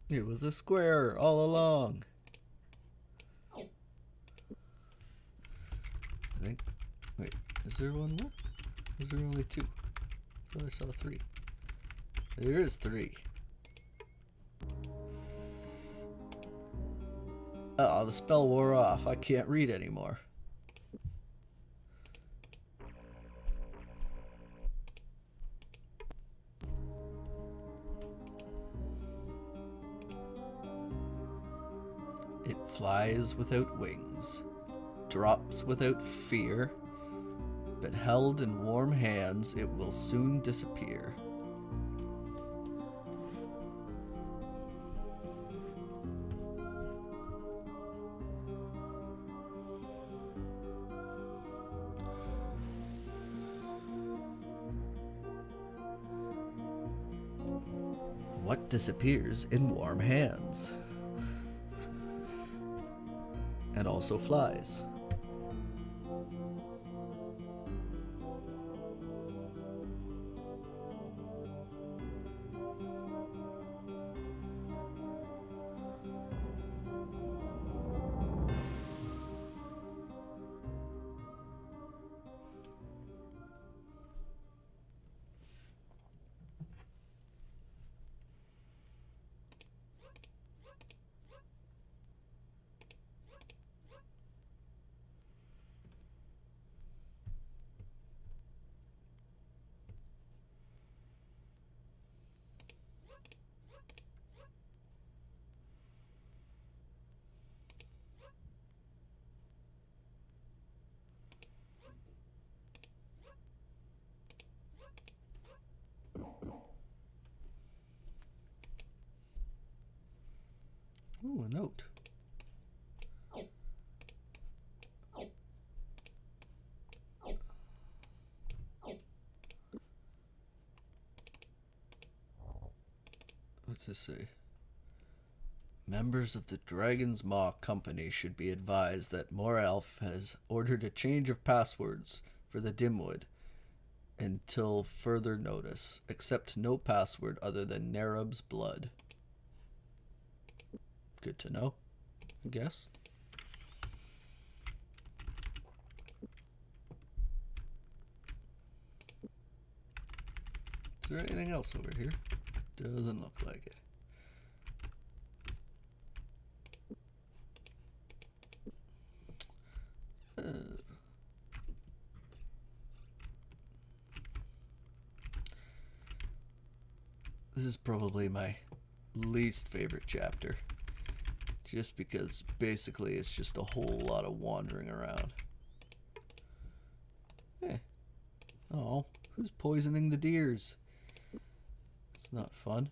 It was a square all along. I think. Wait, is there one more? Is there only 2? I thought I saw 3. There is 3. Oh, the spell wore off. I can't read anymore. It flies without wings, drops without fear, But held in warm hands, it will soon disappear. What disappears in warm hands? And also flies. Ooh, a note. What's this say? Members of the Dragon's Maw Company should be advised that Morelf has ordered a change of passwords for the Dimwood until further notice. Accept no password other than Nerub's blood. Good to know, I guess. Is there anything else over here? Doesn't look like it. This is probably my least favorite chapter. Just because basically it's just a whole lot of wandering around. Hey. Oh, who's poisoning the deers? It's not fun.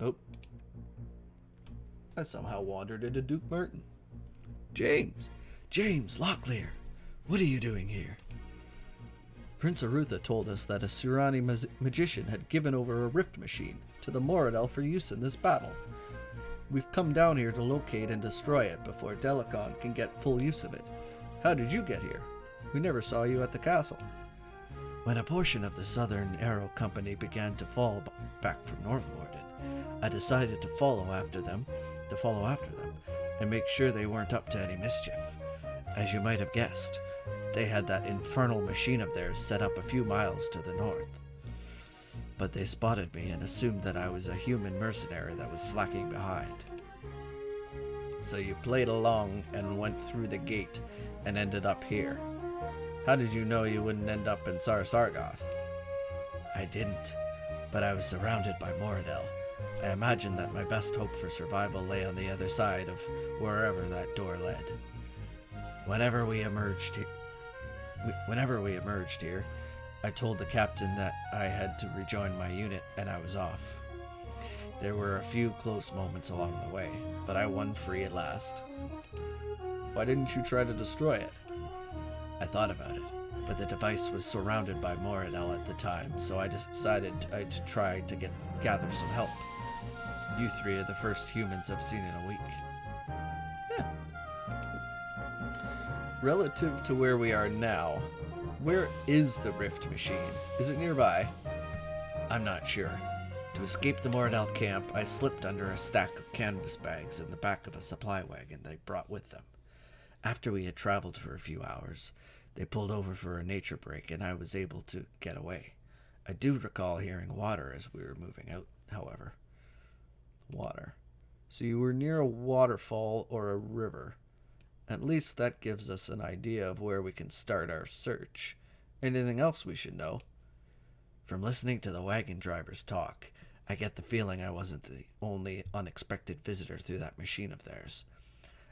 Oh. I somehow wandered into Duke Merton. James! James Locklear! What are you doing here? Prince Arutha told us that a Surani magician had given over a rift machine to the Moradel for use in this battle. We've come down here to locate and destroy it before Delicon can get full use of it. How did you get here? We never saw you at the castle. When a portion of the Southern Arrow Company began to fall back from Northwarden, I decided to follow after them, and make sure they weren't up to any mischief. As you might have guessed, they had that infernal machine of theirs set up a few miles to the north. But they spotted me and assumed that I was a human mercenary that was slacking behind. So you played along and went through the gate and ended up here. How did you know you wouldn't end up in Sargoth? I didn't, but I was surrounded by Moradel. I imagined that my best hope for survival lay on the other side of wherever that door led. Whenever we emerged here, I told the captain that I had to rejoin my unit and I was off. There were a few close moments along the way, but I won free at last. Why didn't you try to destroy it? I thought about it, but the device was surrounded by Moradel at the time, so I decided I'd try to gather some help. You three are the first humans I've seen in a week. Yeah. Relative to where we are now, where is the rift machine? Is it nearby? I'm not sure. To escape the Moradel camp, I slipped under a stack of canvas bags in the back of a supply wagon they brought with them. After we had traveled for a few hours, they pulled over for a nature break and I was able to get away. I do recall hearing water as we were moving out, however. Water. So you were near a waterfall or a river. At least that gives us an idea of where we can start our search. Anything else we should know? From listening to the wagon drivers talk, I get the feeling I wasn't the only unexpected visitor through that machine of theirs.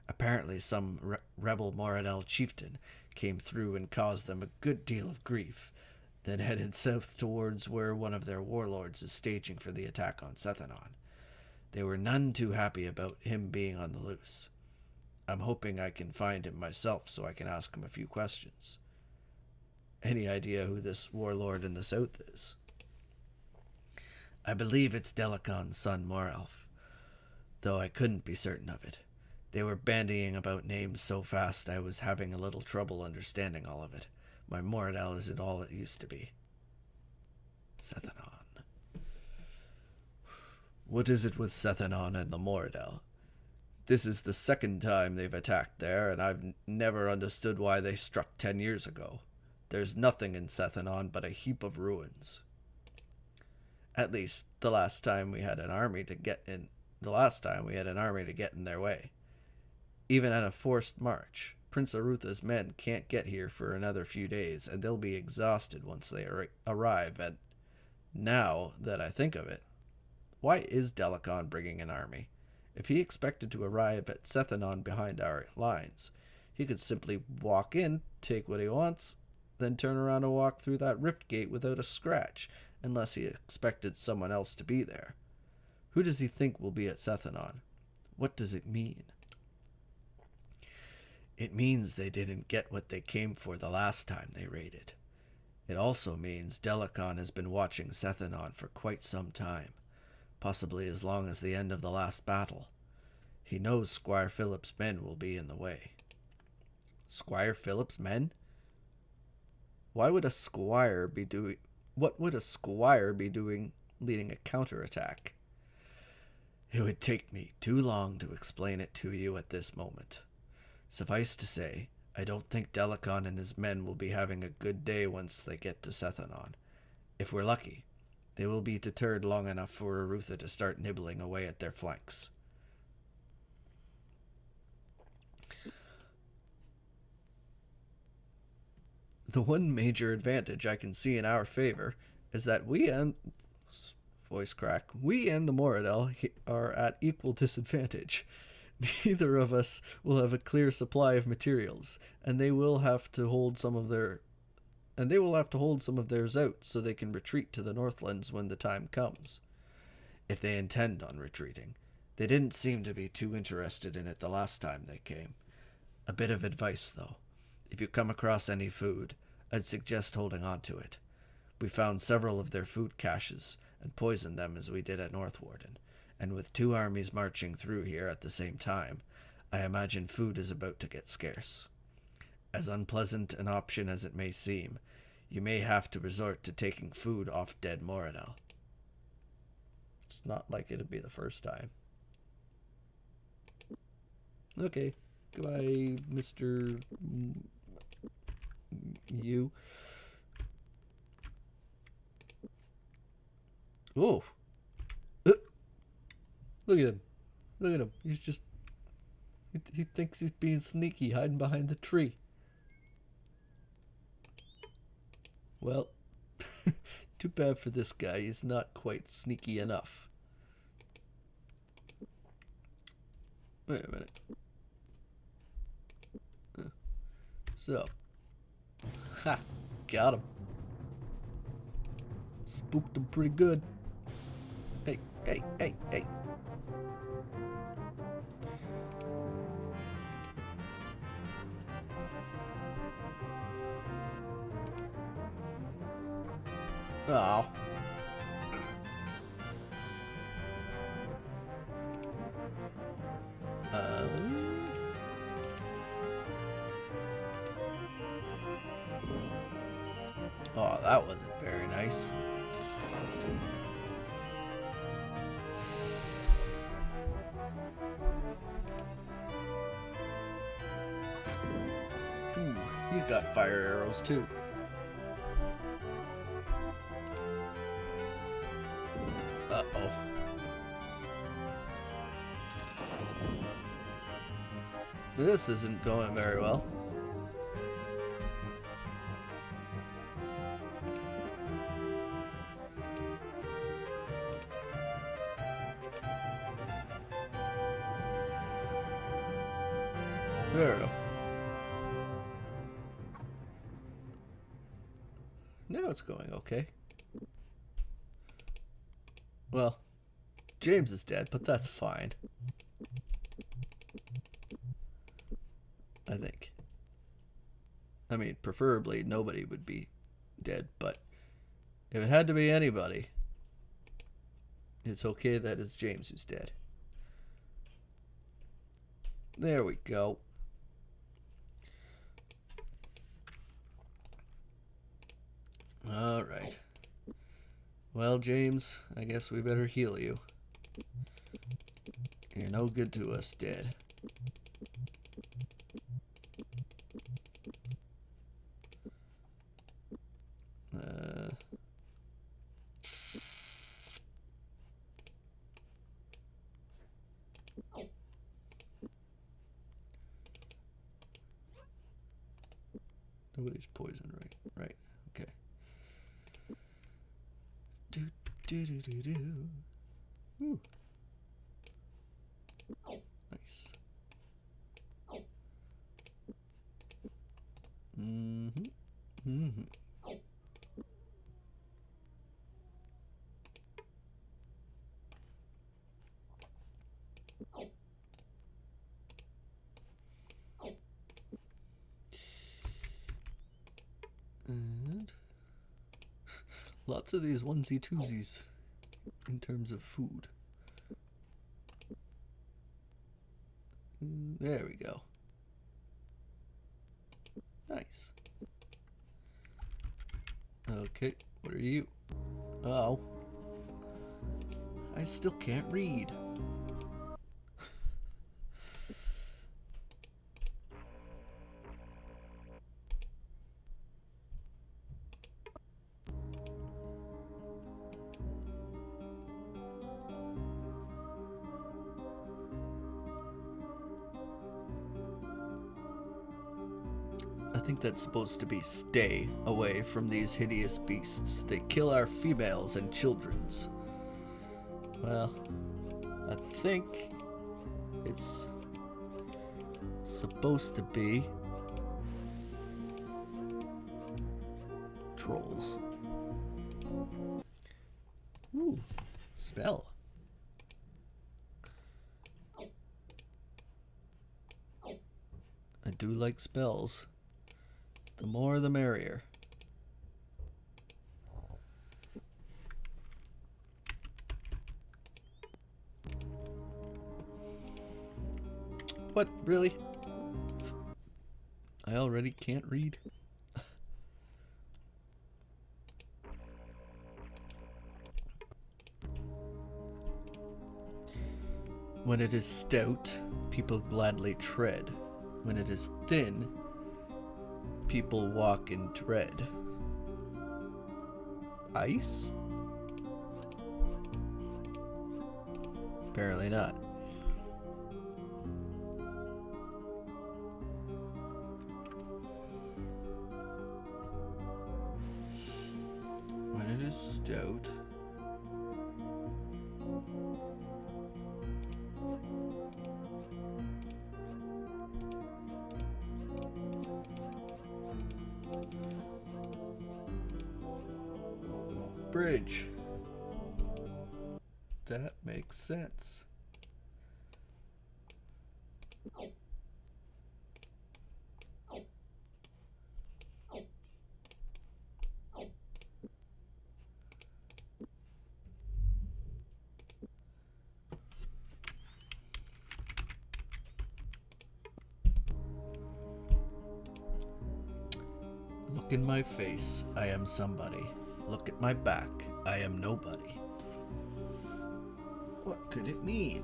Apparently, some rebel Moradel chieftain came through and caused them a good deal of grief, then headed south towards where one of their warlords is staging for the attack on Sethanon. They were none too happy about him being on the loose. I'm hoping I can find him myself so I can ask him a few questions. Any idea who this warlord in the south is? I believe it's Delacon's son Morelf, though I couldn't be certain of it. They were bandying about names so fast I was having a little trouble understanding all of it. My Moradel isn't all it used to be. Sethanon. What is it with Sethanon and the Moradel? This is the second time they've attacked there, and I've never understood why they struck 10 years ago. There's nothing in Sethanon but a heap of ruins. At least, the last time we had an army to get in their way. Even at a forced march, Prince Arutha's men can't get here for another few days, and they'll be exhausted once they arrive. And now that I think of it, why is Delacon bringing an army? If he expected to arrive at Sethanon behind our lines, he could simply walk in, take what he wants, then turn around and walk through that rift gate without a scratch, unless he expected someone else to be there. Who does he think will be at Sethanon? What does it mean? It means they didn't get what they came for the last time they raided. It also means Delacon has been watching Sethanon for quite some time, possibly as long as the end of the last battle. He knows Squire Philip's men will be in the way. Squire Philip's men? What would a squire be doing leading a counterattack? It would take me too long to explain it to you at this moment. Suffice to say, I don't think Delacon and his men will be having a good day once they get to Sethanon. If we're lucky, they will be deterred long enough for Arutha to start nibbling away at their flanks. The one major advantage I can see in our favor is that we and the Moradel are at equal disadvantage. Neither of us will have a clear supply of materials, and they will have to hold some of theirs out so they can retreat to the Northlands when the time comes. If they intend on retreating. They didn't seem to be too interested in it the last time they came. A bit of advice, though. If you come across any food, I'd suggest holding on to it. We found several of their food caches and poisoned them as we did at Northwarden, and with 2 armies marching through here at the same time, I imagine food is about to get scarce. As unpleasant an option as it may seem, you may have to resort to taking food off dead Moradel. It's not like it'd be the first time. Okay, goodbye, Mr. You. Oh. Look at him. Look at him. He's just... He thinks he's being sneaky, hiding behind the tree. Well, too bad for this guy. He's not quite sneaky enough. Wait a minute. So. Ha! Got him. Spooked him pretty good. Hey, hey, hey, hey. Oh. Oh, that wasn't very nice. Ooh, he's got fire arrows too. Uh-oh. This isn't going very well. There we go. Now it's going okay. Well, James is dead, but that's fine. I think. I mean, preferably nobody would be dead, but if it had to be anybody, it's okay that it's James who's dead. There we go. All right. Well, James, I guess we better heal you. You're no good to us, dead. Nobody's poisoned, right? Right. Okay. Do do do do do. Ooh. Nice. Mm-hmm. Mm-hmm. And lots of these onesie twosies in terms of food. There we go. Nice. Okay, what are you? Oh. I still can't read. I think that's supposed to be stay away from these hideous beasts. They kill our females and children's. Well, I think it's supposed to be trolls. Ooh, spell. I do like spells. The more the merrier. What, really? I already can't read. When it is stout, people gladly tread. When it is thin, people walk in dread. Ice? Apparently not. When it is stout, bridge. That makes sense. Look in my face, I am somebody. Look at my back, I am nobody. What could it mean?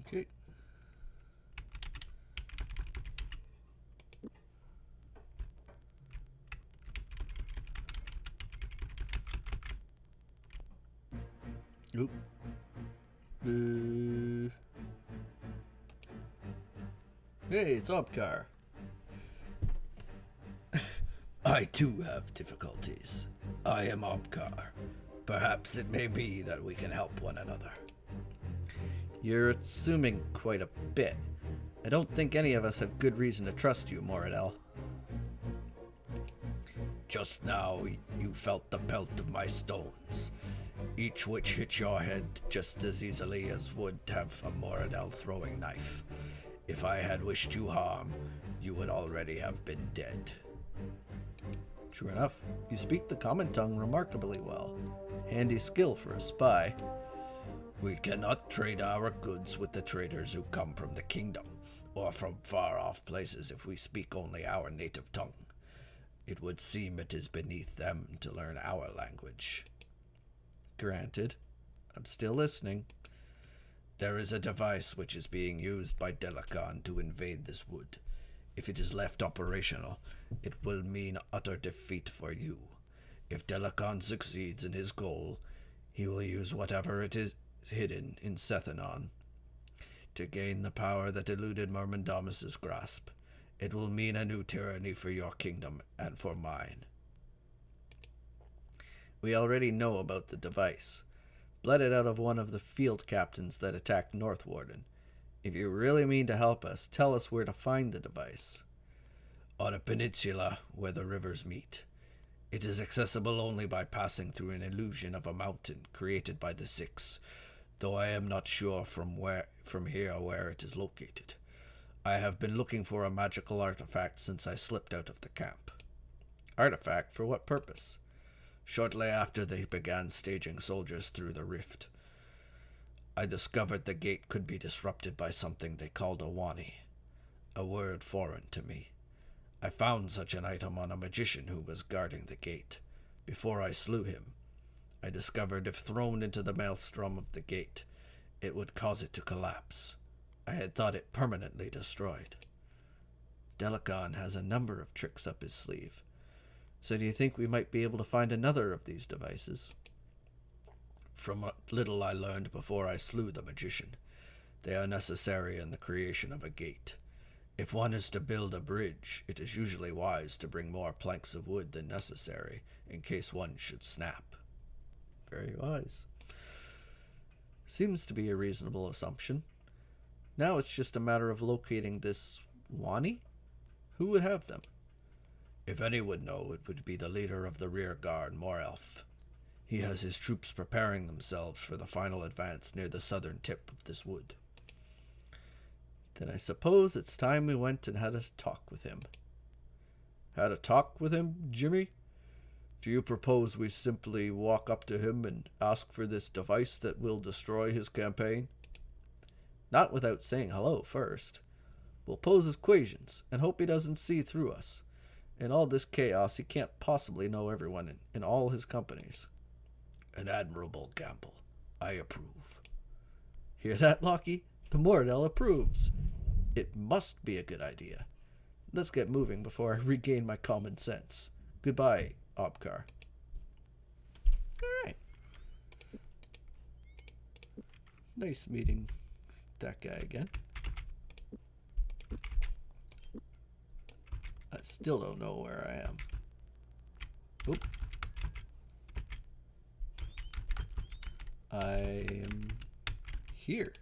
Okay. Oop. Hey, it's Obkar. I too have difficulties. I am Obkar. Perhaps it may be that we can help one another. You're assuming quite a bit. I don't think any of us have good reason to trust you, Moradel. Just now, you felt the pelt of my stones, each which hit your head just as easily as would have a Moradel throwing knife. If I had wished you harm, you would already have been dead. True enough, you speak the common tongue remarkably well. Handy skill for a spy. We cannot trade our goods with the traders who come from the kingdom, or from far-off places if we speak only our native tongue. It would seem it is beneath them to learn our language. Granted. I'm still listening. There is a device which is being used by Delacan to invade this wood. If it is left operational, it will mean utter defeat for you. If Delacan succeeds in his goal, he will use whatever it is hidden in Sethanon to gain the power that eluded Myrmidamis's grasp. It will mean a new tyranny for your kingdom and for mine. We already know about the device. Bled it out of one of the field captains that attacked Northwarden. If you really mean to help us, tell us where to find the device. On a peninsula where the rivers meet. It is accessible only by passing through an illusion of a mountain created by the Six, though I am not sure from here where it is located. I have been looking for a magical artifact since I slipped out of the camp. Artifact? For what purpose? Shortly after they began staging soldiers through the rift, I discovered the gate could be disrupted by something they called a wani, a word foreign to me. I found such an item on a magician who was guarding the gate. Before I slew him, I discovered if thrown into the maelstrom of the gate, it would cause it to collapse. I had thought it permanently destroyed. Delacan has a number of tricks up his sleeve. So do you think we might be able to find another of these devices? From what little I learned before I slew the magician, they are necessary in the creation of a gate. If one is to build a bridge, it is usually wise to bring more planks of wood than necessary, in case one should snap. Very wise. Seems to be a reasonable assumption. Now it's just a matter of locating this wani? Who would have them? If any would know, it would be the leader of the rear guard, Morelf. He has his troops preparing themselves for the final advance near the southern tip of this wood. Then I suppose it's time we went and had a talk with him. Had a talk with him, Jimmy? Do you propose we simply walk up to him and ask for this device that will destroy his campaign? Not without saying hello first. We'll pose his equations and hope he doesn't see through us. In all this chaos, he can't possibly know everyone in all his companies. An admirable gamble. I approve. Hear that, Lockie? The Moradel approves. It must be a good idea. Let's get moving before I regain my common sense. Goodbye, Obkar. All right. Nice meeting that guy again. I still don't know where I am. Oop. I am here.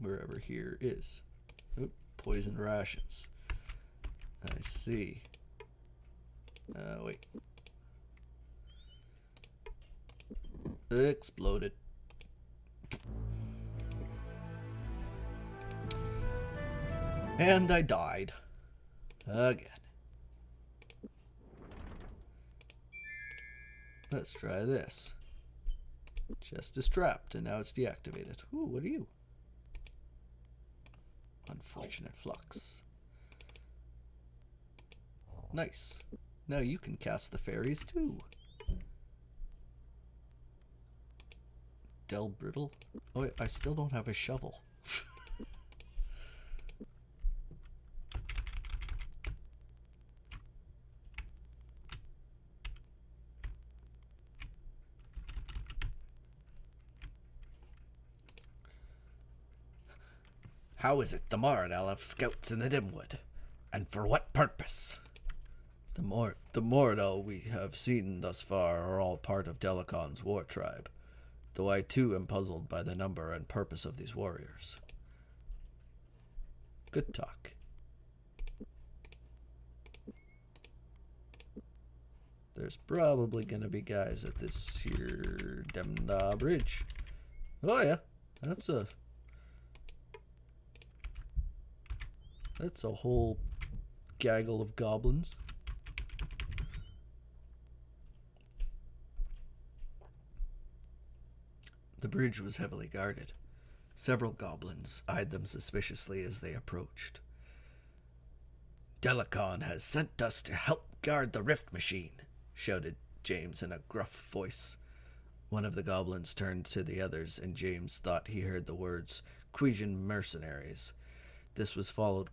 Wherever here is. Oop, poisoned rations. I see. Wait. Exploded. And I died. Again. Let's try this. Chest is trapped, and now it's deactivated. Ooh, what are you? Unfortunate flux. Nice. Now you can cast the fairies too. Del Brittle? Oh, wait, I still don't have a shovel. How is it the Moradel have scouts in the Dimwood? And for what purpose? The Moradel we have seen thus far are all part of Delacon's war tribe, though I too am puzzled by the number and purpose of these warriors. Good talk. There's probably gonna be guys at this here Demda Bridge. Oh yeah, that's a whole gaggle of goblins. The bridge was heavily guarded. Several goblins eyed them suspiciously as they approached. Delacon has sent us to help guard the rift machine, shouted James in a gruff voice. One of the goblins turned to the others, and James thought he heard the words Quesian mercenaries. This was followed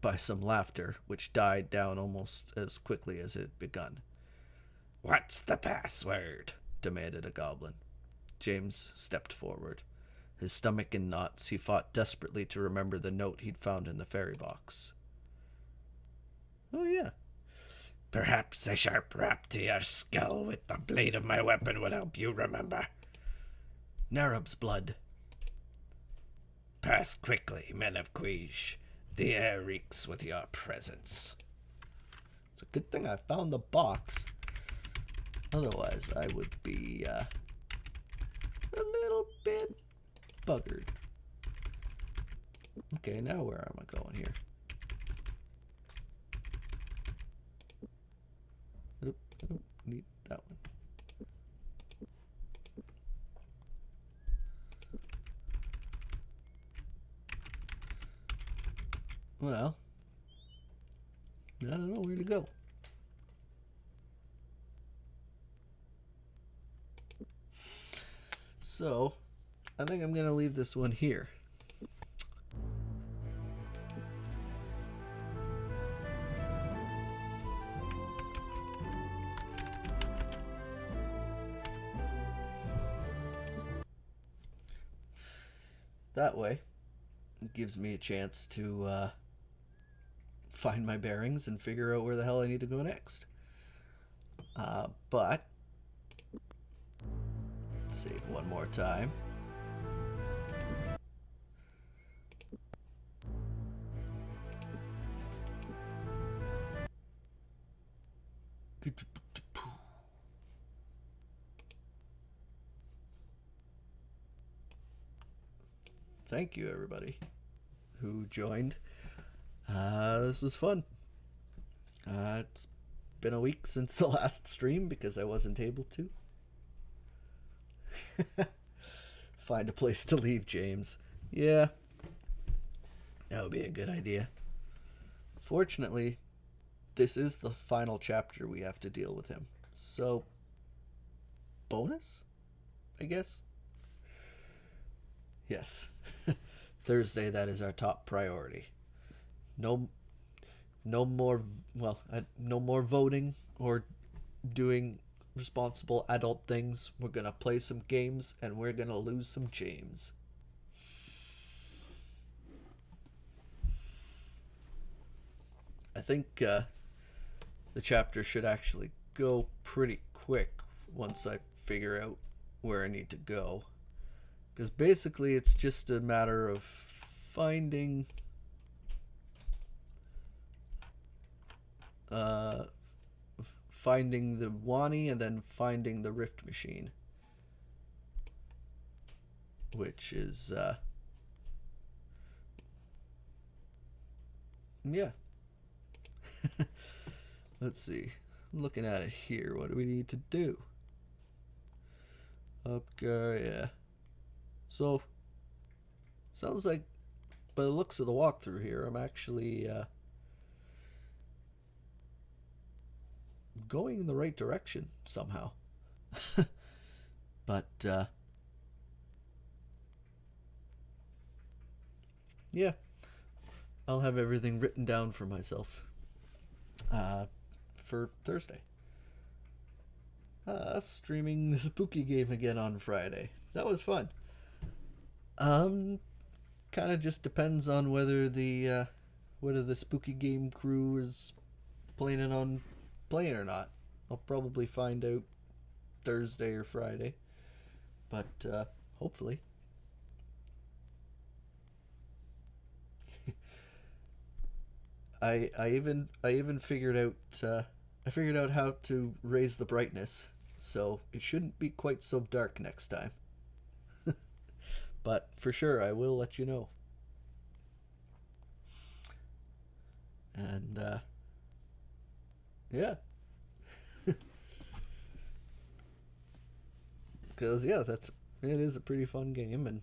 by some laughter, which died down almost as quickly as it had begun. "What's the password?" demanded a goblin. James stepped forward. His stomach in knots, he fought desperately to remember the note he'd found in the fairy box. Oh, yeah. "Perhaps a sharp rap to your skull with the blade of my weapon would help you remember." "Narub's blood." "Pass quickly, men of Queesh. The air reeks with your presence." It's a good thing I found the box. Otherwise, I would be a little bit buggered. Okay, now where am I going here? Oop, I don't need that one. Well, I don't know where to go. So, I think I'm going to leave this one here. That way, it gives me a chance to find my bearings and figure out where the hell I need to go next. But save one more time. Thank you, everybody who joined. This was fun. It's been a week since the last stream because I wasn't able to. Find a place to leave James. Yeah, that would be a good idea. Fortunately, this is the final chapter we have to deal with him. So, bonus, I guess? Yes. Thursday, that is our top priority. No more voting or doing responsible adult things. We're gonna play some games and we're gonna lose some James. I think the chapter should actually go pretty quick once I figure out where I need to go, because basically it's just a matter of finding the Wani and then finding the Rift Machine, which is yeah. Let's see, I'm looking at it here. What do we need to do? Yeah. So sounds like, by the looks of the walkthrough here, I'm actually going in the right direction somehow. But yeah, I'll have everything written down for myself for Thursday. Streaming the spooky game again on Friday. That was fun. Um, Kind of just depends on whether the spooky game crew is planning on playing or not. I'll probably find out Thursday or Friday, but hopefully. I even figured out I figured out how to raise the brightness, so it shouldn't be quite so dark next time. But for sure, I will let you know. And yeah, because yeah, it is a pretty fun game, and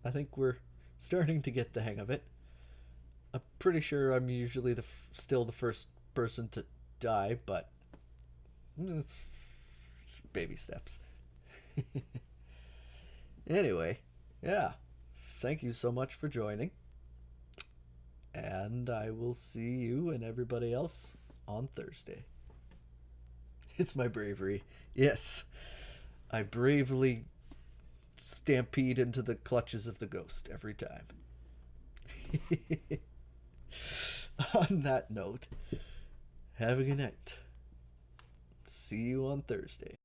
I think we're starting to get the hang of it. I'm pretty sure I'm usually still the first person to die, but it's baby steps. Anyway, yeah, thank you so much for joining, and I will see you and everybody else on Thursday. It's my bravery. Yes, I bravely stampede into the clutches of the ghost every time. On that note, have a good night. See you on Thursday.